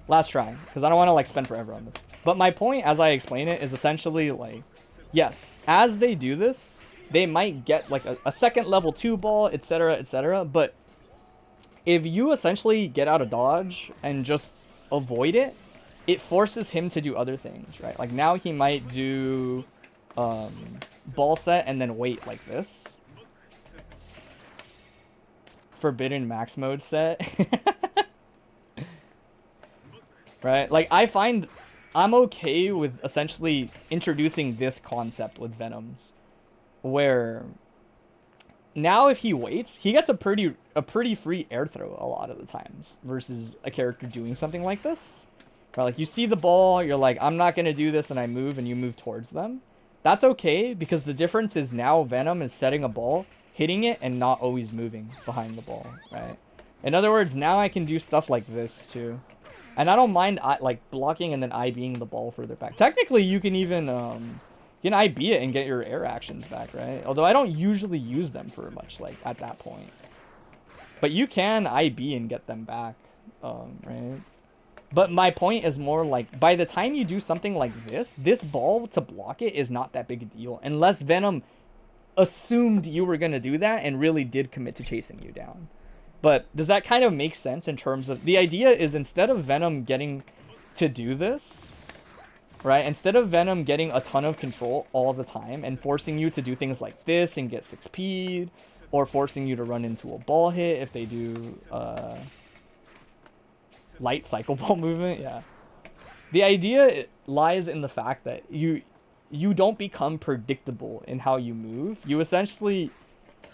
last try, because I don't want to, like, spend forever on this. But my point, as I explain it, is essentially, like, yes, as they do this, they might get, like, a second level 2 ball, etc., but if you essentially get out of dodge and just avoid it, it forces him to do other things, right? Like, now he might do ball set and then wait like this. Forbidden max mode set. Right? Like, I find I'm okay with essentially introducing this concept with Venoms, where now if he waits, he gets a pretty free air throw a lot of the times versus a character doing something like this. Right? Like, you see the ball, you're like, I'm not going to do this, and I move, and you move towards them. That's okay, because the difference is now Venom is setting a ball, hitting it, and not always moving behind the ball, right? In other words, now I can do stuff like this, too. And I don't mind, like, blocking and then I-being the ball further back. Technically, you can even You can IB it and get your air actions back, right? Although I don't usually use them for much, like, at that point. But you can IB and get them back, right? But my point is more like, by the time you do something like this ball to block it is not that big a deal. Unless Venom assumed you were going to do that and really did commit to chasing you down. But does that kind of make sense in terms of... The idea is instead of Venom getting to do this, right? Instead of Venom getting a ton of control all the time and forcing you to do things like this and get 6P'd, or forcing you to run into a ball hit if they do light cycle ball movement, yeah. The idea lies in the fact that you don't become predictable in how you move. You essentially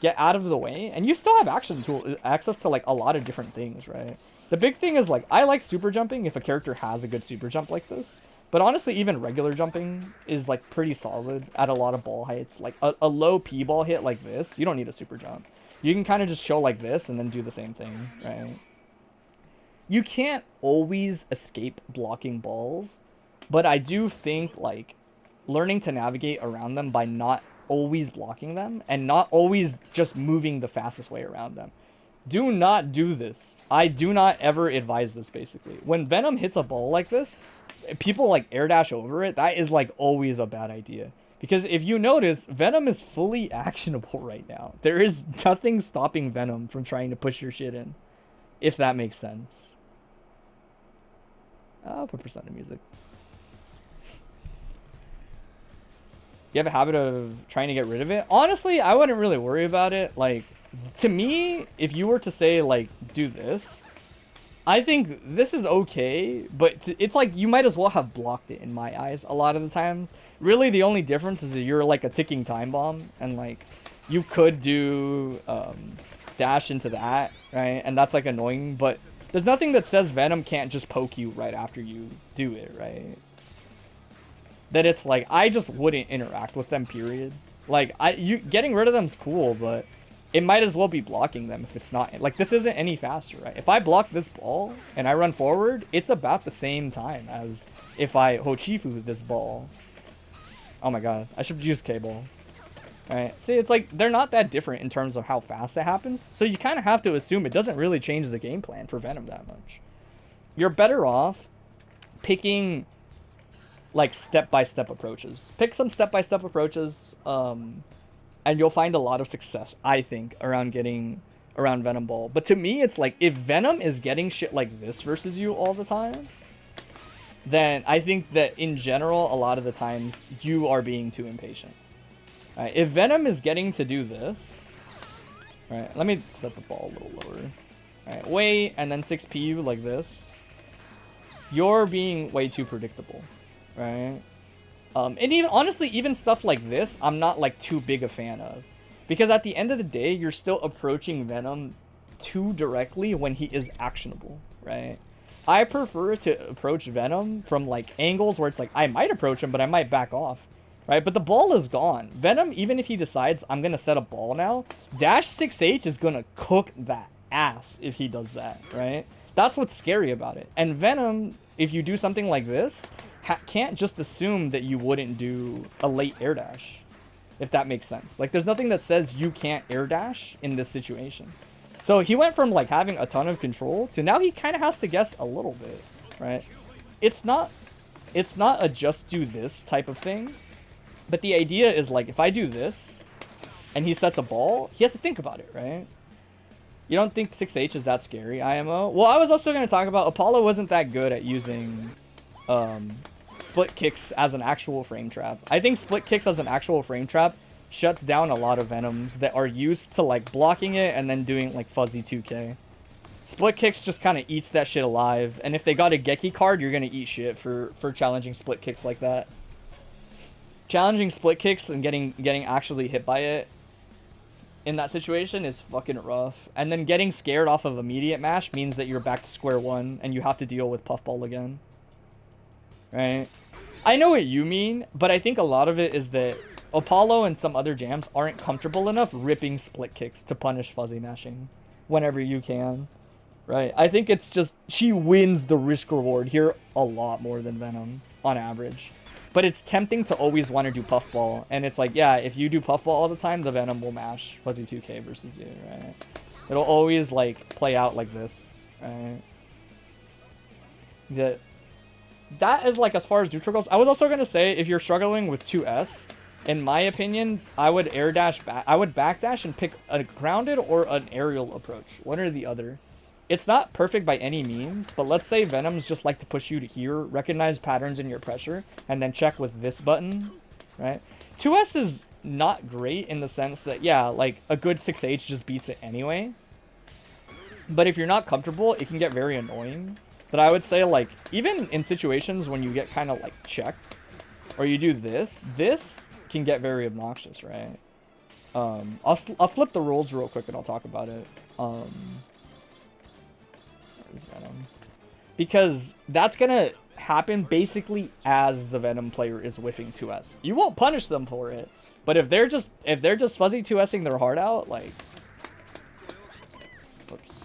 get out of the way, and you still have access to like a lot of different things, right? The big thing is like, I like super jumping if a character has a good super jump like this. But honestly, even regular jumping is like pretty solid at a lot of ball heights. Like a low P ball hit like this, you don't need a super jump. You can kind of just chill like this and then do the same thing, right? You can't always escape blocking balls, but I do think like learning to navigate around them by not always blocking them and not always just moving the fastest way around them. Do not do this. I do not ever advise this, basically. When Venom hits a ball like this, people like air dash over it. That is like always a bad idea. Because if you notice, Venom is fully actionable right now. There is nothing stopping Venom from trying to push your shit in. If that makes sense. I'll put percent of music. You have a habit of trying to get rid of it? Honestly, I wouldn't really worry about it. Like, to me, if you were to say, like, do this, I think this is okay, but it's like you might as well have blocked it in my eyes a lot of the times. Really, the only difference is that you're like a ticking time bomb, and like, you could do dash into that, right? And that's like annoying, but there's nothing that says Venom can't just poke you right after you do it, right? That it's like, I just wouldn't interact with them, period. Like, getting rid of them's cool, but it might as well be blocking them if it's not. Like, this isn't any faster, right? If I block this ball and I run forward, it's about the same time as if I Hochifu this ball. Oh my god, I should use K-ball. Right? See, it's like, they're not that different in terms of how fast it happens, so you kind of have to assume it doesn't really change the game plan for Venom that much. You're better off picking, like, step-by-step approaches. Pick some step-by-step approaches, and you'll find a lot of success, I think, around getting around Venom Ball. But to me, it's like, if Venom is getting shit like this versus you all the time, then I think that, in general, a lot of the times, you are being too impatient. Right, if Venom is getting to do this, right, let me set the ball a little lower. Right, wait, and then 6P like this. You're being way too predictable, right? And even, honestly, even stuff like this, I'm not like too big a fan of. Because at the end of the day, you're still approaching Venom too directly when he is actionable, right? I prefer to approach Venom from like angles where it's like, I might approach him, but I might back off. Right, but the ball is gone. Venom, even if he decides I'm going to set a ball now, dash 6H is going to cook that ass if he does that, right? That's what's scary about it. And Venom, if you do something like this, can't just assume that you wouldn't do a late air dash, if that makes sense. Like, there's nothing that says you can't air dash in this situation. So he went from, like, having a ton of control to now he kind of has to guess a little bit, right? It's not a just do this type of thing. But the idea is, like, if I do this, and he sets a ball, he has to think about it, right? You don't think 6H is that scary, IMO? Well, I was also going to talk about Apollo wasn't that good at using split kicks as an actual frame trap. I think split kicks as an actual frame trap shuts down a lot of Venoms that are used to, like, blocking it and then doing, like, fuzzy 2K. Split kicks just kind of eats that shit alive, and if they got a Geki card, you're going to eat shit for challenging split kicks like that. Challenging split kicks and getting actually hit by it in that situation is fucking rough. And then getting scared off of immediate mash means that you're back to square one and you have to deal with puffball again. Right? I know what you mean, but I think a lot of it is that Apollo and some other jams aren't comfortable enough ripping split kicks to punish fuzzy mashing whenever you can. Right? I think it's just, she wins the risk reward here a lot more than Venom on average. But it's tempting to always want to do Puffball, and it's like, yeah, if you do Puffball all the time, the Venom will mash Fuzzy 2K versus you, right? It'll always, like, play out like this, right? That is, like, as far as neutral goes. I was also going to say, if you're struggling with 2S, in my opinion, I would air dash back. I would backdash and pick a grounded or an aerial approach, one or the other. It's not perfect by any means, but let's say Venoms just like to push you to here, recognize patterns in your pressure, and then check with this button, right? 2S is not great in the sense that, yeah, like, a good 6H just beats it anyway. But if you're not comfortable, it can get very annoying. But I would say, like, even in situations when you get kind of, like, checked, or you do this can get very obnoxious, right? I'll flip the rules real quick and I'll talk about it. Venom, because that's gonna happen basically as the Venom player is whiffing 2S. You won't punish them for it, but if they're just fuzzy 2S'ing their heart out, like, whoops,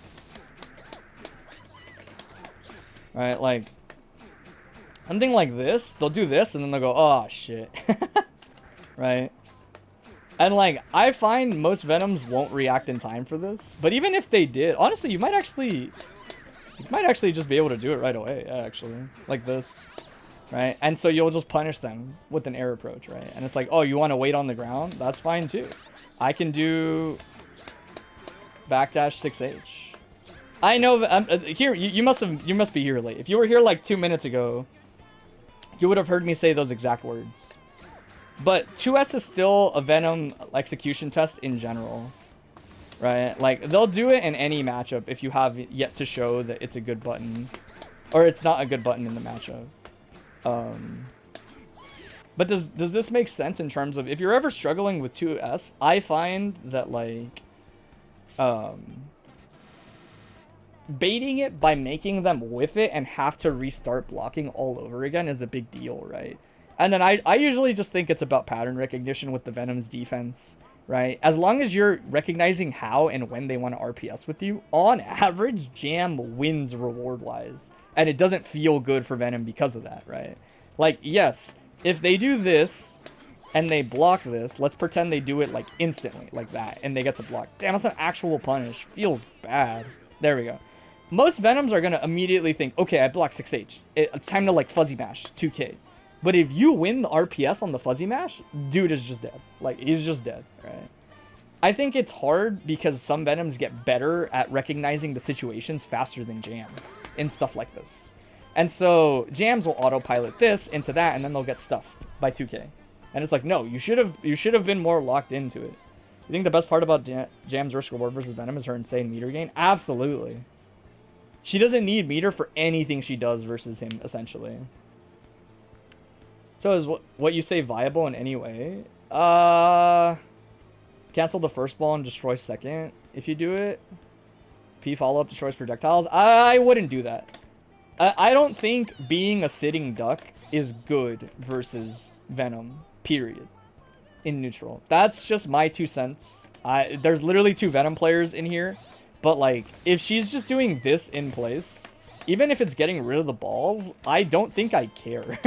right, like something like this, they'll do this and then they'll go, oh shit, right? And, like, I find most Venoms won't react in time for this, but even if they did, honestly, you might actually just be able to do it right away, actually. Like this, right? And so you'll just punish them with an air approach, right? And it's like, oh, you want to wait on the ground? That's fine, too. I can do backdash 6H. I know, here, you must be here late. If you were here, like, 2 minutes ago, you would have heard me say those exact words. But 2S is still a Venom execution test in general. Right? Like, they'll do it in any matchup if you have yet to show that it's a good button. Or it's not a good button in the matchup. But does this make sense in terms of, if you're ever struggling with 2S, I find that, like, baiting it by making them whiff it and have to restart blocking all over again is a big deal, right? And then I usually just think it's about pattern recognition with the Venom's defense. Right? As long as you're recognizing how and when they want to RPS with you, on average, Jam wins reward-wise. And it doesn't feel good for Venom because of that, right? Like, yes, if they do this and they block this, let's pretend they do it, like, instantly, like that, and they get to block. Damn, that's an actual punish. Feels bad. There we go. Most Venoms are going to immediately think, okay, I blocked 6H. It's time to, like, fuzzy mash 2K. But if you win the RPS on the fuzzy mash, dude is just dead. Like, he's just dead, right? I think it's hard because some Venoms get better at recognizing the situations faster than Jams in stuff like this. And so Jams will autopilot this into that, and then they'll get stuffed by 2K. And it's like, no, you should have been more locked into it. You think the best part about Jam's risk reward versus Venom is her insane meter gain? Absolutely. She doesn't need meter for anything she does versus him, essentially. So is what you say viable in any way? Cancel the first ball and destroy second if you do it. P follow-up destroys projectiles. I wouldn't do that. I don't think being a sitting duck is good versus Venom, period, in neutral. That's just my 2 cents. There's literally 2 Venom players in here, but, like, if she's just doing this in place, even if it's getting rid of the balls, I don't think I care.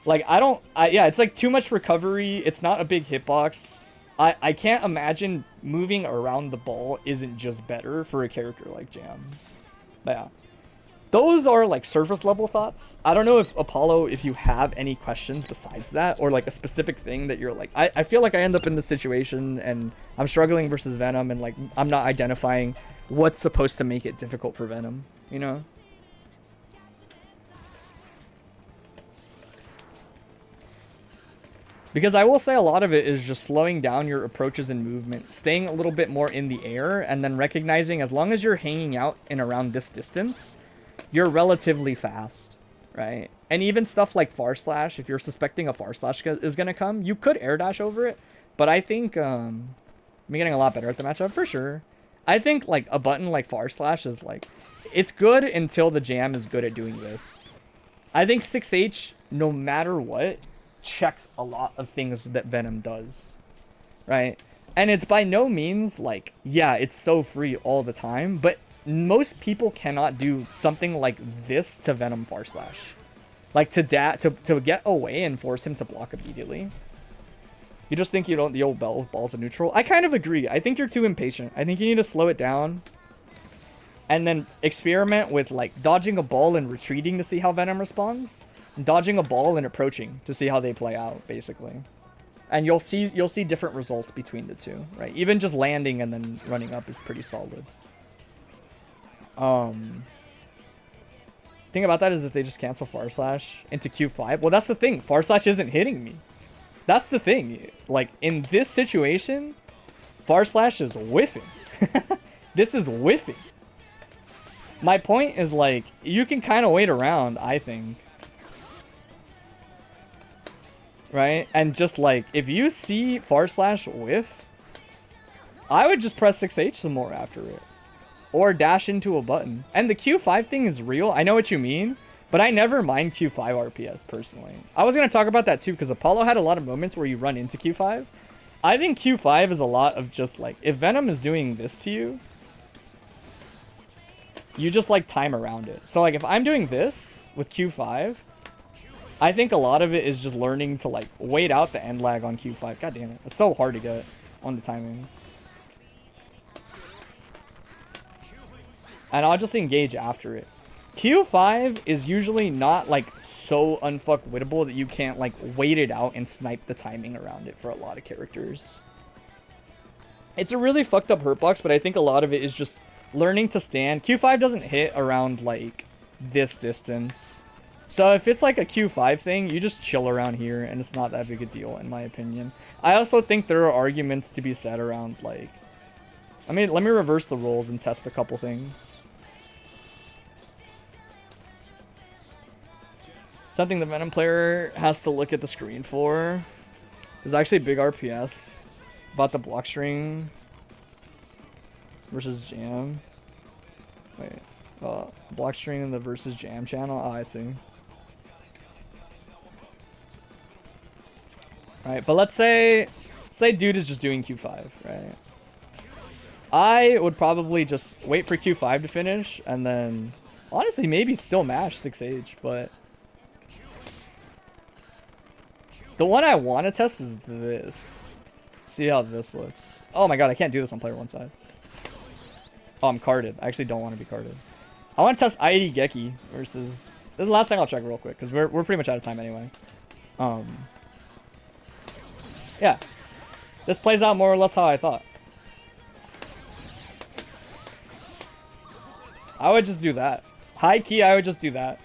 Like, yeah, it's like too much recovery. It's not a big hitbox. I can't imagine moving around the ball isn't just better for a character like Jam. But yeah, those are, like, surface level thoughts. I don't know if Apollo, if you have any questions besides that, or, like, a specific thing that you're like, I feel like I end up in this situation and I'm struggling versus Venom and, like, I'm not identifying what's supposed to make it difficult for Venom, you know? Because I will say a lot of it is just slowing down your approaches and movement, staying a little bit more in the air, and then recognizing as long as you're hanging out in around this distance, you're relatively fast, right? And even stuff like far slash, if you're suspecting a far slash is going to come, you could air dash over it. But I think I'm getting a lot better at the matchup for sure. I think, like, a button like far slash is, like, it's good until the Jam is good at doing this. I think 6H, no matter what, checks a lot of things that Venom does, right? And it's by no means like, yeah, it's so free all the time, but most people cannot do something like this to Venom far slash. Like to get away and force him to block immediately. You just think you don't deal well with balls in neutral. I kind of agree. I think you're too impatient. I think you need to slow it down. And then experiment with like dodging a ball and retreating to see how Venom responds. And dodging a ball and approaching to see how they play out, basically. And you'll see different results between the two, right? Even just landing and then running up is pretty solid. Thing about that is if they just cancel Far Slash into Q5. Well, that's the thing. Far Slash isn't hitting me. That's the thing. Like, in this situation, Far Slash is whiffing. This is whiffing. My point is, like, you can kind of wait around, I think. Right? And just, like, if you see Far Slash whiff, I would just press 6H some more after it. Or dash into a button. And the Q5 thing is real. I know what you mean. But I never mind Q5 RPS, personally. I was going to talk about that, too, because Apollo had a lot of moments where you run into Q5. I think Q5 is a lot of just, like, if Venom is doing this to you, you just, like, time around it. So, like, if I'm doing this with Q5, I think a lot of it is just learning to, like, wait out the end lag on Q5. God damn it. It's so hard to get on the timing. And I'll just engage after it. Q5 is usually not, like, so unfuck-wittable that you can't, like, wait it out and snipe the timing around it for a lot of characters. It's a really fucked up hurtbox, but I think a lot of it is just learning to stand. Q5 doesn't hit around, like, this distance. So if it's, like, a Q5 thing, you just chill around here, and it's not that big a deal, in my opinion. I also think there are arguments to be said around, like... I mean, let me reverse the roles and test a couple things. Something the Venom player has to look at the screen for is actually big RPS about the block string versus jam. Wait, block string in the versus jam channel. Oh, I see. Right, but let's say dude is just doing Q5, right? I would probably just wait for Q5 to finish and then honestly maybe still mash 6H, but the one I want to test is this. See how this looks. Oh my god, I can't do this on player one side. Oh, I'm carded. I actually don't want to be carded. I want to test ID Geki versus... This is the last thing I'll check real quick, because we're pretty much out of time anyway. Yeah. This plays out more or less how I thought. I would just do that. High key, I would just do that.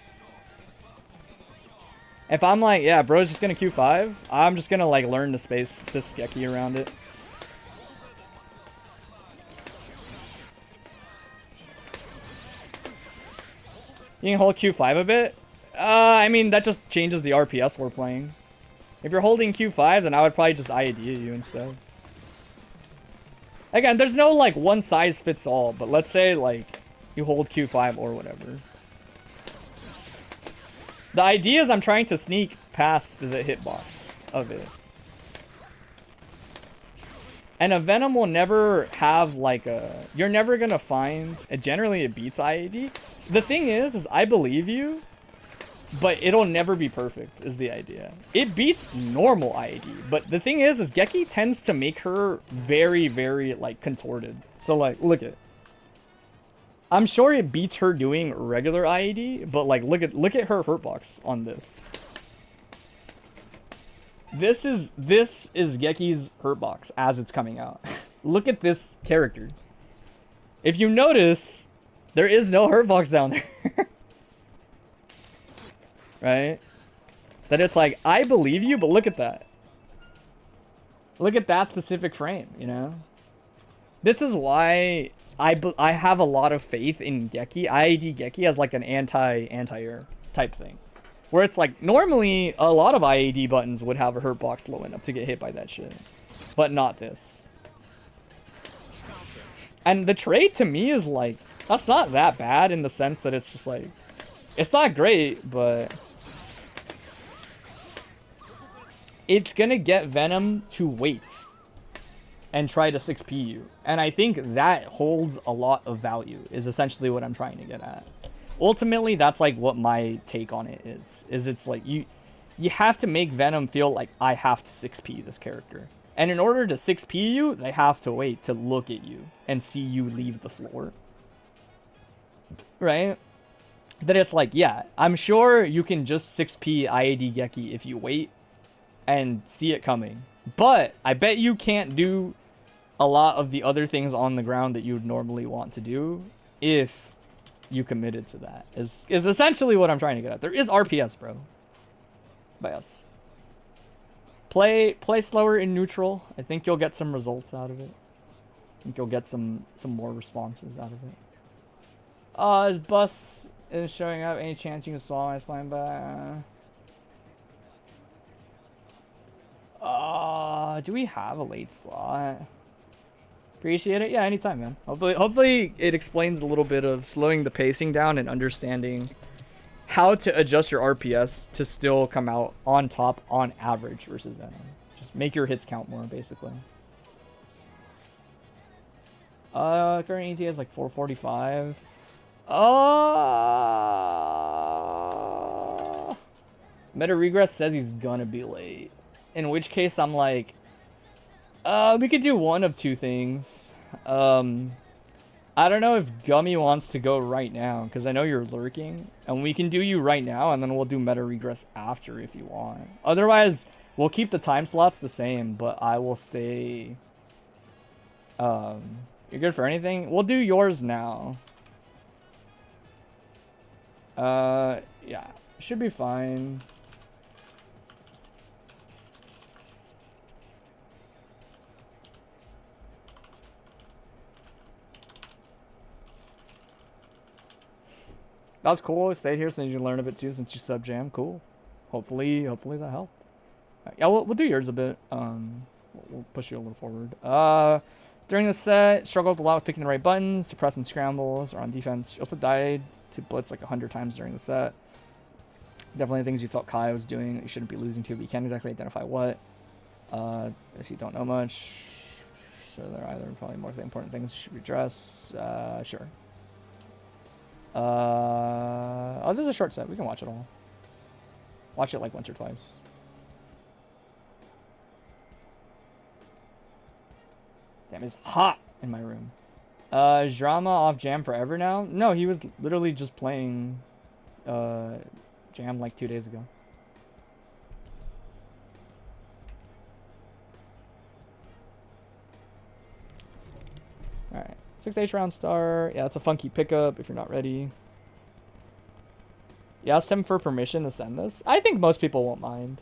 If I'm like, yeah, bro's just gonna Q5, I'm just gonna like learn to space this Geki around it. You can hold Q5 a bit. I mean, that just changes the RPS we're playing. If you're holding Q5, then I would probably just IAD you instead. Again, there's no like one size fits all, but let's say like you hold Q5 or whatever. The idea is I'm trying to sneak past the hitbox of it. And a Venom will never have like a... You're never going to find... Generally it beats IAD. The thing is I believe you, but it'll never be perfect is the idea. It beats normal IAD, but the thing is Geki tends to make her very, very like contorted. So like, look at... I'm sure it beats her doing regular IAD, but like look at her hurtbox on this. This is Geki's hurtbox as it's coming out. Look at this character. If you notice, there is no hurtbox down there. Right? That it's like, I believe you, but look at that. Look at that specific frame, you know? This is why I have a lot of faith in Geki, IAD Geki as like an anti-air type thing. Where it's like, normally a lot of IAD buttons would have a hurtbox low enough to get hit by that shit. But not this. And the trade to me is like, that's not that bad in the sense that it's just like, it's not great, but it's gonna get Venom to wait and try to 6P you. And I think that holds a lot of value, is essentially what I'm trying to get at. ultimately that's like what my take on it is it's like you have to make Venom feel like I have to 6p this character, and in order to 6p you, they have to wait to look at you and see you leave the floor, right? That it's like, yeah, I'm sure you can just 6p IAD Geki if you wait and see it coming, but I bet you can't do a lot of the other things on the ground that you would normally want to do if you committed to that. Is essentially what I'm trying to get at. There is RPS, bro. By us. Play slower in neutral. I think you'll get some results out of it. I think you'll get some more responses out of it. His bus is showing up. Any chance you can swallow my slime back? Do we have a late slot? Appreciate it. Yeah, anytime, man. Hopefully it explains a little bit of slowing the pacing down and understanding how to adjust your RPS to still come out on top on average versus Venom. Just make your hits count more, basically. Current ETA is like 445. Metaregress says he's gonna be late. In which case I'm like, we could do one of two things. I don't know if Gummy wants to go right now, because I know you're lurking. And we can do you right now, and then we'll do Metaregress after if you want. Otherwise, we'll keep the time slots the same, but I will stay... You're good for anything? We'll do yours now. Yeah. Should be fine. That's cool. I stayed here so you can learn a bit too since you sub jam. Cool. Hopefully that helped. Right, yeah, we'll do yours a bit. We'll push you a little forward. During the set, struggled a lot with picking the right buttons, suppressing scrambles, or on defense. You also died to blitz like 100 times during the set. Definitely things you felt Kai was doing that you shouldn't be losing to, but you can't exactly identify what. If you don't know much, so there are either probably more important things you should address. Sure. Oh, this is a short set. We can watch it all. Watch it like once or twice. Damn, it's hot in my room. Is Drama off jam forever now? No, he was literally just playing jam like 2 days ago. Alright. 6H round star. Yeah, it's a funky pickup if you're not ready. You asked him for permission to send this? I think most people won't mind.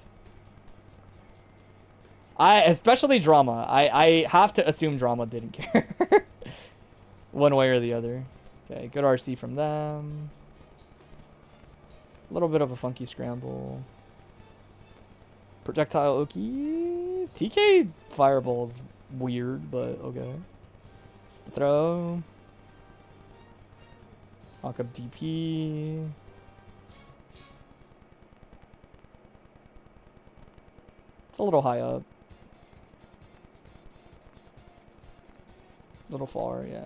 Especially Drama. I have to assume Drama didn't care. One way or the other. Okay, good RC from them. A little bit of a funky scramble. Projectile Oki. TK Fireball's weird, but okay. It's the throw. Lock up DP. It's a little high up. A little far, yeah.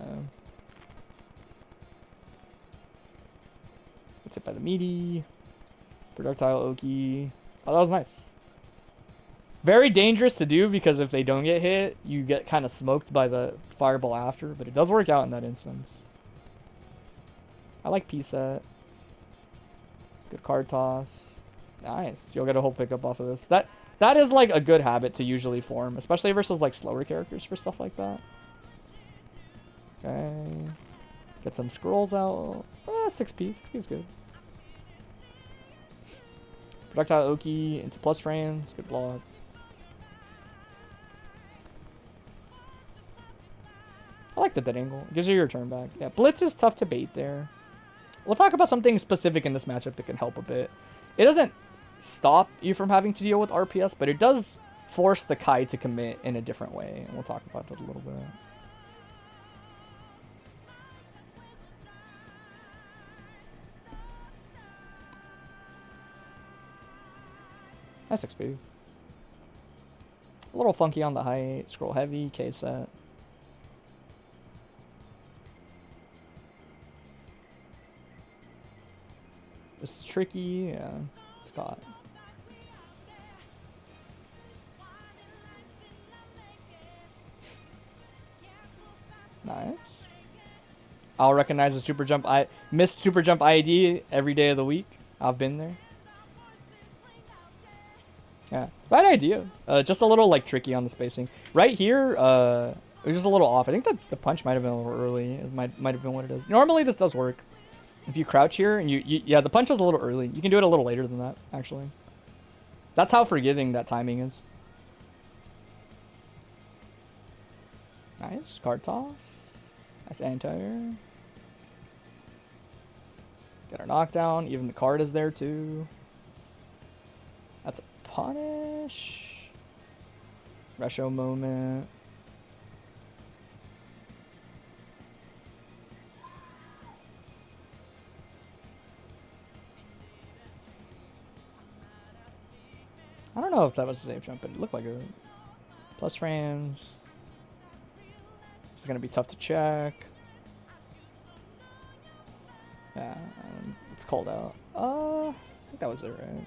Gets hit by the meaty. Projectile Oki. Oh, that was nice. Very dangerous to do because if they don't get hit, you get kind of smoked by the fireball after, but it does work out in that instance. I like P-set. Good card toss. Nice. You'll get a whole pickup off of this. That is like a good habit to usually form, especially versus like slower characters for stuff like that. Okay. Get some scrolls out. 6P. 6P is good. Projectile Oki into plus frames. Good block. I like the dead angle. It gives you your turn back. Yeah, Blitz is tough to bait there. We'll talk about something specific in this matchup that can help a bit. It doesn't stop you from having to deal with RPS, but it does force the Kai to commit in a different way. And we'll talk about that a little bit. Nice XP. A little funky on the height. Scroll heavy. K set. It's tricky. Yeah, it's caught. Nice. I'll recognize the super jump. I missed super jump ID every day of the week. I've been there. Yeah, right idea. Just a little like tricky on the spacing. Right here, it was just a little off. I think that the punch might have been a little early. It might have been what it is. Normally this does work. If you crouch here and yeah, the punch was a little early. You can do it a little later than that, actually. That's how forgiving that timing is. Nice card toss. Nice anti-air. Get our knockdown. Even the card is there too. That's a punish. Resho moment. I don't know if that was a safe jump, but it looked like it. Plus frames. It's gonna be tough to check. Yeah, it's called out. I think that was it, right?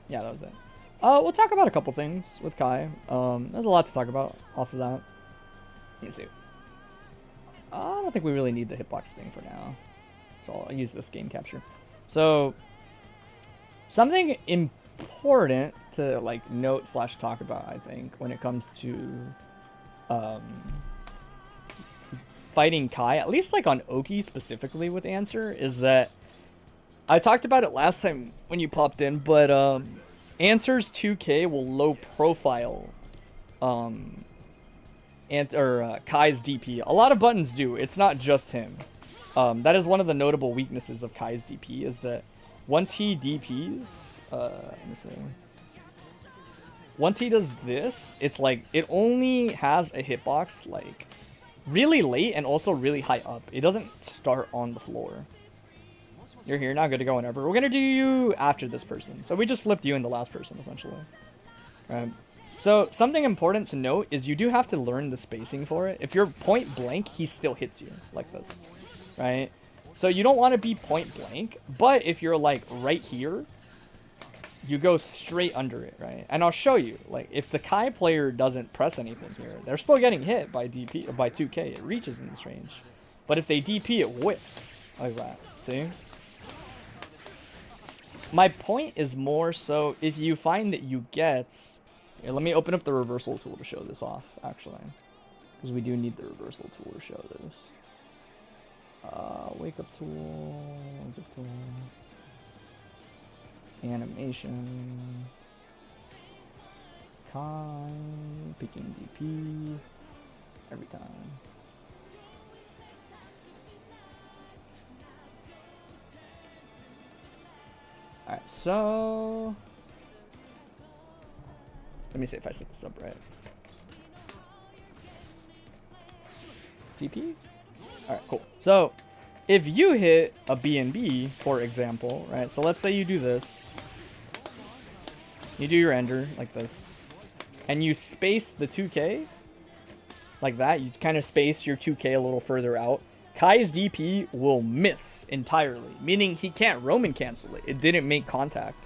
Yeah, that was it. We'll talk about a couple things with Kai. There's a lot to talk about off of that. Let me see. I don't think we really need the hitbox thing for now. So I'll use this game capture. So something important to like note / talk about, I think, when it comes to fighting Kai, at least like on Oki specifically with Answer, is that I talked about it last time when you popped in, but Answer's 2K will low profile Kai's DP. A lot of buttons do. It's not just him. That is one of the notable weaknesses of Kai's DP, is that once he DPs, let me see. Once he does this, it's like it only has a hitbox like really late and also really high up. It doesn't start on the floor. You're here now, good to go whenever. We're gonna do you after this person. So we just flipped you in the last person, essentially. So something important to note is you do have to learn the spacing for it. If you're point blank, he still hits you like this, right? So you don't want to be point blank, but if you're like right here, you go straight under it, right? And I'll show you, like, if the Kai player doesn't press anything here, they're still getting hit by DP or by 2K. It reaches in this range. But if they DP, it whiffs like that. See? My point is more so if you find that you get... Here, let me open up the reversal tool to show this off, actually. Because we do need the reversal tool to show this. Wake up tool, animation, Kai, picking DP, every time. Alright, so let me see if I set this up right. DP? Alright, cool. So if you hit a BNB, for example, right? So let's say you do this. You do your ender like this. And you space the 2K like that. You kind of space your 2K a little further out. Kai's DP will miss entirely, meaning he can't Roman cancel it. It didn't make contact.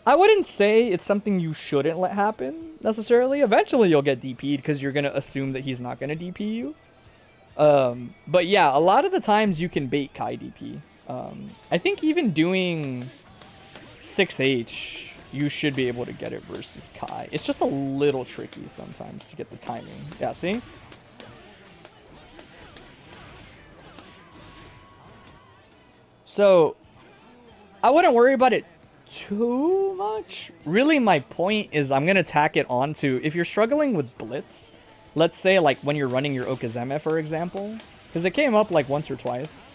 I wouldn't say it's something you shouldn't let happen necessarily. Eventually you'll get DP'd because you're going to assume that he's not going to DP you. But yeah, a lot of the times you can bait Kai DP. I think even doing 6H, you should be able to get it versus Kai. It's just a little tricky sometimes to get the timing. Yeah, see? So I wouldn't worry about it too much. Really, my point is I'm going to tack it onto, if you're struggling with Blitz, let's say like when you're running your Okazeme, for example, because it came up like once or twice,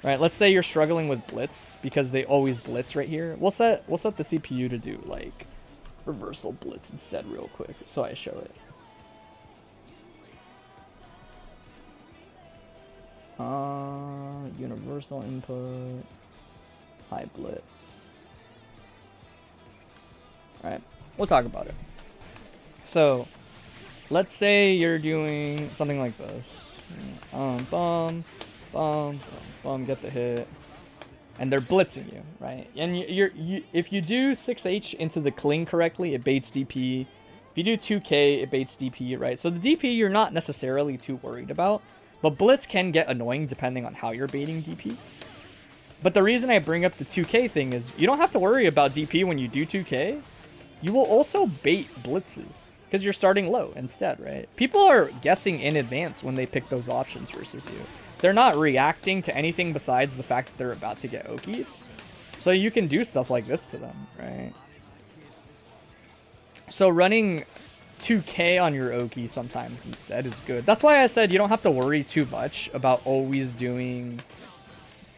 right? Let's say you're struggling with Blitz because they always Blitz right here. We'll set the CPU to do like reversal Blitz instead real quick so I show it. Universal input, high Blitz. Alright, we'll talk about it. So, let's say you're doing something like this. Bum, bum, bum, get the hit. And they're blitzing you, right? And if you do 6H into the cling correctly, it baits DP. If you do 2K, it baits DP, right? So the DP you're not necessarily too worried about, but blitz can get annoying depending on how you're baiting DP. But the reason I bring up the 2K thing is you don't have to worry about DP when you do 2K. You will also bait blitzes because you're starting low instead, right? People are guessing in advance when they pick those options versus you. They're not reacting to anything besides the fact that they're about to get Oki'd. So you can do stuff like this to them, right? So running 2K on your Oki sometimes instead is good. That's why I said you don't have to worry too much about always doing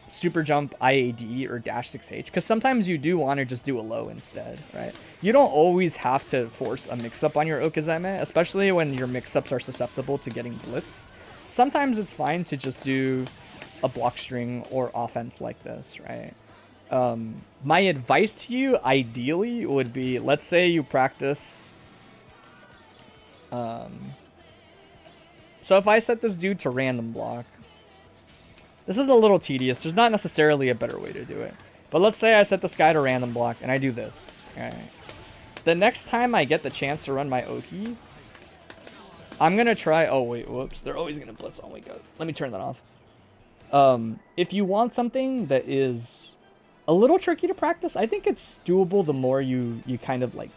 super jump IAD or dash 6H, because sometimes you do want to just do a low instead, right? You don't always have to force a mix-up on your Okazeme, especially when your mix-ups are susceptible to getting blitzed. Sometimes it's fine to just do a block string or offense like this, right? My advice to you, ideally, would be, let's say you practice... so if I set this dude to random block, this is a little tedious. There's not necessarily a better way to do it. But let's say I set this guy to random block and I do this. Alright. The next time I get the chance to run my Oki, I'm going to try... Oh, wait, whoops. They're always going to blitz. Oh, my God. Let me turn that off. If you want something that is a little tricky to practice, I think it's doable the more you kind of, like,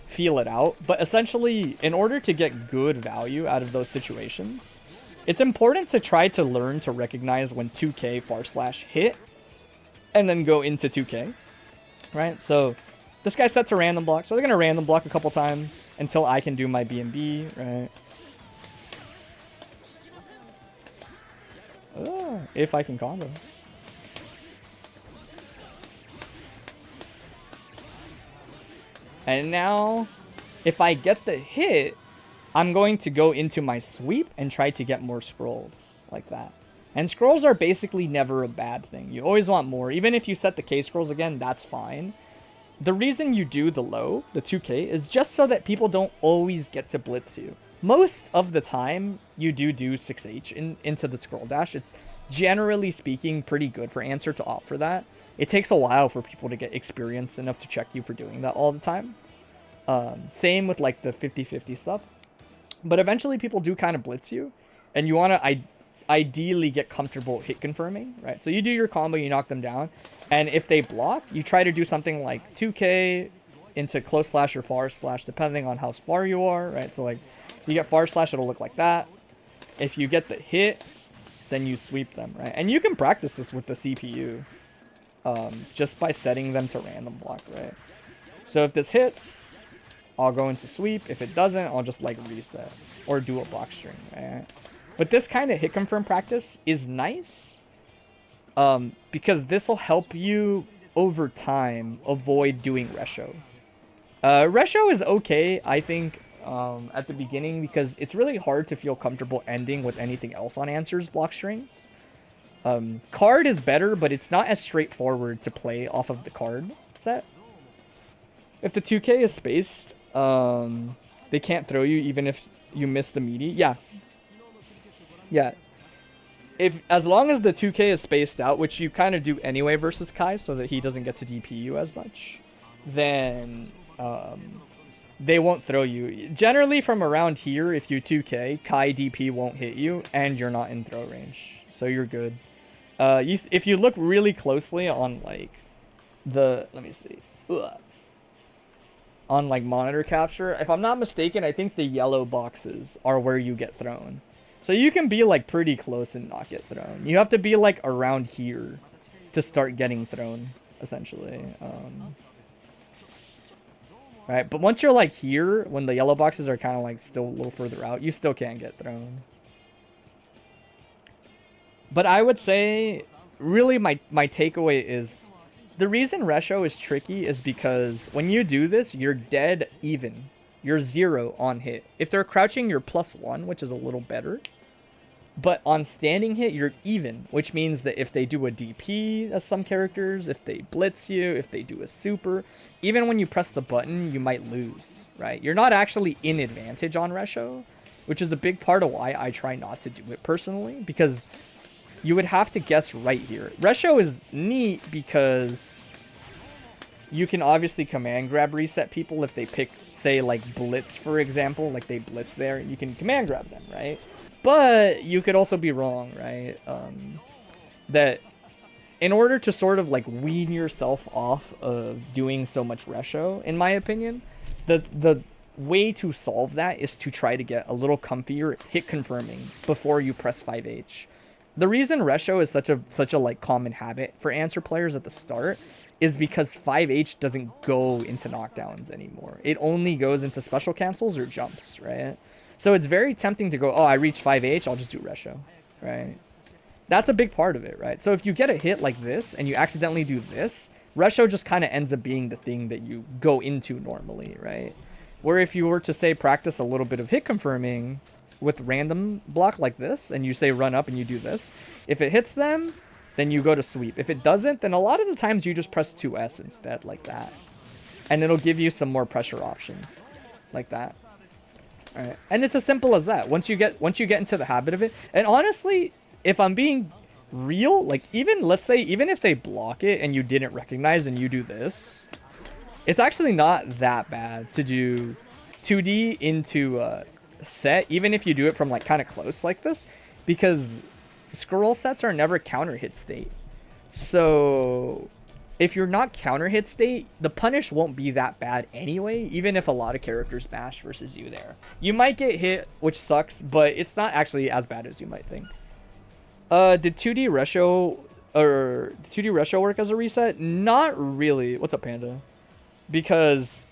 feel it out. But essentially, in order to get good value out of those situations, it's important to try to learn to recognize when 2K / hit and then go into 2K, right? So this guy's set to random block. So they're going to random block a couple times until I can do my B&B, right? If I can combo. And now, if I get the hit, I'm going to go into my sweep and try to get more scrolls like that. And scrolls are basically never a bad thing. You always want more. Even if you set the K scrolls again, that's fine. The reason you do the low, the 2K, is just so that people don't always get to blitz you. Most of the time, you do 6H into the scroll dash. It's generally speaking pretty good for Answer to opt for that. It takes a while for people to get experienced enough to check you for doing that all the time. Same with like the 50-50 stuff. But eventually people do kind of blitz you, and you want to ideally get comfortable hit confirming, right? So you do your combo, you knock them down, and if they block, you try to do something like 2K into close slash or far slash, depending on how far you are, right? So like, if you get far slash, it'll look like that. If you get the hit, then you sweep them, right? And you can practice this with the CPU, just by setting them to random block, right? So if this hits, I'll go into sweep. If it doesn't, I'll just like reset or do a block string, right? But this kind of hit confirm practice is nice, because this will help you over time avoid doing Resho. Resho is okay, I think, at the beginning, because it's really hard to feel comfortable ending with anything else on Answer's block strings. Card is better, but it's not as straightforward to play off of the card set. If the 2K is spaced, they can't throw you even if you miss the meaty. Yeah. Yeah. As long as the 2K is spaced out, which you kind of do anyway versus Kai, so that he doesn't get to DP you as much, then they won't throw you. Generally, from around here, if you 2K, Kai DP won't hit you, and you're not in throw range, so you're good. If you look really closely on like the, let me see, on like monitor capture, if I'm not mistaken, I think the yellow boxes are where you get thrown. So you can be like pretty close and not get thrown. You have to be like around here to start getting thrown, essentially. Right, but once you're like here, when the yellow boxes are kind of like still a little further out, you still can't get thrown. But I would say, really my takeaway is, the reason Resho is tricky is because when you do this, you're dead even. You're 0 on hit. If they're crouching, you're +1, which is a little better. But on standing hit, you're even, which means that if they do a DP, as some characters, if they blitz you, if they do a super, even when you press the button, you might lose, right? You're not actually in advantage on Resho, which is a big part of why I try not to do it personally, because you would have to guess right here. Resho is neat because you can obviously command grab reset people if they pick, say, like Blitz, for example. Like they Blitz there, you can command grab them, right? But you could also be wrong, right? That in order to sort of like wean yourself off of doing so much Resho, in my opinion, the way to solve that is to try to get a little comfier hit confirming before you press 5H. The reason Resho is such a like common habit for answer players at the start is because 5H doesn't go into knockdowns anymore. It only goes into special cancels or jumps, right? So it's very tempting to go, oh, I reached 5H, I'll just do Resho, right? That's a big part of it, right? So if you get a hit like this and you accidentally do this, Resho just kind of ends up being the thing that you go into normally, right? Where if you were to, say, practice a little bit of hit confirming with random block like this, and you say run up and you do this, if it hits them, then you go to sweep. If it doesn't, then a lot of the times you just press 2S instead, like that. And it'll give you some more pressure options, like that. All right. And it's as simple as that. Once you get into the habit of it, and honestly, if I'm being real, like let's say even if they block it and you didn't recognize and you do this, it's actually not that bad to do 2D into set, even if you do it from like kind of close like this, because scroll sets are never counter hit state. So if you're not counter hit state, the punish won't be that bad anyway, even if a lot of characters bash versus you there. You might get hit, which sucks, but it's not actually as bad as you might think. Did 2D Resho work as a reset? Not really. What's up, Panda? Because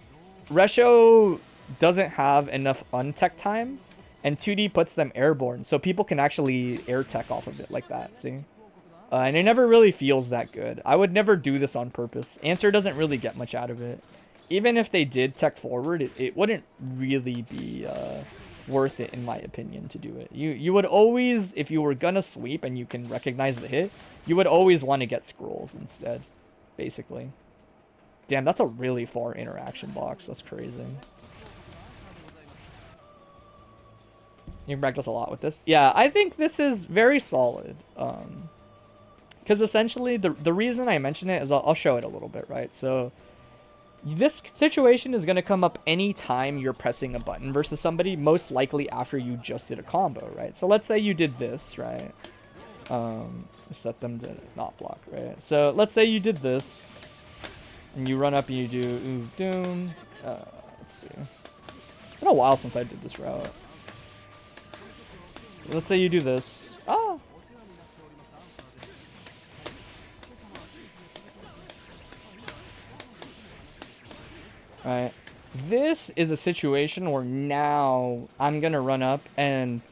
Resho doesn't have enough untech time, and 2D puts them airborne, so people can actually air tech off of it like that, see? And it never really feels that good. I would never do this on purpose. Answer doesn't really get much out of it. Even if they did tech forward, it wouldn't really be worth it, in my opinion, to do it. You would always, if you were gonna sweep and you can recognize the hit, you would always want to get scrolls instead, basically. Damn, that's a really far interaction box. That's crazy. You can practice a lot with this. Yeah, I think this is very solid. Because essentially, the reason I mention it is I'll show it a little bit, right? So this situation is going to come up anytime you're pressing a button versus somebody, most likely after you just did a combo, right? So let's say you did this, right? Set them to not block, right? So let's say you did this, and you run up and you do ooh doom. Let's see. It's been a while since I did this route. Let's say you do this. Oh. Alright. This is a situation where now I'm going to run up and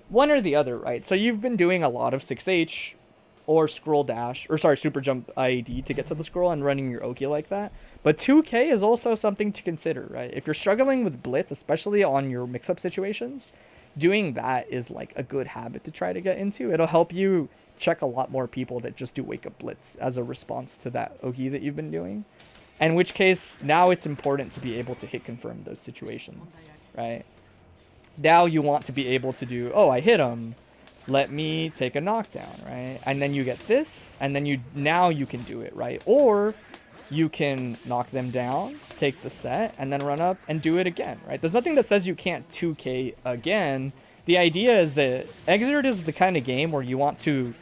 one or the other, right? So you've been doing a lot of 6H or scroll dash, or sorry, super jump IAD to get to the scroll and running your Oki like that. But 2K is also something to consider, right? If you're struggling with blitz, especially on your mix-up situations, doing that is like a good habit to try to get into. It'll help you check a lot more people that just do wake up blitz as a response to that Oki that you've been doing. In which case, now it's important to be able to hit confirm those situations, right? Now you want to be able to do, oh, I hit him, let me take a knockdown, right? And then you get this, and then now you can do it, right? Or you can knock them down, take the set, and then run up and do it again, right? There's nothing that says you can't 2K again. The idea is that Exert is the kind of game where you want to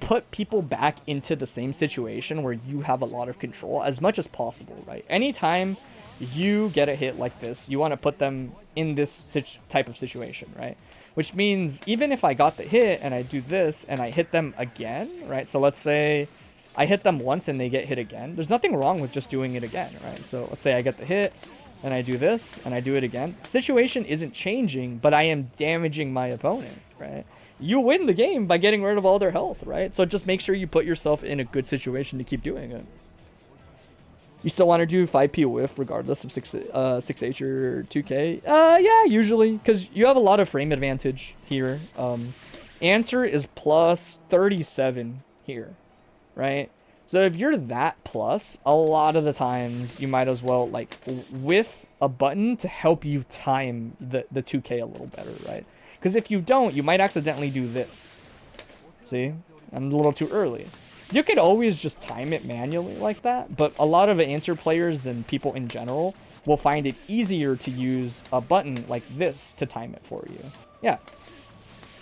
put people back into the same situation where you have a lot of control as much as possible, right? Anytime you get a hit like this, you want to put them in this type of situation, right? Which means even if I got the hit and I do this and I hit them again, right? So let's say I hit them once and they get hit again. There's nothing wrong with just doing it again, right? So let's say I get the hit and I do this and I do it again. The situation isn't changing, but I am damaging my opponent, right? You win the game by getting rid of all their health, right? So just make sure you put yourself in a good situation to keep doing it. You still want to do 5P whiff regardless of 6H or 2K? Yeah, usually, because you have a lot of frame advantage here. Answer is plus 37 here, right? So if you're that plus, a lot of the times you might as well like with a button to help you time the 2K a little better, right? Because if you don't, you might accidentally do this. See? I'm a little too early. You could always just time it manually like that, but a lot of answer players and people in general will find it easier to use a button like this to time it for you. Yeah.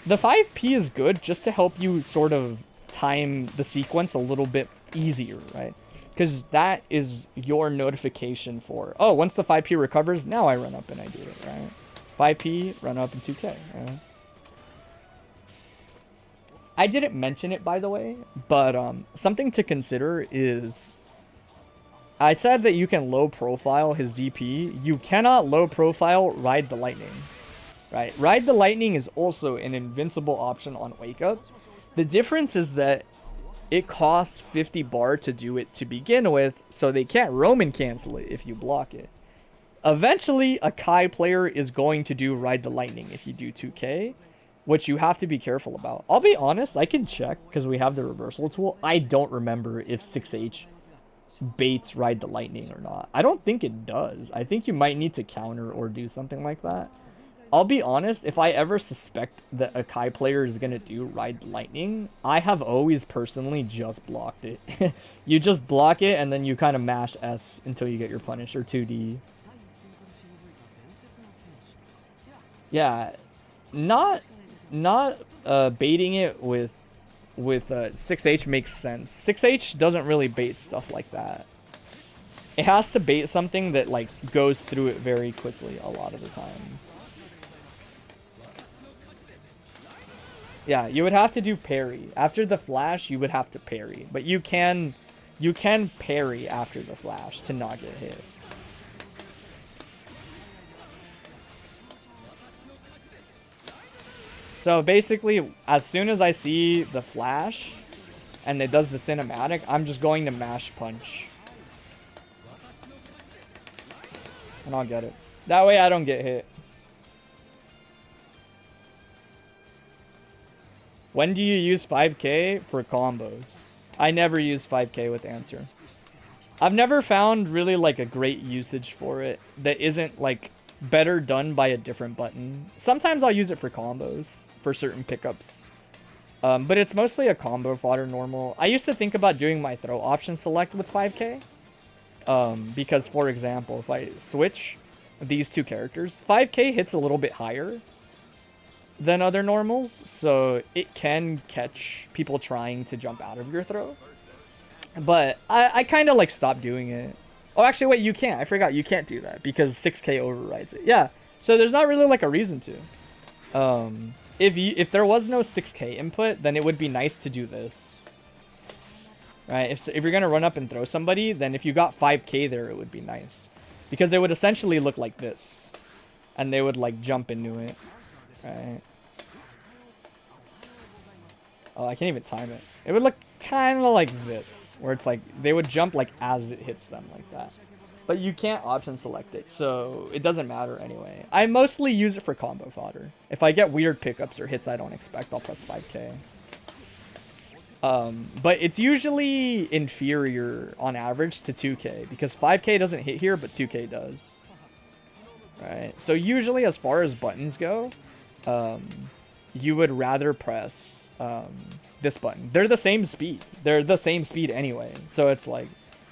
The 5P is good just to help you sort of time the sequence a little bit easier, right? Because that is your notification for, oh, once the 5P recovers, now I run up and I do it, right? 5P, run up in 2K, right? I didn't mention it, by the way, but something to consider is I said that you can low profile his DP. You cannot low profile Ride the Lightning, right? Ride the Lightning is also an invincible option on Wake Up. The difference is that it costs 50 bar to do it to begin with, so they can't Roman cancel it if you block it. Eventually, a Kai player is going to do Ride the Lightning if you do 2K, which you have to be careful about. I'll be honest, I can check because we have the reversal tool. I don't remember if 6H baits Ride the Lightning or not. I don't think it does. I think you might need to counter or do something like that. I'll be honest, if I ever suspect that a Kai player is going to do Ride the Lightning, I have always personally just blocked it. You just block it and then you kind of mash S until you get your punish, or 2D. Yeah, not baiting it with 6H makes sense. 6H doesn't really bait stuff like that. It has to bait something that like goes through it very quickly a lot of the times. Yeah, you would have to do parry. After the flash, you would have to parry. But you can parry after the flash to not get hit. So basically, as soon as I see the flash and it does the cinematic, I'm just going to mash punch. And I'll get it. That way I don't get hit. When do you use 5K? For combos. I never use 5K with answer. I've never found really like a great usage for it that isn't like better done by a different button. Sometimes I'll use it for combos, for certain pickups. But it's mostly a combo fodder normal. I used to think about doing my throw option select with 5K. Because, for example, if I switch these two characters, 5K hits a little bit higher than other normals, so it can catch people trying to jump out of your throw. But I kind of like stopped doing it. Oh, actually, wait, you can't. I forgot you can't do that because 6K overrides it. Yeah, so there's not really like a reason to. If there was no 6K input, then it would be nice to do this. Right? If you're gonna run up and throw somebody, then if you got 5K there, it would be nice, because it would essentially look like this, and they would like jump into it. Right? Oh, I can't even time it. It would look kind of like this, where it's like they would jump like as it hits them like that. But you can't option select it, so it doesn't matter anyway. I mostly use it for combo fodder. If I get weird pickups or hits I don't expect, I'll press 5K. But it's usually inferior on average to 2K, because 5K doesn't hit here, but 2K does. Right? So usually as far as buttons go, you would rather press this button. They're the same speed. They're the same speed anyway. So it's like,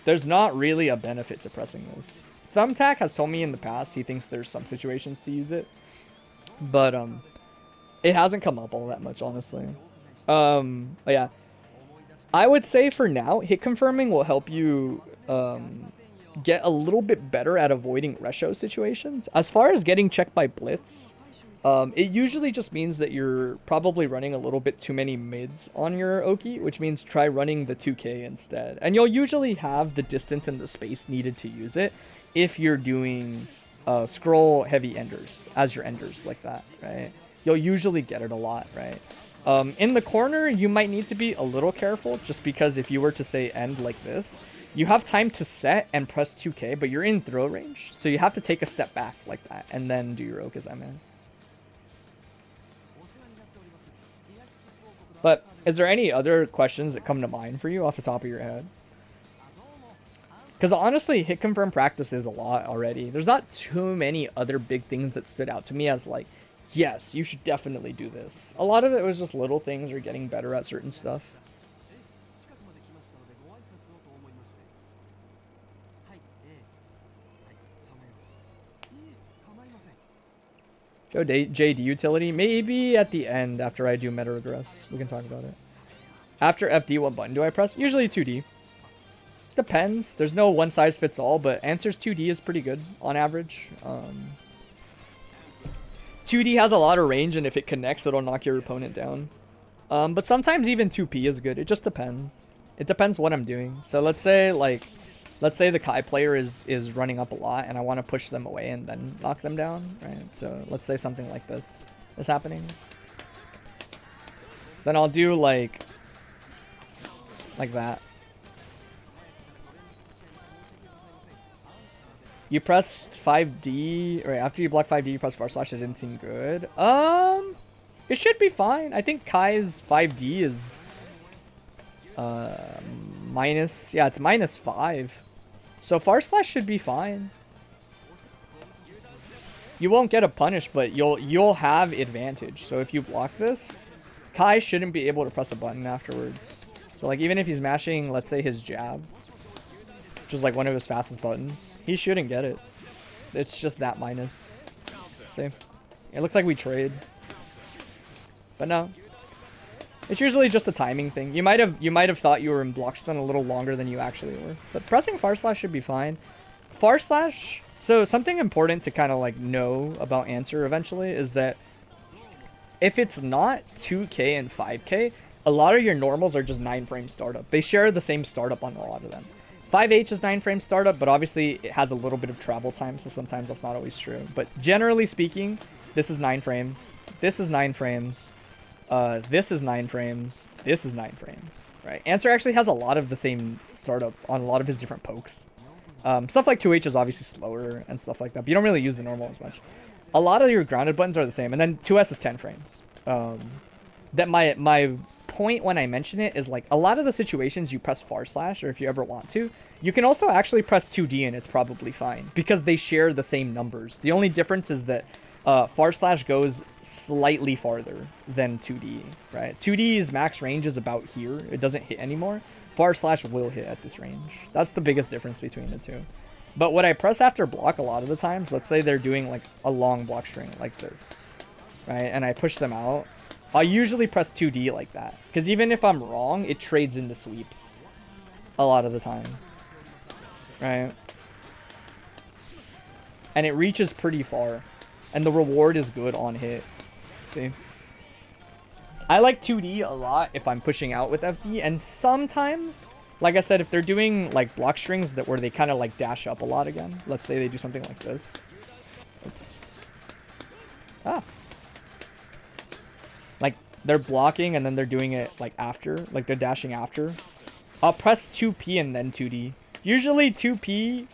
there's not really a benefit to pressing this. Thumbtack has told me in the past he thinks there's some situations to use it. But it hasn't come up all that much, honestly. But yeah. I would say for now, hit confirming will help you get a little bit better at avoiding resho situations. As far as getting checked by blitz, it usually just means that you're probably running a little bit too many mids on your Oki, which means try running the 2K instead. And you'll usually have the distance and the space needed to use it if you're doing scroll heavy enders as your enders like that, right? You'll usually get it a lot, right? In the corner, you might need to be a little careful, just because if you were to say end like this, you have time to set and press 2K, but you're in throw range. So you have to take a step back like that and then do your Okazeme. But is there any other questions that come to mind for you off the top of your head? Because honestly, hit confirm practice is a lot already. There's not too many other big things that stood out to me as like, yes, you should definitely do this. A lot of it was just little things or getting better at certain stuff. Go JD utility. Maybe at the end after I do Metaregress. We can talk about it. After FD, what button do I press? Usually 2D. Depends. There's no one size fits all, but answers 2D is pretty good on average. 2D has a lot of range, and if it connects, it'll knock your opponent down. But sometimes even 2P is good. It just depends. It depends what I'm doing. So let's say the Kai player is running up a lot, and I want to push them away and then knock them down, right? So let's say something like this is happening. Then I'll do like that. You pressed 5D, right? After you block 5D, you press /. It didn't seem good. It should be fine. I think Kai's 5D is minus. Yeah, it's -5. So // should be fine. You won't get a punish, but you'll have advantage. So if you block this, Kai shouldn't be able to press a button afterwards. So like even if he's mashing, let's say his jab, which is like one of his fastest buttons, he shouldn't get it. It's just that minus. See? It looks like we trade. But no. It's usually just a timing thing. You might have thought you were in block stun a little longer than you actually were. But pressing // should be fine. // so something important to kind of like know about answer eventually is that if it's not 2K and 5K, a lot of your normals are just 9-frame startup. They share the same startup on a lot of them. 5H is 9-frame startup, but obviously it has a little bit of travel time, so sometimes that's not always true. But generally speaking, this is 9 frames. This is 9 frames. This is 9 frames. This is 9 frames. Right? Answer actually has a lot of the same startup on a lot of his different pokes. Stuff like 2H is obviously slower and stuff like that, but you don't really use the normal as much. A lot of your grounded buttons are the same, and then 2S is 10 frames. That my point when I mention it is like a lot of the situations you press // or if you ever want to, you can also actually press 2D and it's probably fine because they share the same numbers. The only difference is that // goes slightly farther than 2D, right? 2D's max range is about here. It doesn't hit anymore. // will hit at this range. That's the biggest difference between the two. But what I press after block a lot of the times, let's say they're doing like a long block string like this, right? And I push them out. I'll usually press 2D like that. Because even if I'm wrong, it trades into sweeps a lot of the time. Right? And it reaches pretty far. And the reward is good on hit. See? I like 2D a lot if I'm pushing out with FD. And sometimes, like I said, if they're doing like block strings where they kind of like dash up a lot again. Let's say they do something like this. Like they're blocking and then they're doing it like after, like they're dashing after. I'll press 2P and then 2D. Usually 2P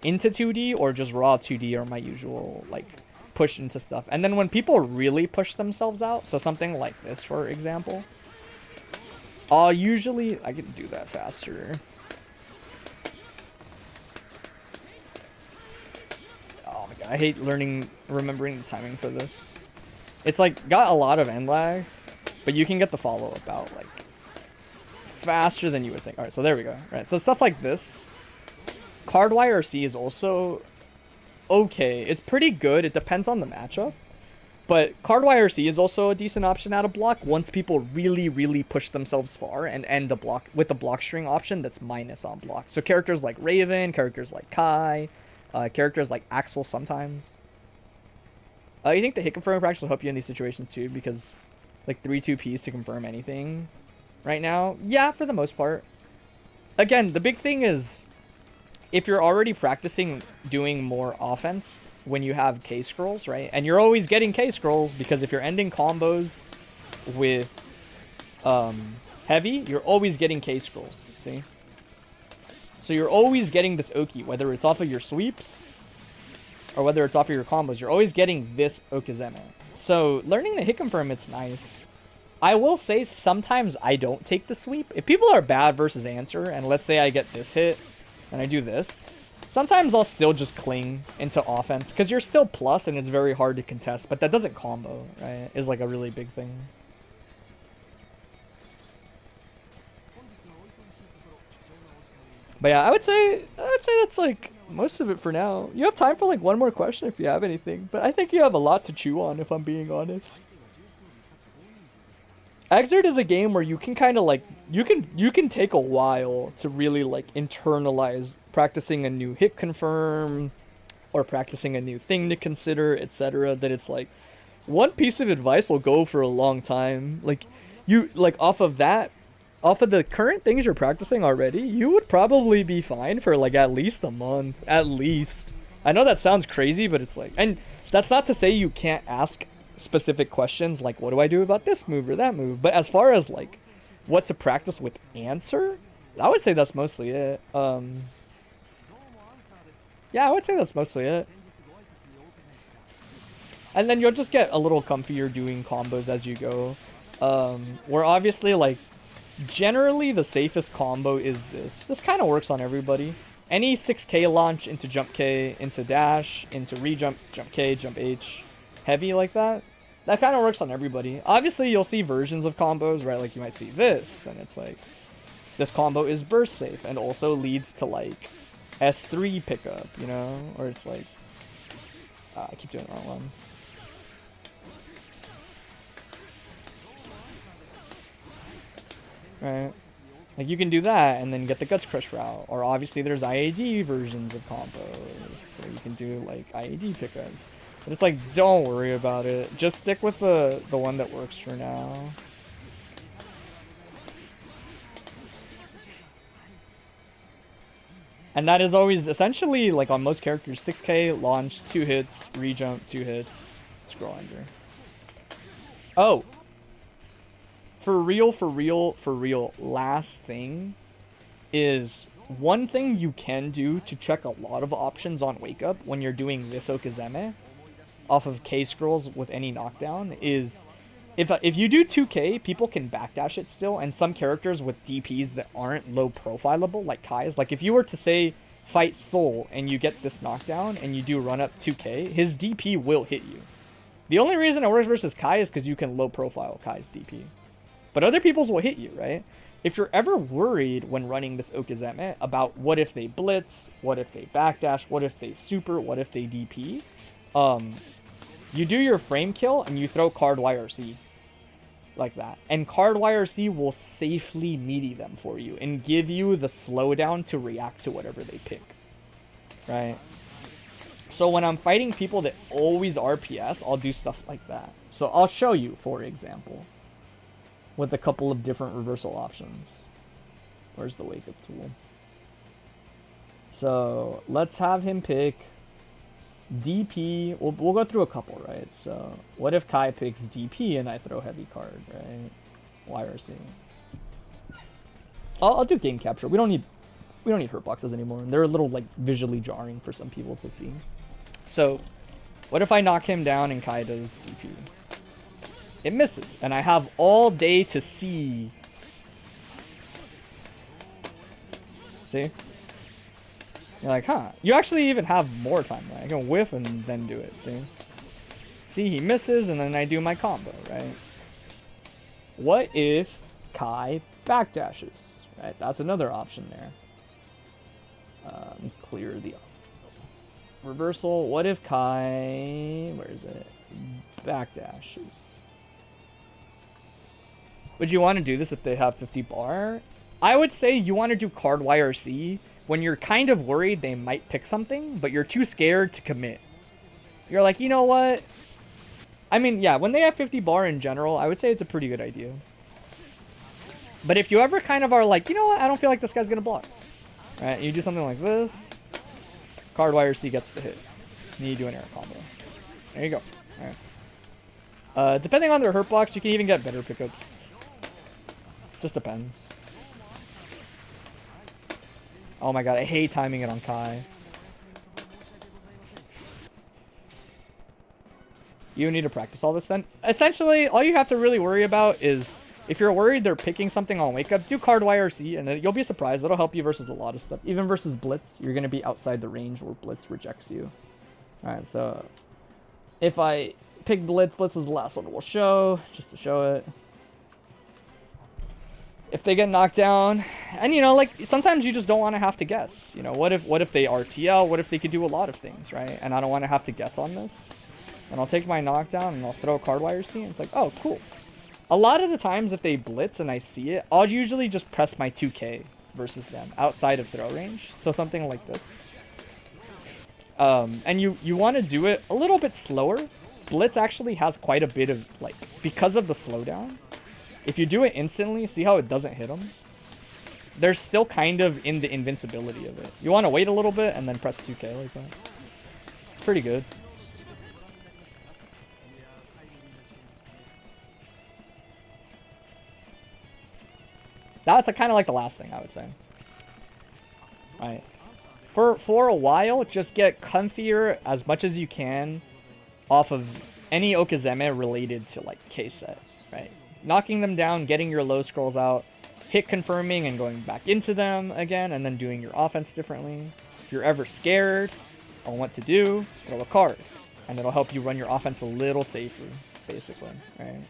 into 2D or just raw 2D are my usual like push into stuff. And then when people really push themselves out, so something like this for example, I can do that faster. Oh my god, I hate remembering the timing for this. It's like got a lot of end lag, but you can get the follow-up out like faster than you would think. All right, so there we go. Right, so stuff like this, card YRC is also okay. It's pretty good. It depends on the matchup, but card YRC is also a decent option out of block once people really push themselves far and end the block with the block string option that's minus on block. So characters like Raven, characters like Kai, characters like Axel sometimes. You think the hit confirm practice will help you in these situations too? Because like 3-2Ps to confirm anything right now? Yeah, for the most part. Again, the big thing is if you're already practicing doing more offense when you have K scrolls, right? And you're always getting K scrolls because if you're ending combos with heavy, you're always getting K scrolls, see? So you're always getting this Oki, whether it's off of your sweeps or whether it's off of your combos, you're always getting this Okizeme. So learning to hit confirm, it's nice. I will say sometimes I don't take the sweep. If people are bad versus answer, and let's say I get this hit, and I do this, sometimes I'll still just cling into offense because you're still plus and it's very hard to contest, but that doesn't combo, right? Is like a really big thing. But yeah, I would say that's like most of it for now. You have time for like one more question if you have anything, but I think you have a lot to chew on if I'm being honest. Exert is a game where you can kind of like you can take a while to really like internalize practicing a new hit confirm or practicing a new thing to consider, etc. That it's like one piece of advice will go for a long time. Like you like off of the current things you're practicing already, you would probably be fine for like at least a month, at least. I know that sounds crazy, but it's like, and that's not to say you can't ask specific questions like what do I do about this move or that move, but as far as like what to practice with answer, I would say that's mostly it. Yeah, I would say that's mostly it. And then you'll just get a little comfier doing combos as you go. Where obviously like generally the safest combo is this. This kind of works on everybody. Any 6K launch into jump K, into dash, into rejump, jump K, jump H, heavy like that. That kind of works on everybody. Obviously, you'll see versions of combos, right? Like you might see this, and it's like, this combo is burst safe and also leads to like S3 pickup, you know? Or it's like, I keep doing the wrong one. Right? Like you can do that and then get the Guts Crush route. Or obviously there's IAD versions of combos where you can do like IAD pickups. But it's like, don't worry about it. Just stick with the one that works for now. And that is always essentially like on most characters, 6K, launch, 2 hits, rejump, 2 hits, scroll under. Oh. For real, last thing is one thing you can do to check a lot of options on Wake Up when you're doing this Okizeme off of K scrolls with any knockdown is if you do 2K, people can backdash it still, and some characters with DPs that aren't low profilable, like Kai's, like if you were to say fight Soul and you get this knockdown and you do run up 2K, his DP will hit you. The only reason it works versus Kai is because you can low profile Kai's DP. But other people's will hit you, right? If you're ever worried when running this Okizeme about what if they blitz, what if they backdash, what if they super, what if they DP, you do your frame kill and you throw card YRC like that. And card YRC will safely meaty them for you and give you the slowdown to react to whatever they pick, right? So when I'm fighting people that always RPS, I'll do stuff like that. So I'll show you, for example, with a couple of different reversal options. Where's the Wake Up tool? So let's have him pick DP. We'll go through a couple, right? So what if Kai picks DP and I throw heavy card, right? YRC. I'll do game capture. We don't need hurt boxes anymore. And they're a little like visually jarring for some people to see. So what if I knock him down and Kai does DP? It misses, and I have all day to see. See? You're like, huh? You actually even have more time. Right? I can whiff and then do it. See? See, he misses, and then I do my combo, right? What if Kai backdashes? Right? That's another option there. Clear the reversal. What if Kai? Where is it? Backdashes. Would you want to do this if they have 50 bar? I would say you want to do card YRC when you're kind of worried they might pick something, but you're too scared to commit. You're like, you know what? I mean, yeah, when they have 50 bar in general, I would say it's a pretty good idea. But if you ever kind of are like, you know what? I don't feel like this guy's going to block. Right? You do something like this. Card YRC gets the hit. And you do an air combo. There you go. All right. Depending on their hurt box, you can even get better pickups. Just depends. Oh my god, I hate timing it on Kai. You need to practice all this then. Essentially, all you have to really worry about is If you're worried they're picking something on wake up, do card YRC, and then you'll be surprised. It'll help you versus a lot of stuff. Even versus Blitz, you're going to be outside the range where Blitz rejects you. Alright, so if I pick Blitz, Blitz is the last one we'll show, just to show it. If they get knocked down, and you know, like, sometimes you just don't want to have to guess. You know, what if they RTL? What if they could do a lot of things, right? And I don't want to have to guess on this. And I'll take my knockdown and I'll throw a card YRC, and it's like, oh, cool. A lot of the times if they blitz and I see it, I'll usually just press my 2K versus them outside of throw range. So something like this. And you want to do it a little bit slower. Blitz actually has quite a bit of, like, because of the slowdown. If you do it instantly, see how it doesn't hit them? They're still kind of in the invincibility of it. You want to wait a little bit and then press 2K like that. It's pretty good. That's kind of like the last thing I would say. Alright. For a while, just get comfier as much as you can off of any Okazeme related to like K-set, right? Knocking them down, getting your low scrolls out, hit confirming and going back into them again, and then doing your offense differently. If you're ever scared on what to do, throw a card. And it'll help you run your offense a little safer, basically, right?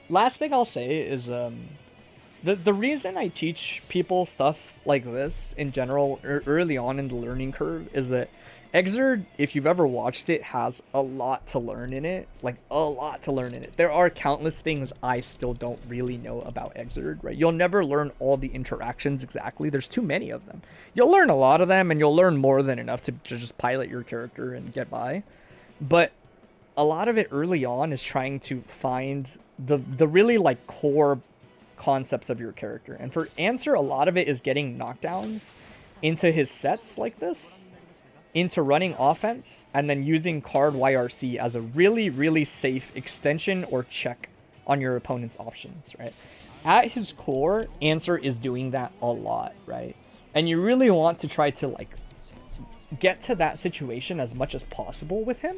Last thing I'll say is the reason I teach people stuff like this in general early on in the learning curve is that Exerd, if you've ever watched it, has a lot to learn in it. Like, a lot to learn in it. There are countless things I still don't really know about Exerd, right? You'll never learn all the interactions exactly. There's too many of them. You'll learn a lot of them, and you'll learn more than enough to just pilot your character and get by. But a lot of it early on is trying to find the really like core concepts of your character. And for Answer, a lot of it is getting knockdowns into his sets like this, into running offense, and then using card YRC as a really, really safe extension or check on your opponent's options, right? At his core, Answer is doing that a lot, right? And you really want to try to like get to that situation as much as possible with him,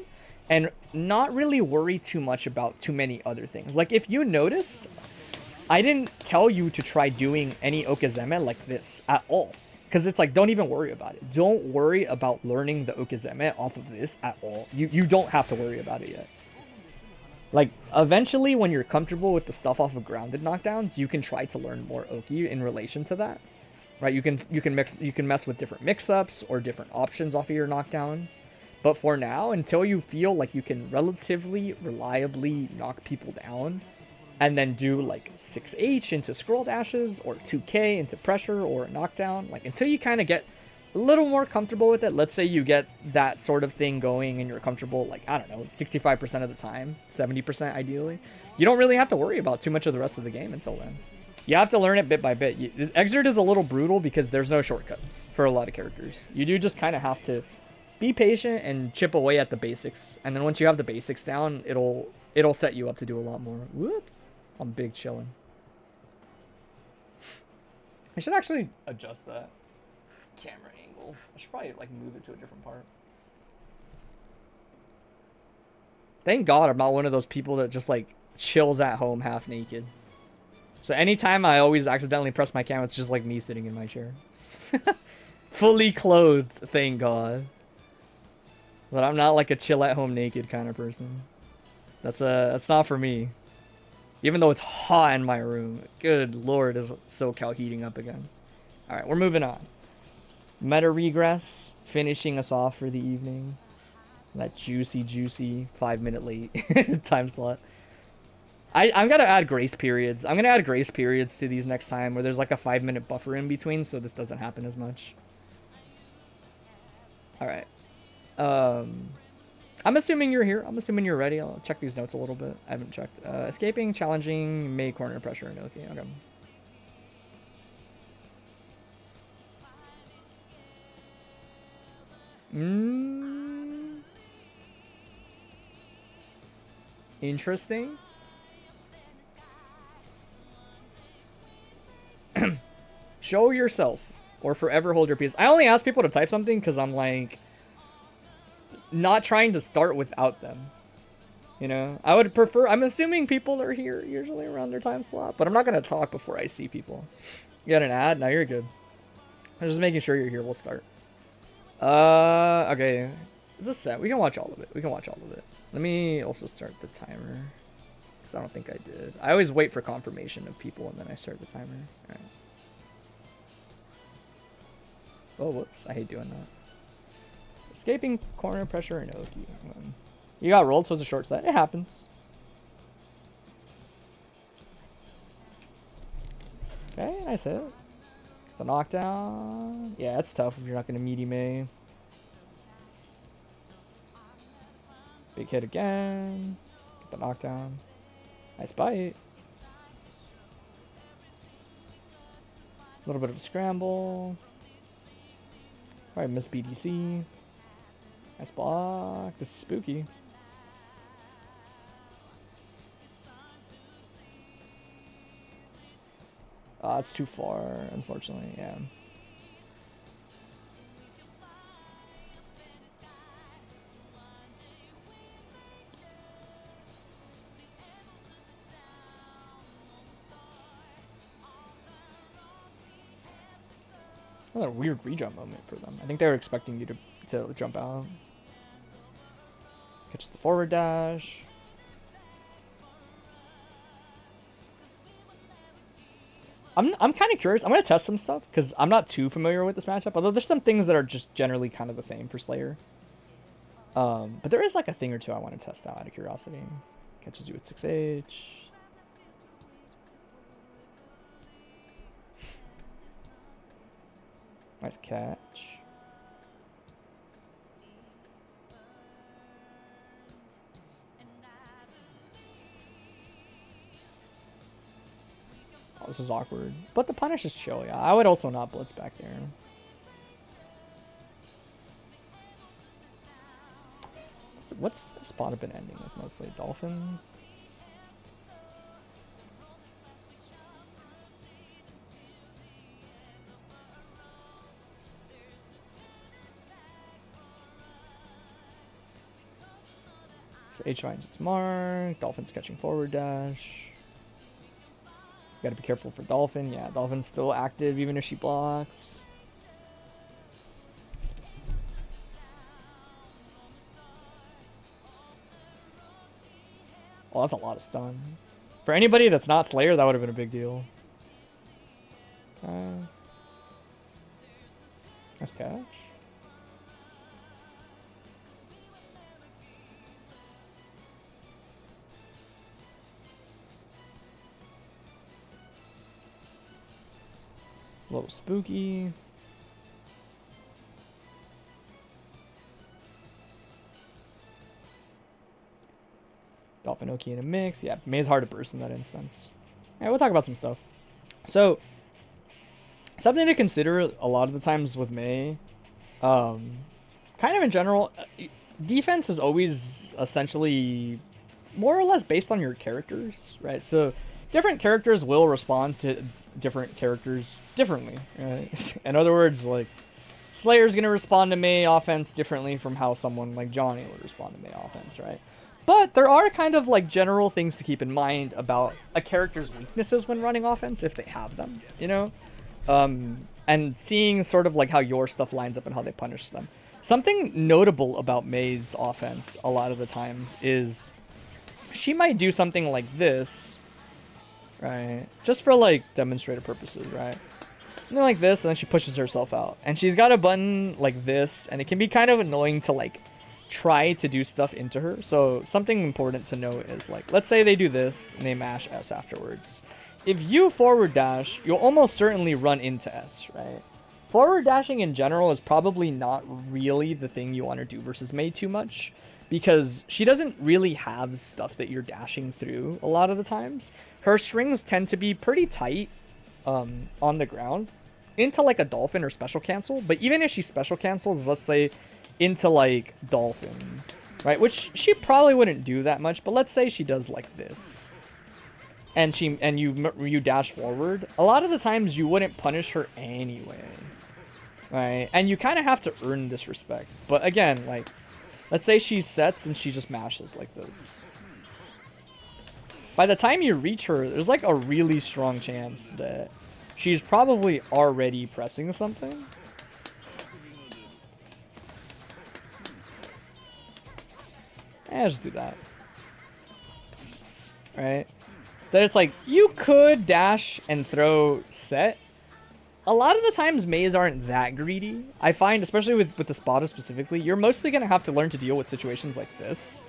and not really worry too much about too many other things. Like, if you notice, I didn't tell you to try doing any Okazeme like this at all. Because it's like, don't even worry about it. Don't worry about learning the Okazeme off of this at all. You don't have to worry about it yet. Like, eventually, when you're comfortable with the stuff off of grounded knockdowns, you can try to learn more Oki in relation to that. Right? You can mess with different mix-ups or different options off of your knockdowns. But for now, until you feel like you can relatively reliably knock people down, and then do like 6H into scroll dashes, or 2K into pressure or a knockdown, like until you kind of get a little more comfortable with it. Let's say you get that sort of thing going and you're comfortable, like, I don't know, 65% of the time, 70% ideally. You don't really have to worry about too much of the rest of the game until then. You have to learn it bit by bit. Exerd is a little brutal because there's no shortcuts for a lot of characters. You do just kind of have to be patient and chip away at the basics, and then once you have the basics down, it'll set you up to do a lot more. Whoops, I'm big chilling. I should actually adjust that camera angle. I should probably like move it to a different part. Thank God I'm not one of those people that just like chills at home half naked. So anytime I always accidentally press my camera, it's just like me sitting in my chair. Fully clothed, thank God. But I'm not like a chill at home naked kind of person. That's not for me. Even though it's hot in my room. Good Lord, is SoCal heating up again. Alright, we're moving on. Metaregress, finishing us off for the evening. That juicy 5-minute late time slot. I'm gonna add grace periods. I'm gonna add grace periods to these next time where there's like a 5-minute buffer in between, so this doesn't happen as much. Alright. I'm assuming you're here. I'm assuming you're ready. I'll check these notes a little bit. I haven't checked. Escaping, challenging, May corner pressure, and okay. Interesting. Show yourself or forever hold your peace. I only ask people to type something because I'm like not trying to start without them. You know, I would prefer. I'm assuming people are here usually around their time slot, but I'm not gonna talk before I see people. You got an ad? No, you're good. I'm just making sure you're here. We'll start. Okay. Is this set? We can watch all of it. We can watch all of it. Let me also start the timer. Because I don't think I did. I always wait for confirmation of people and then I start the timer. Alright. Oh, whoops. I hate doing that. Escaping corner pressure and Oki. You got rolled, so it's a short set. It happens. Okay, nice hit. The knockdown. Yeah, it's tough if you're not going to meaty May. Big hit again. Get the knockdown. Nice bite. A little bit of a scramble. Probably miss BDC. Nice block. This is spooky. It's too far, unfortunately, yeah. Another weird rejump moment for them. I think they were expecting you to jump out. Catches the forward dash. I'm kind of curious. I'm going to test some stuff because I'm not too familiar with this matchup. Although there's some things that are just generally kind of the same for Slayer. But there is like a thing or two I want to test out of curiosity. Catches you with 6H. Nice catch. Oh, this is awkward. But the punish is chill, yeah. I would also not blitz back there. What's Espada been ending with mostly? Dolphin? So H finds its mark. Dolphin's catching forward dash. Gotta be careful for Dolphin. Yeah, Dolphin's still active even if she blocks. Oh, that's a lot of stun. For anybody that's not Slayer, that would have been a big deal. Nice catch. A little spooky. Dolphin Oki in a mix. Yeah, May's hard to burst in that instance. Yeah, we'll talk about some stuff. So, something to consider a lot of the times with May, kind of in general, defense is always essentially more or less based on your characters, right? So, different characters will respond to different characters differently, right? In other words, like, Slayer's going to respond to May offense differently from how someone like Johnny would respond to May offense, right? But there are kind of like general things to keep in mind about a character's weaknesses when running offense, if they have them, you know? And seeing sort of like how your stuff lines up and how they punish them. Something notable about May's offense a lot of the times is she might do something like this, right? Just for like demonstrative purposes, right? Something like this, and then she pushes herself out. And she's got a button like this, and it can be kind of annoying to like try to do stuff into her. So something important to note is like, let's say they do this and they mash S afterwards. If you forward dash, you'll almost certainly run into S, right? Forward dashing in general is probably not really the thing you want to do versus May too much, because she doesn't really have stuff that you're dashing through a lot of the times. Her strings tend to be pretty tight on the ground into like a Dolphin or special cancel. But even if she special cancels, let's say into like Dolphin, right? Which she probably wouldn't do that much, but let's say she does like this. And you dash forward. A lot of the times you wouldn't punish her anyway, right? And you kind of have to earn this respect. But again, like, let's say she sets and she just mashes like this. by the time you reach her, there's like a really strong chance that she's probably already pressing something. Just do that. Right? Then it's like, you could dash and throw set. A lot of the times, Mays aren't that greedy. I find, especially with the Espada specifically, you're mostly going to have to learn to deal with situations like this.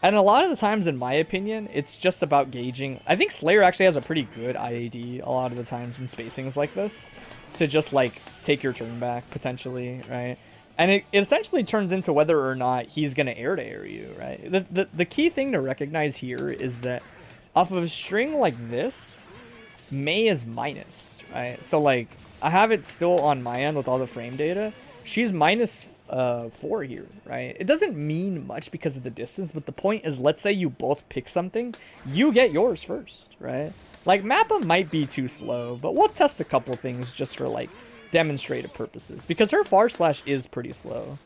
And a lot of the times, in my opinion, it's just about gauging. I think Slayer actually has a pretty good IAD a lot of the times in spacings like this. To just, like, take your turn back, potentially, right? And it essentially turns into whether or not he's going to air you, right? The key thing to recognize here is that off of a string like this, Mei is minus, right? So, like, I have it still on my end with all the frame data. She's minus 4 here, right? It doesn't mean much because of the distance, but the point is, let's say you both pick something, you get yours first, right? Like, Mappa might be too slow, but we'll test a couple things just for, like, demonstrative purposes, because her far slash is pretty slow.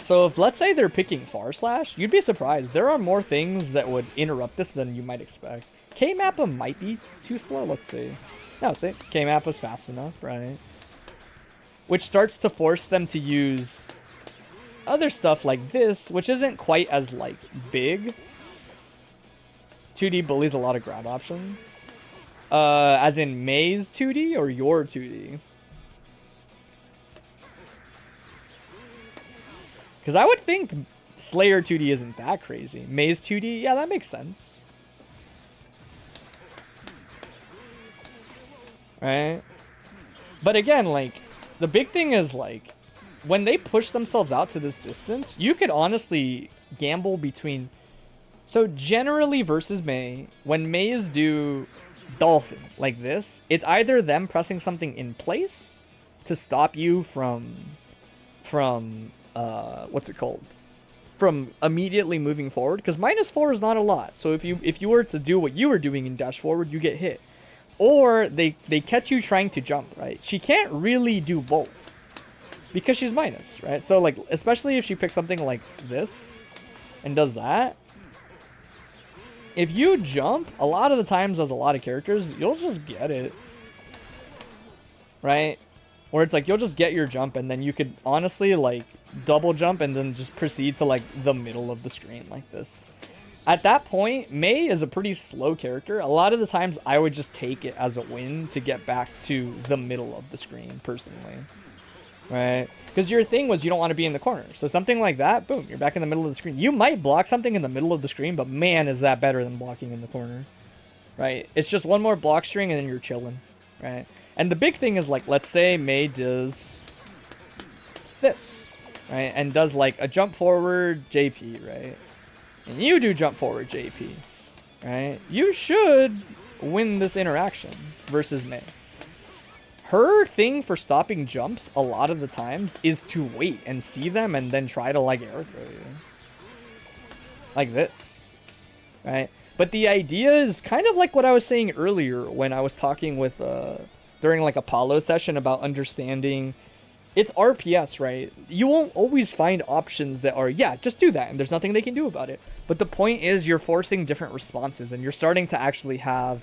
So if, let's say, they're picking far slash, you'd be surprised. There are more things that would interrupt this than you might expect. K-Mappa might be too slow, let's see. No, see, K-Mappa's fast enough, right? Which starts to force them to use other stuff like this, which isn't quite as, like, big. 2D bullies a lot of grab options. As in May's 2D or your 2D? Because I would think Slayer 2D isn't that crazy. May's 2D, yeah, that makes sense. Right? But again, like, the big thing is, like, when they push themselves out to this distance, you could honestly gamble between... So generally versus Mei, when Mays do Dolphin like this, it's either them pressing something in place to stop you from what's it called? From immediately moving forward, because -4 is not a lot. So if you were to do what you were doing in dash forward, you get hit. Or they catch you trying to jump, right? She can't really do both because she's minus, right? So, like, especially if she picks something like this and does that, if you jump, a lot of the times as a lot of characters, you'll just get it, right? Or it's like, you'll just get your jump, and then you could honestly, like, double jump and then just proceed to, like, the middle of the screen like this. At that point, Mei is a pretty slow character. A lot of the times, I would just take it as a win to get back to the middle of the screen, personally. Right? Because your thing was you don't want to be in the corner. So something like that, boom, you're back in the middle of the screen. You might block something in the middle of the screen, but man, is that better than blocking in the corner. Right? It's just one more block string and then you're chilling. Right? And the big thing is, like, let's say Mei does this. Right? And does, like, a jump forward JP, right? And you do jump forward JP. Right? You should win this interaction versus Mei. Her thing for stopping jumps a lot of the times is to wait and see them and then try to, like, air throw you. Like this. Right? But the idea is kind of like what I was saying earlier when I was talking with, during, like, Apollo session about understanding it's RPS, right? You won't always find options that are, yeah, just do that, and there's nothing they can do about it. But the point is you're forcing different responses, and you're starting to actually have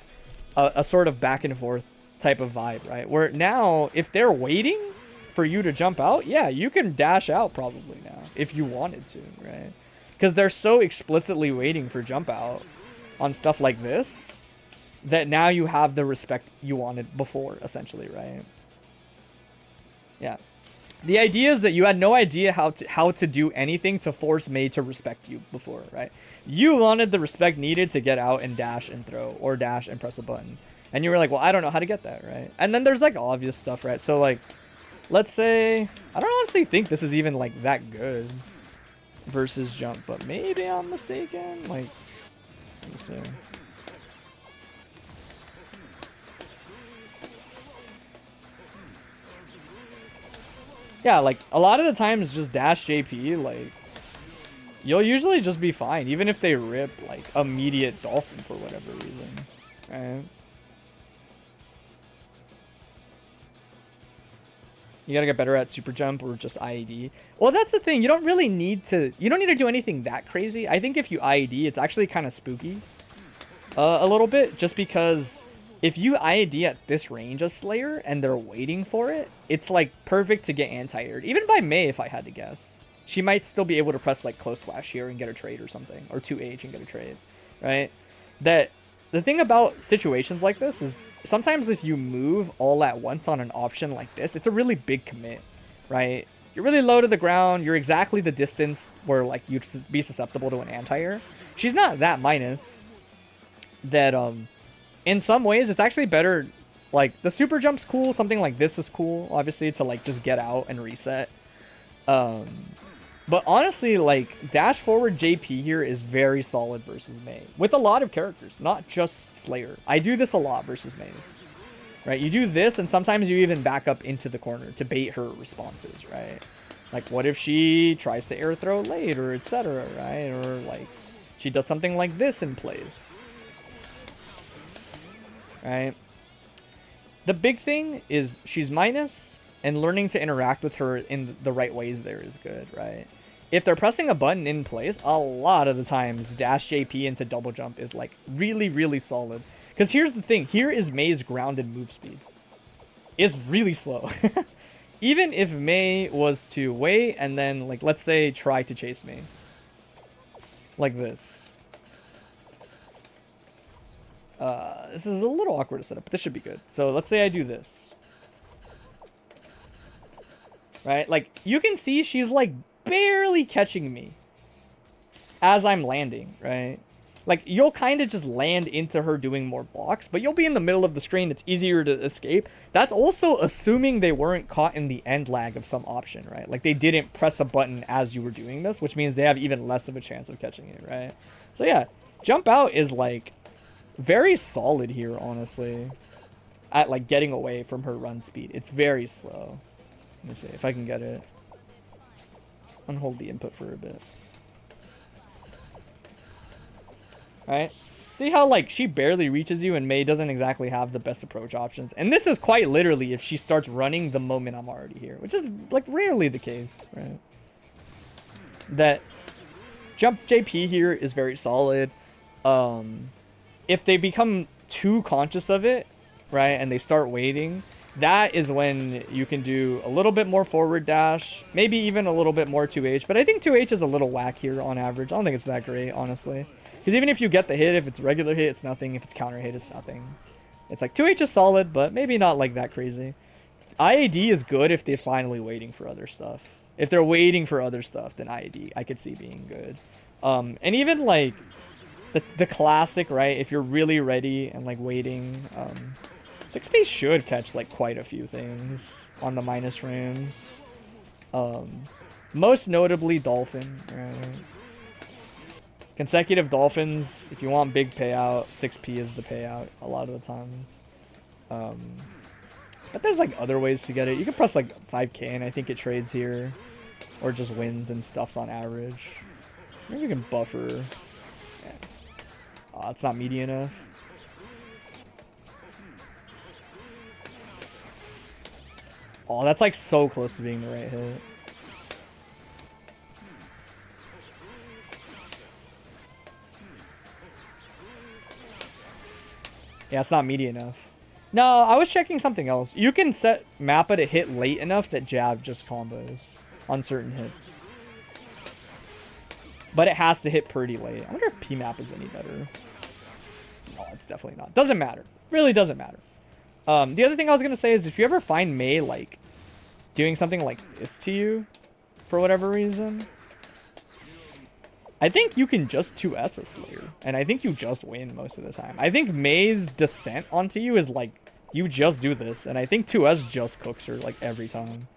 a sort of back and forth type of vibe, right? Where now, if they're waiting for you to jump out, yeah, you can dash out probably now, if you wanted to, right? Because they're so explicitly waiting for jump out on stuff like this, that now you have the respect you wanted before, essentially, right? Yeah. The idea is that you had no idea how to do anything to force Mei to respect you before, right? You wanted the respect needed to get out and dash and throw, or dash and press a button. And you were like, well, I don't know how to get that, right? And then there's, like, obvious stuff, right? So, like, let's say, I don't honestly think this is even, like, that good versus jump, but maybe I'm mistaken. Like, let me see. Yeah, like, a lot of the times just dash JP, like, you'll usually just be fine, even if they rip, like, immediate dolphin for whatever reason, right? You gotta get better at super jump or just IED. Well, that's the thing. You don't really need to... You don't need to do anything that crazy. I think if you IED, it's actually kind of spooky. a little bit, just because if you IAD at this range of Slayer and they're waiting for it, it's like perfect to get anti-aired. Even by Mei, if I had to guess. She might still be able to press like close slash here and get a trade or something, or 2H and get a trade, right? That the thing about situations like this is sometimes if you move all at once on an option like this, it's a really big commit, right? You're really low to the ground. You're exactly the distance where like you'd be susceptible to an anti-air. She's not that minus. That in some ways it's actually better. Like the super jump's cool. Something like this is cool, obviously, to like just get out and reset. But honestly, like dash forward JP here is very solid versus Mei with a lot of characters, not just Slayer. I do this a lot versus Mei's. Right, you do this, and sometimes you even back up into the corner to bait her responses, right? Like, what if she tries to air throw late, or etc., right? Or, like, she does something like this in place, right? The big thing is she's minus, and learning to interact with her in the right ways there is good, right? If they're pressing a button in place, a lot of the times, dash JP into double jump is, like, really, really solid. Because here's the thing. Here is Mei's grounded move speed. It's really slow. Even if Mei was to wait and then, like, let's say, try to chase me. Like this. This is a little awkward to set up, but this should be good. So let's say I do this. Right? Like, you can see she's, like, barely catching me as I'm landing, right? Like, you'll kind of just land into her doing more blocks, but you'll be in the middle of the screen. It's easier to escape. That's also assuming they weren't caught in the end lag of some option, right? Like, they didn't press a button as you were doing this, which means they have even less of a chance of catching it, right? So, yeah, jump out is, like, very solid here, honestly, at, like, getting away from her run speed. It's very slow. Let me see if I can get it. Unhold the input for a bit. Right? See how, like, she barely reaches you and Mei doesn't exactly have the best approach options. And this is quite literally if she starts running the moment I'm already here, which is, like, rarely the case, right? That jump JP here is very solid. If they become too conscious of it, right, and they start waiting, that is when you can do a little bit more forward dash, maybe even a little bit more 2H. But I think 2H is a little whack here on average. I don't think it's that great, honestly. Because even if you get the hit, if it's regular hit, it's nothing. If it's counter hit, it's nothing. It's like 2H is solid, but maybe not like that crazy. IAD is good if they're finally waiting for other stuff. If they're waiting for other stuff, then IAD I could see being good. And even like the classic, right? If you're really ready and like waiting, 6P should catch like quite a few things on the minus rooms. Most notably Dolphin, right? Consecutive Dolphins, if you want big payout, 6P is the payout a lot of the times. But there's like other ways to get it. You can press like 5K and I think it trades here. Or just wins and stuffs on average. Maybe we can buffer. Yeah. Oh, it's not meaty enough. Oh, that's like so close to being the right hit. Yeah, it's not meaty enough. No, I was checking something else. You can set Mappa to hit late enough that jab just combos on certain hits. But it has to hit pretty late. I wonder if PMAP is any better. No, it's definitely not. Doesn't matter. Really doesn't matter. The other thing I was going to say is if you ever find Mei, like, doing something like this to you, for whatever reason, I think you can just 2S a Slayer, and I think you just win most of the time. I think Mei's descent onto you is like, you just do this, and I think 2S just cooks her, like, every time.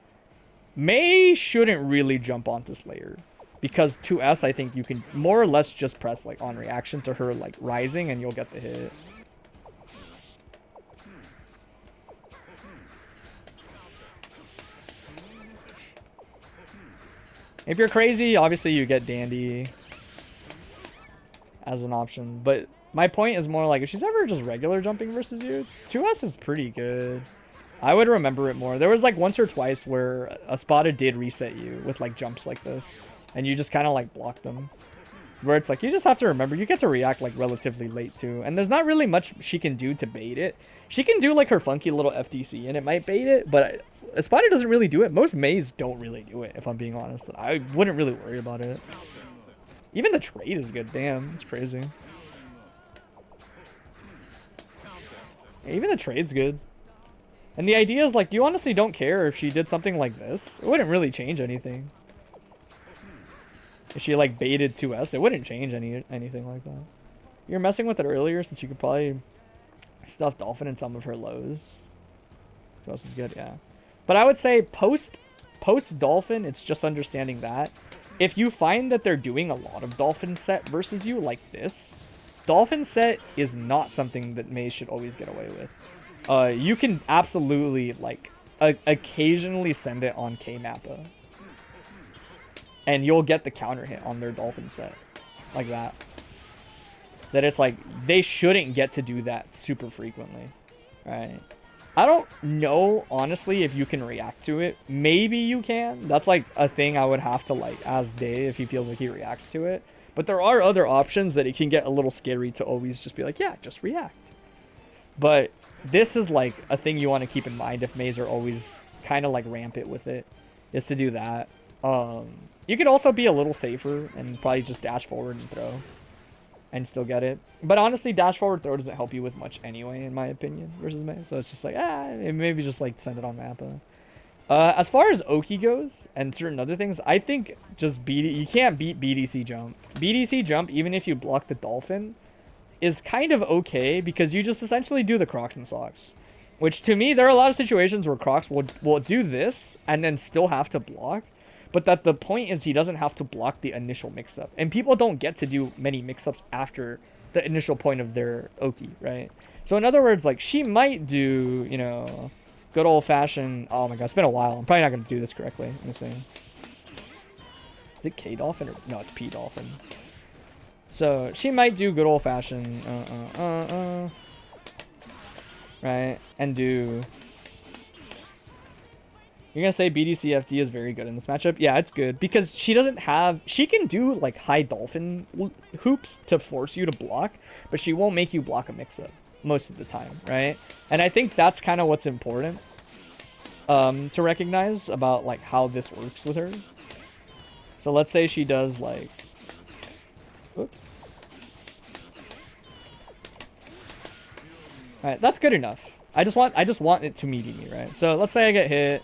Mei shouldn't really jump onto Slayer, because 2S, I think you can more or less just press, like, on reaction to her, like, rising, and you'll get the hit. If you're crazy, obviously you get Dandy as an option. But my point is more like if she's ever just regular jumping versus you, 2S is pretty good. I would remember it more. There was like once or twice where Espada did reset you with like jumps like this. And you just kind of like block them. Where it's like, you just have to remember, you get to react like relatively late too. And there's not really much she can do to bait it. She can do like her funky little FTC and it might bait it, but Espada doesn't really do it. Most Mays don't really do it, if I'm being honest. I wouldn't really worry about it. Even the trade is good. Damn, it's crazy. Even the trade's good. And the idea is like, you honestly don't care if she did something like this. It wouldn't really change anything. If she like baited 2S, it wouldn't change anything like that. You were messing with it earlier since you could probably stuff Dolphin in some of her lows. What else is good? Yeah. But I would say post Dolphin, it's just understanding that. If you find that they're doing a lot of Dolphin set versus you like this, Dolphin set is not something that Mei should always get away with. You can absolutely like occasionally send it on K-Mappa. And you'll get the counter hit on their Dolphin set. Like that. That it's like, they shouldn't get to do that super frequently. Right? I don't know, honestly, if you can react to it. Maybe you can. That's like a thing I would have to like ask Dave if he feels like he reacts to it. But there are other options that it can get a little scary to always just be like, yeah, just react. But this is like a thing you want to keep in mind if Mays are always kind of like rampant with it. Is to do that. You could also be a little safer and probably just dash forward and throw. And still get it. But honestly, dash forward throw doesn't help you with much anyway, in my opinion, versus Mei. So it's just like, maybe just like send it on Mappa. As far as Oki goes, and certain other things, I think just you can't beat BDC jump. BDC jump, even if you block the Dolphin, is kind of okay because you just essentially do the Crocs and Socks. Which to me, there are a lot of situations where Crocs will do this and then still have to block. But that the point is he doesn't have to block the initial mix-up. And people don't get to do many mix-ups after the initial point of their Oki, right? So in other words, like, she might do, you know, good old-fashioned... Oh my god, it's been a while. I'm probably not going to do this correctly. Let me see. Is it K-Dolphin or... No, it's P-Dolphin. So she might do good old-fashioned... right? And do... You're going to say BDCFD is very good in this matchup? Yeah, it's good. Because she doesn't have... She can do, like, high Dolphin hoops to force you to block. But she won't make you block a mix-up most of the time, right? And I think that's kind of what's important to recognize about, like, how this works with her. So let's say she does, like... Oops. Alright, that's good enough. I just want it to meet me, right? So let's say I get hit...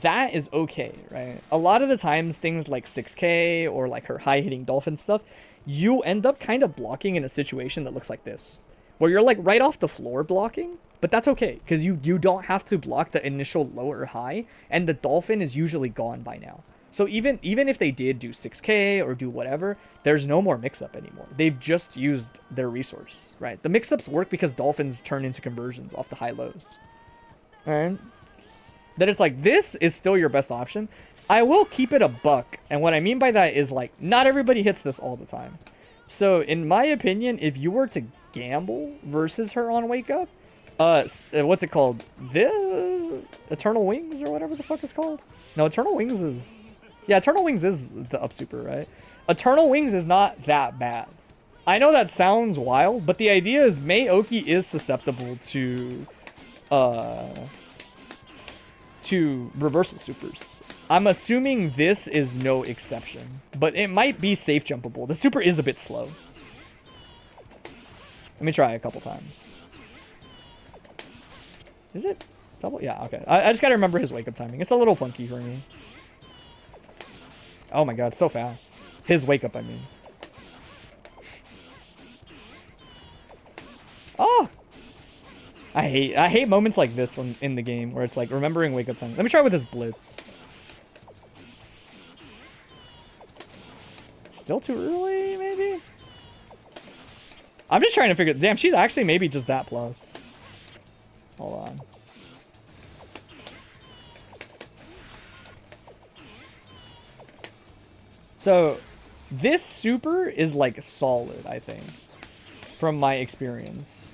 that is okay, right? A lot of the times, things like 6K or like her high-hitting Dolphin stuff, you end up kind of blocking in a situation that looks like this. Where you're like right off the floor blocking, but that's okay. Because you don't have to block the initial low or high, and the Dolphin is usually gone by now. So even if they did do 6K or do whatever, there's no more mix-up anymore. They've just used their resource, right? The mix-ups work because Dolphins turn into conversions off the high-lows. Alright? That it's like, this is still your best option. I will keep it a buck. And what I mean by that is, like, not everybody hits this all the time. So, in my opinion, if you were to gamble versus her on Wake Up, what's it called? This? Eternal Wings or whatever the fuck it's called? No, Eternal Wings is... Yeah, Eternal Wings is the up super, right? Eternal Wings is not that bad. I know that sounds wild, but the idea is Mei Oki is susceptible to reversal supers. I'm assuming this is no exception, but it might be safe jumpable. The super is a bit slow. Let me try a couple times. Is it double? Yeah, okay. I just gotta remember his wake up timing. It's a little funky for me. Oh my god, so fast. His wake up, I mean. Oh! I hate moments like this one in the game where it's like remembering wake up time. Let me try with his blitz. Still too early, maybe? I'm just trying to figure... Damn, she's actually maybe just that plus. Hold on. So, this super is like solid, I think. From my experience.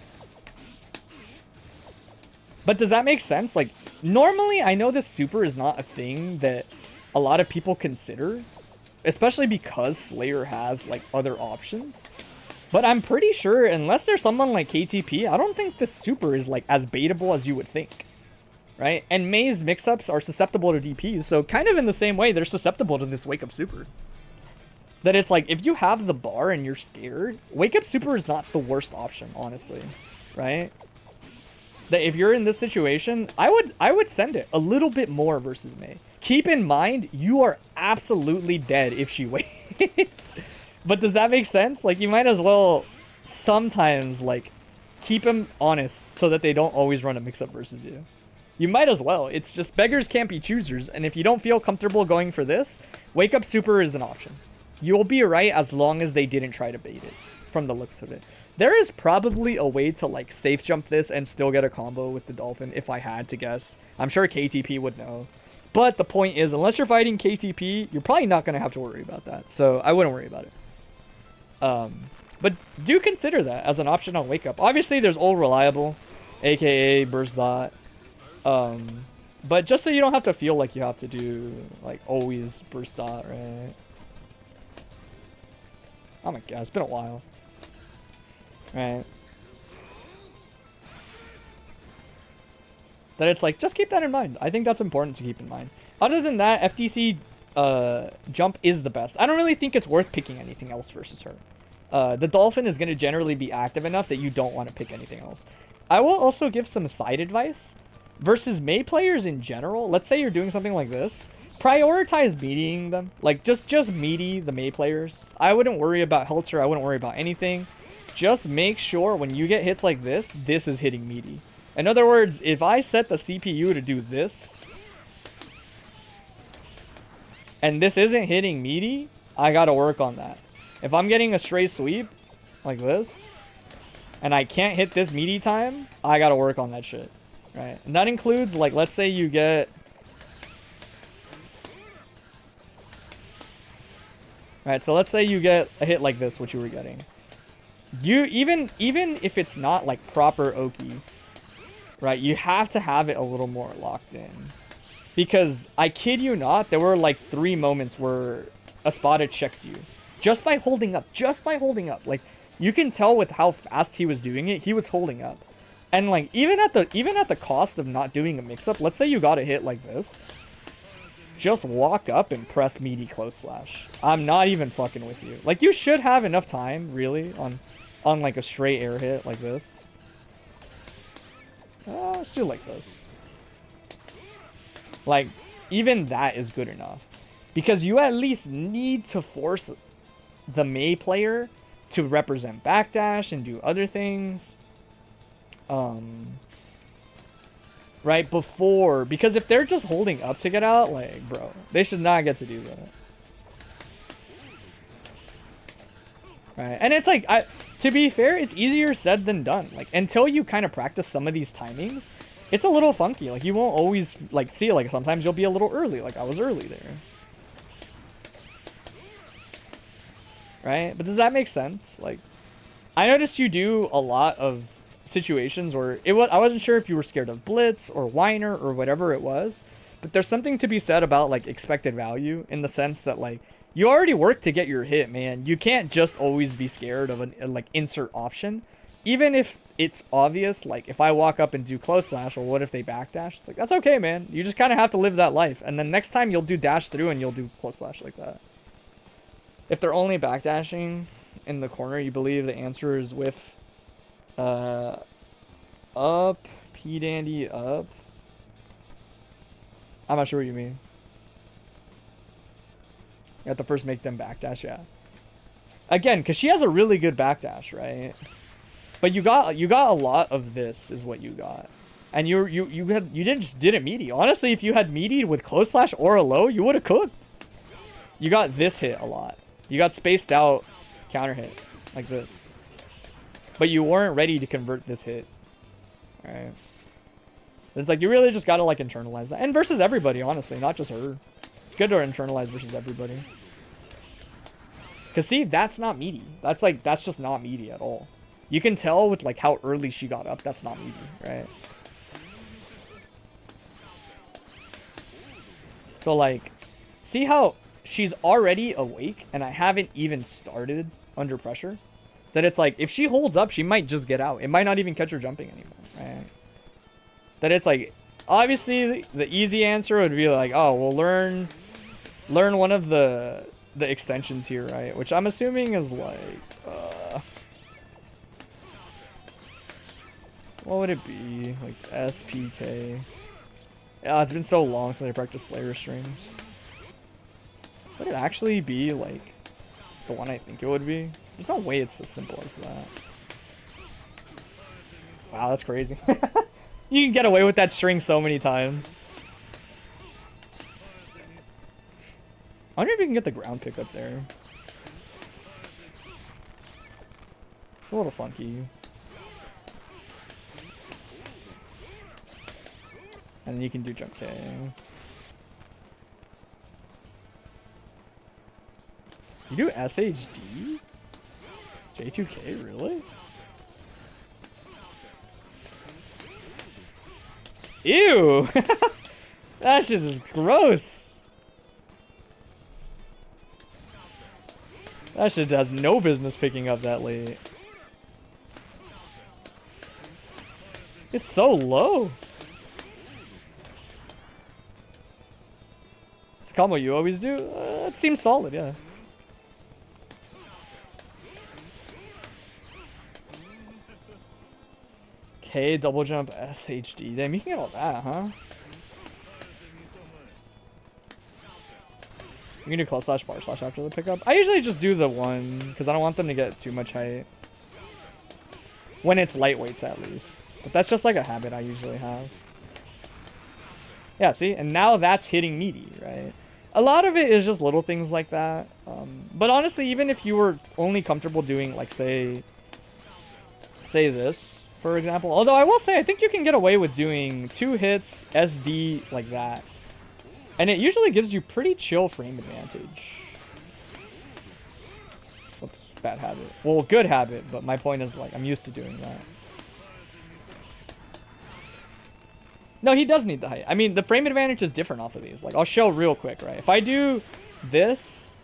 But does that make sense? Like, normally I know this super is not a thing that a lot of people consider. especially because Slayer has like other options. But I'm pretty sure, unless there's someone like KTP, I don't think this super is like as baitable as you would think. Right? And Mei's mix-ups are susceptible to DPs, so kind of in the same way, they're susceptible to this Wake Up Super. That it's like, if you have the bar and you're scared, Wake Up Super is not the worst option, honestly. Right? That if you're in this situation, I would send it a little bit more versus Mei. Keep in mind, you are absolutely dead if she waits. But does that make sense? Like, you might as well sometimes, like, keep them honest so that they don't always run a mix-up versus you. You might as well. It's just beggars can't be choosers. And if you don't feel comfortable going for this, Wake Up Super is an option. You'll be right as long as they didn't try to bait it, from the looks of it. There is probably a way to, like, safe jump this and still get a combo with the Dolphin, if I had to guess. I'm sure KTP would know. But the point is, unless you're fighting KTP, you're probably not going to have to worry about that. So I wouldn't worry about it. But do consider that as an option on Wake Up. Obviously, there's Old Reliable, aka Burst Dot. But just so you don't have to feel like you have to do, like, always Burst Dot, right? Oh my god, it's been a while. Right? That it's like, just keep that in mind. I think that's important to keep in mind. Other than that, FTC jump is the best. I don't really think it's worth picking anything else versus her. The Dolphin is going to generally be active enough that you don't want to pick anything else. I will also give some side advice. Versus Mei players in general, let's say you're doing something like this, prioritize meatying them. Like, just meaty the Mei players. I wouldn't worry about Helter, I wouldn't worry about anything. Just make sure when you get hits like this is hitting meaty. In other words, if I set the CPU to do this, and this isn't hitting meaty, I gotta work on that. If I'm getting a straight sweep, like this, and I can't hit this meaty time, I gotta work on that shit. Right, and that includes, like, let's say you get... Right, so let's say you get a hit like this, which you were getting. You, even if it's not, like, proper Oki, right, you have to have it a little more locked in. Because, I kid you not, there were, like, 3 moments where Espada checked you. Just by holding up. Just by holding up. Like, you can tell with how fast he was doing it, he was holding up. And, like, even at the cost of not doing a mix-up, let's say you got a hit like this. Just walk up and press meaty close slash. I'm not even fucking with you. Like, you should have enough time, really, on like, a straight air hit like this. Let's do like this. Like, even that is good enough. Because you at least need to force the Mei player to represent backdash and do other things. Right before, because if they're just holding up to get out, like, bro, they should not get to do that. Right, and it's like, to be fair, it's easier said than done. Like, until you kind of practice some of these timings, it's a little funky. Like, you won't always, like, see, like, sometimes you'll be a little early. Like, I was early there. Right, but does that make sense? Like, I noticed you do a lot of situations where I wasn't sure if you were scared of blitz or whiner or whatever it was, but there's something to be said about, like, expected value, in the sense that, like, you already worked to get your hit, man. You can't just always be scared of a like, insert option, even if it's obvious. Like, if I walk up and do close slash, or what if they backdash? It's like, that's okay, man. You just kind of have to live that life, and then next time you'll do dash through and you'll do close slash like that. If they're only backdashing in the corner, you believe the answer is with up, P Dandy up. I'm not sure what you mean. You have to first make them backdash, yeah. Again, because she has a really good backdash, right? But you got a lot of this, is what you got, and you didn't just did it meaty. Honestly, if you had meaty with close slash or a low, you would have cooked. You got this hit a lot. You got spaced out counter hit like this. But you weren't ready to convert this hit. Alright. It's like, you really just gotta, like, internalize that. And versus everybody, honestly, not just her. It's good to internalize versus everybody. Because, see, that's not meaty. That's, like, that's just not meaty at all. You can tell with, like, how early she got up, that's not meaty, right? So, like, see how she's already awake and I haven't even started under pressure, that it's like, if she holds up, she might just get out. It might not even catch her jumping anymore, right? That it's like, obviously, the easy answer would be like, oh, we'll learn one of the extensions here, right? Which I'm assuming is like, what would it be? Like SPK. Yeah, it's been so long since I practiced Slayer streams. Would it actually be like the one I think it would be? There's no way it's as simple as that. Wow, that's crazy. You can get away with that string so many times. I wonder if you can get the ground pick up there. It's a little funky. And then you can do jump K. You do SHD? J2K, really? Ew! That shit is gross. That shit has no business picking up that late. It's so low. It's a combo you always do? It seems solid, yeah. K, double jump, SHD. Damn, you can get all that, huh? You can do close slash bar slash after the pickup. I usually just do the one, because I don't want them to get too much height. When it's lightweights, at least. But that's just like a habit I usually have. Yeah, see? And now that's hitting meaty, right? A lot of it is just little things like that. But honestly, even if you were only comfortable doing, like, say this, for example. Although I will say, I think you can get away with doing 2 hits, SD, like that. And it usually gives you pretty chill frame advantage. Whoops, bad habit. Well, good habit, but my point is, like, I'm used to doing that. No, he does need the height. I mean, the frame advantage is different off of these. Like, I'll show real quick, right? If I do this,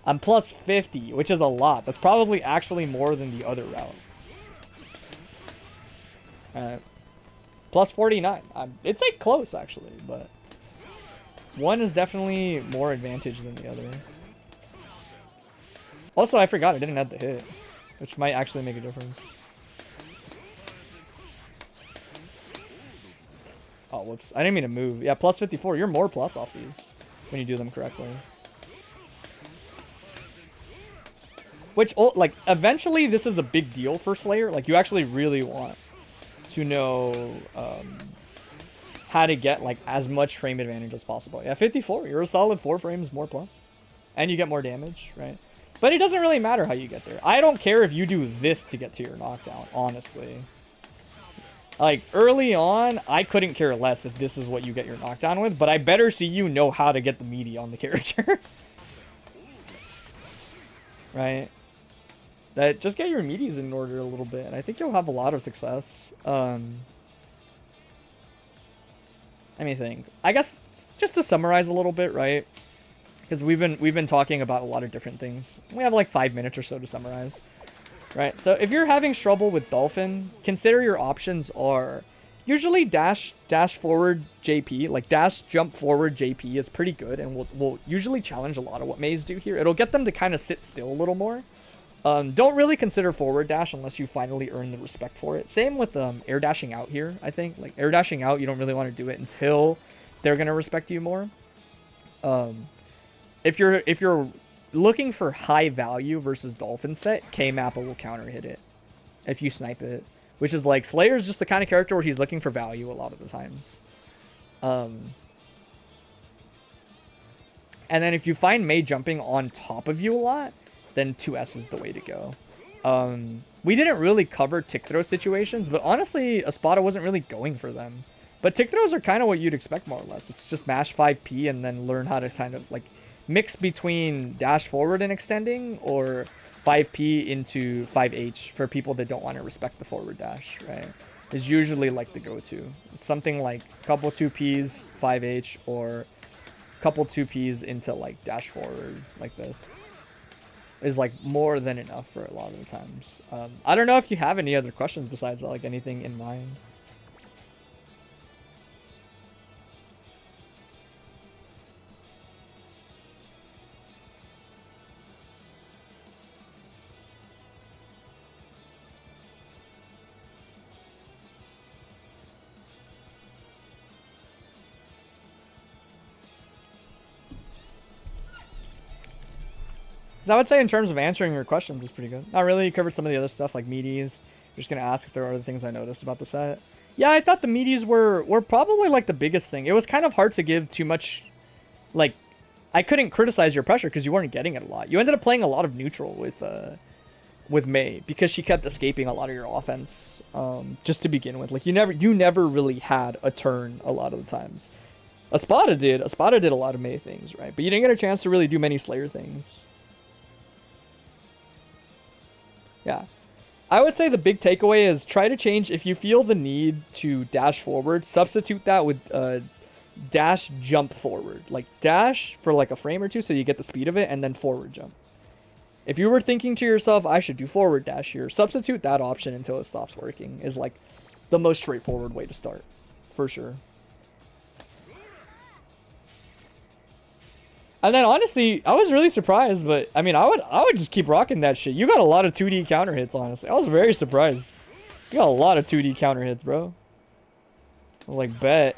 I'm plus 50, which is a lot. That's probably actually more than the other route. Plus 49. It's like close actually, but one is definitely more advantage than the other. Also, I forgot I didn't have the hit, which might actually make a difference. Oh, whoops. I didn't mean to move. Yeah, plus 54. You're more plus off these when you do them correctly. Which, like, eventually this is a big deal for Slayer. Like, you actually really want to know how to get, like, as much frame advantage as possible. Yeah, 54. You're a solid 4 frames more plus. And you get more damage, right? But it doesn't really matter how you get there. I don't care if you do this to get to your knockdown, honestly. Like, early on, I couldn't care less if this is what you get your knockdown with, but I better see you know how to get the meaty on the character. Right? That just get your meaties in order a little bit, and I think you'll have a lot of success. Let me think. I guess just to summarize a little bit, right? Because we've been talking about a lot of different things. We have like 5 minutes or so to summarize. Right, so if you're having trouble with Dolphin, consider your options are usually dash forward JP, like dash jump forward JP is pretty good and will usually challenge a lot of what Mays do here. It'll get them to kind of sit still a little more. Don't really consider forward dash unless you finally earn the respect for it. Same with air dashing out here, I think. Like air dashing out, you don't really want to do it until they're going to respect you more. If you're looking for high value versus Dolphin set, K-Mappa will counter hit it if you snipe it, which is like Slayer's just the kind of character where he's looking for value a lot of the times. And then if you find Mei jumping on top of you a lot, then 2S is the way to go. We didn't really cover tick throw situations, but honestly, Espada wasn't really going for them. But tick throws are kind of what you'd expect more or less. It's just mash 5P and then learn how to kind of like mix between dash forward and extending or 5P into 5H for people that don't want to respect the forward dash, right? Is usually like the go-to. It's something like couple 2Ps, 5H, or couple 2Ps into like dash forward like this is like more than enough for a lot of the times. I don't know if you have any other questions besides like anything in mind. I would say in terms of answering your questions is pretty good. Not really. You covered some of the other stuff like meaties. Just gonna ask if there are other things I noticed about the set. Yeah, I thought the meaties were probably like the biggest thing. It was kind of hard to give too much, like, I couldn't criticize your pressure because you weren't getting it a lot. You ended up playing a lot of neutral with Mei because she kept escaping a lot of your offense. Just to begin with, like you never really had a turn a lot of the times. Espada did a lot of Mei things, right? But you didn't get a chance to really do many Slayer things. Yeah. I would say the big takeaway is try to change, if you feel the need to dash forward, substitute that with dash jump forward. Like dash for like a frame or two so you get the speed of it, and then forward jump. If you were thinking to yourself, I should do forward dash here, substitute that option until it stops working is like the most straightforward way to start, for sure. And then honestly, I was really surprised, but I mean, I would just keep rocking that shit. You got a lot of 2D counter hits, honestly. I was very surprised. You got a lot of 2D counter hits, bro. Like, bet.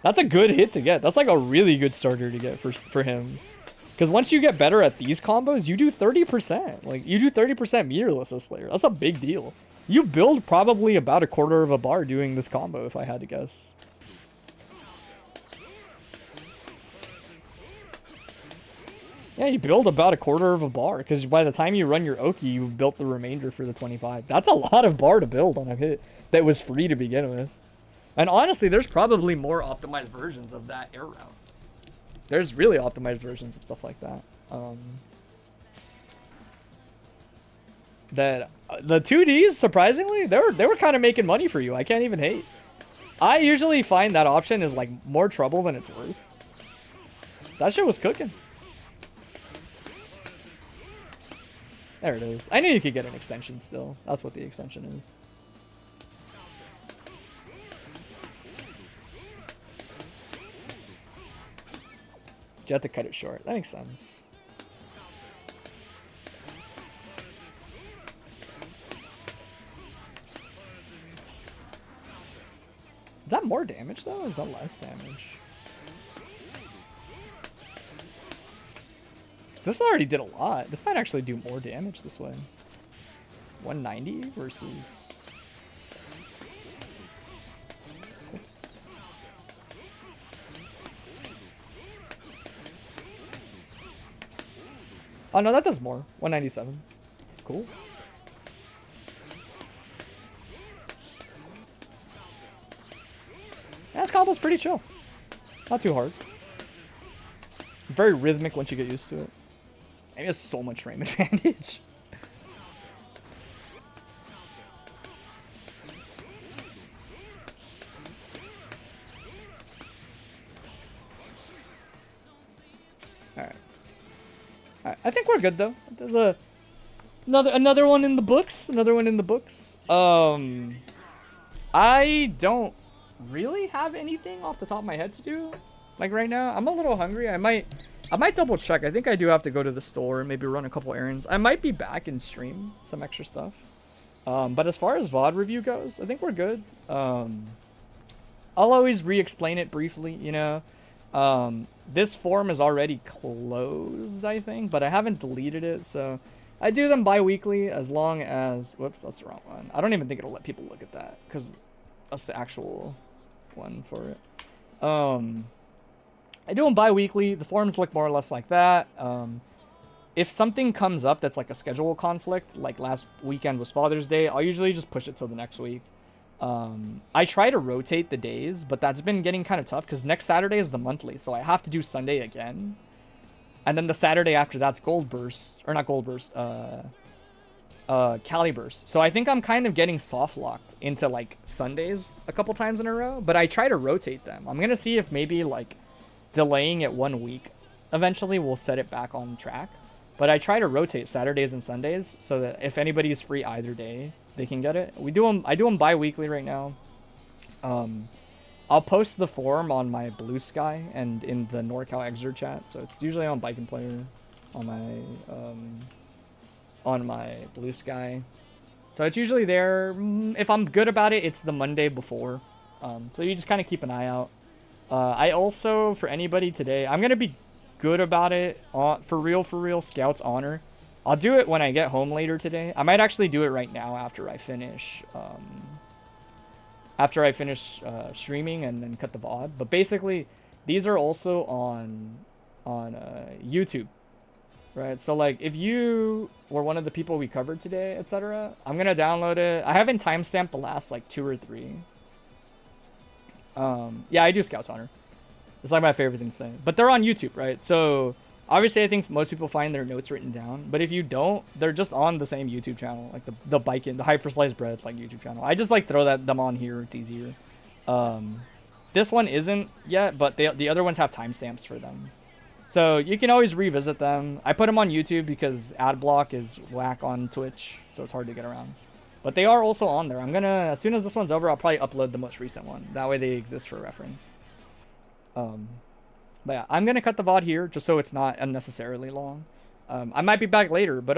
That's a good hit to get. That's like a really good starter to get for him. Because once you get better at these combos, you do 30%. Like, you do 30% meterless as Slayer. That's a big deal. You build probably about a quarter of a bar doing this combo, if I had to guess. Yeah, you build about a quarter of a bar, because by the time you run your Oki, you've built the remainder for the 25. That's a lot of bar to build on a hit that was free to begin with. And honestly, there's probably more optimized versions of that air route. There's really optimized versions of stuff like that. The 2Ds, surprisingly, they were kind of making money for you. I can't even hate. I usually find that option is like more trouble than it's worth. That shit was cooking. There it is. I knew you could get an extension still. That's what the extension is. You have to cut it short. That makes sense. Is that more damage though, or is that less damage? This already did a lot. This might actually do more damage this way. 190 versus... Oops. Oh no, that does more. 197. Cool. Yeah, this combo's pretty chill. Not too hard. Very rhythmic once you get used to it. And he has so much frame advantage. Alright. Alright, I think we're good though. There's another one in the books. Another one in the books. I don't really have anything off the top of my head to do. Like right now, I'm a little hungry. I might double check. I think I do have to go to the store and maybe run a couple errands. I might be back and stream some extra stuff. But as far as VOD review goes, I think we're good. I'll always re-explain it briefly, you know. This form is already closed, I think, but I haven't deleted it, so I do them bi-weekly as long as... Whoops, that's the wrong one. I don't even think it'll let people look at that, because that's the actual one for it. I do them bi-weekly. The forums look more or less like that. If something comes up that's like a schedule conflict, like last weekend was Father's Day, I'll usually just push it till the next week. I try to rotate the days, but that's been getting kind of tough because next Saturday is the monthly, so I have to do Sunday again. And then the Saturday after that's Gold Burst, or not Gold Burst, Cali Burst. So I think I'm kind of getting soft locked into like Sundays a couple times in a row, but I try to rotate them. I'm gonna see if maybe like delaying it 1 week eventually will set it back on track. But I try to rotate Saturdays and Sundays so that if anybody's free either day, they can get it. I do them bi-weekly right now. I'll post the form on my bluesky and in the NorCal Exer chat. So it's usually on Bike and Player on my bluesky. So it's usually there. If I'm good about it, it's the Monday before. So you just kind of keep an eye out. I also, for anybody today, I'm going to be good about it. For real, Scout's Honor. I'll do it when I get home later today. I might actually do it right now after I finish streaming and then cut the VOD. But basically, these are also on YouTube. Right, so like if you were one of the people we covered today, etc., I'm gonna download it. I haven't timestamped the last like 2 or 3. Yeah, I do Scout's Honor. It's like my favorite thing to say. But they're on YouTube, right? So obviously I think most people find their notes written down. But if you don't, they're just on the same YouTube channel, like the High for Sliced Bread like YouTube channel. I just like throw them on here. It's easier. This one isn't yet, but the other ones have timestamps for them. So you can always revisit them. I put them on YouTube because ad block is whack on Twitch, so it's hard to get around. But they are also on there. I'm gonna, as soon as this one's over, I'll probably upload the most recent one. That way they exist for reference. But yeah, I'm gonna cut the VOD here just so it's not unnecessarily long. I might be back later, but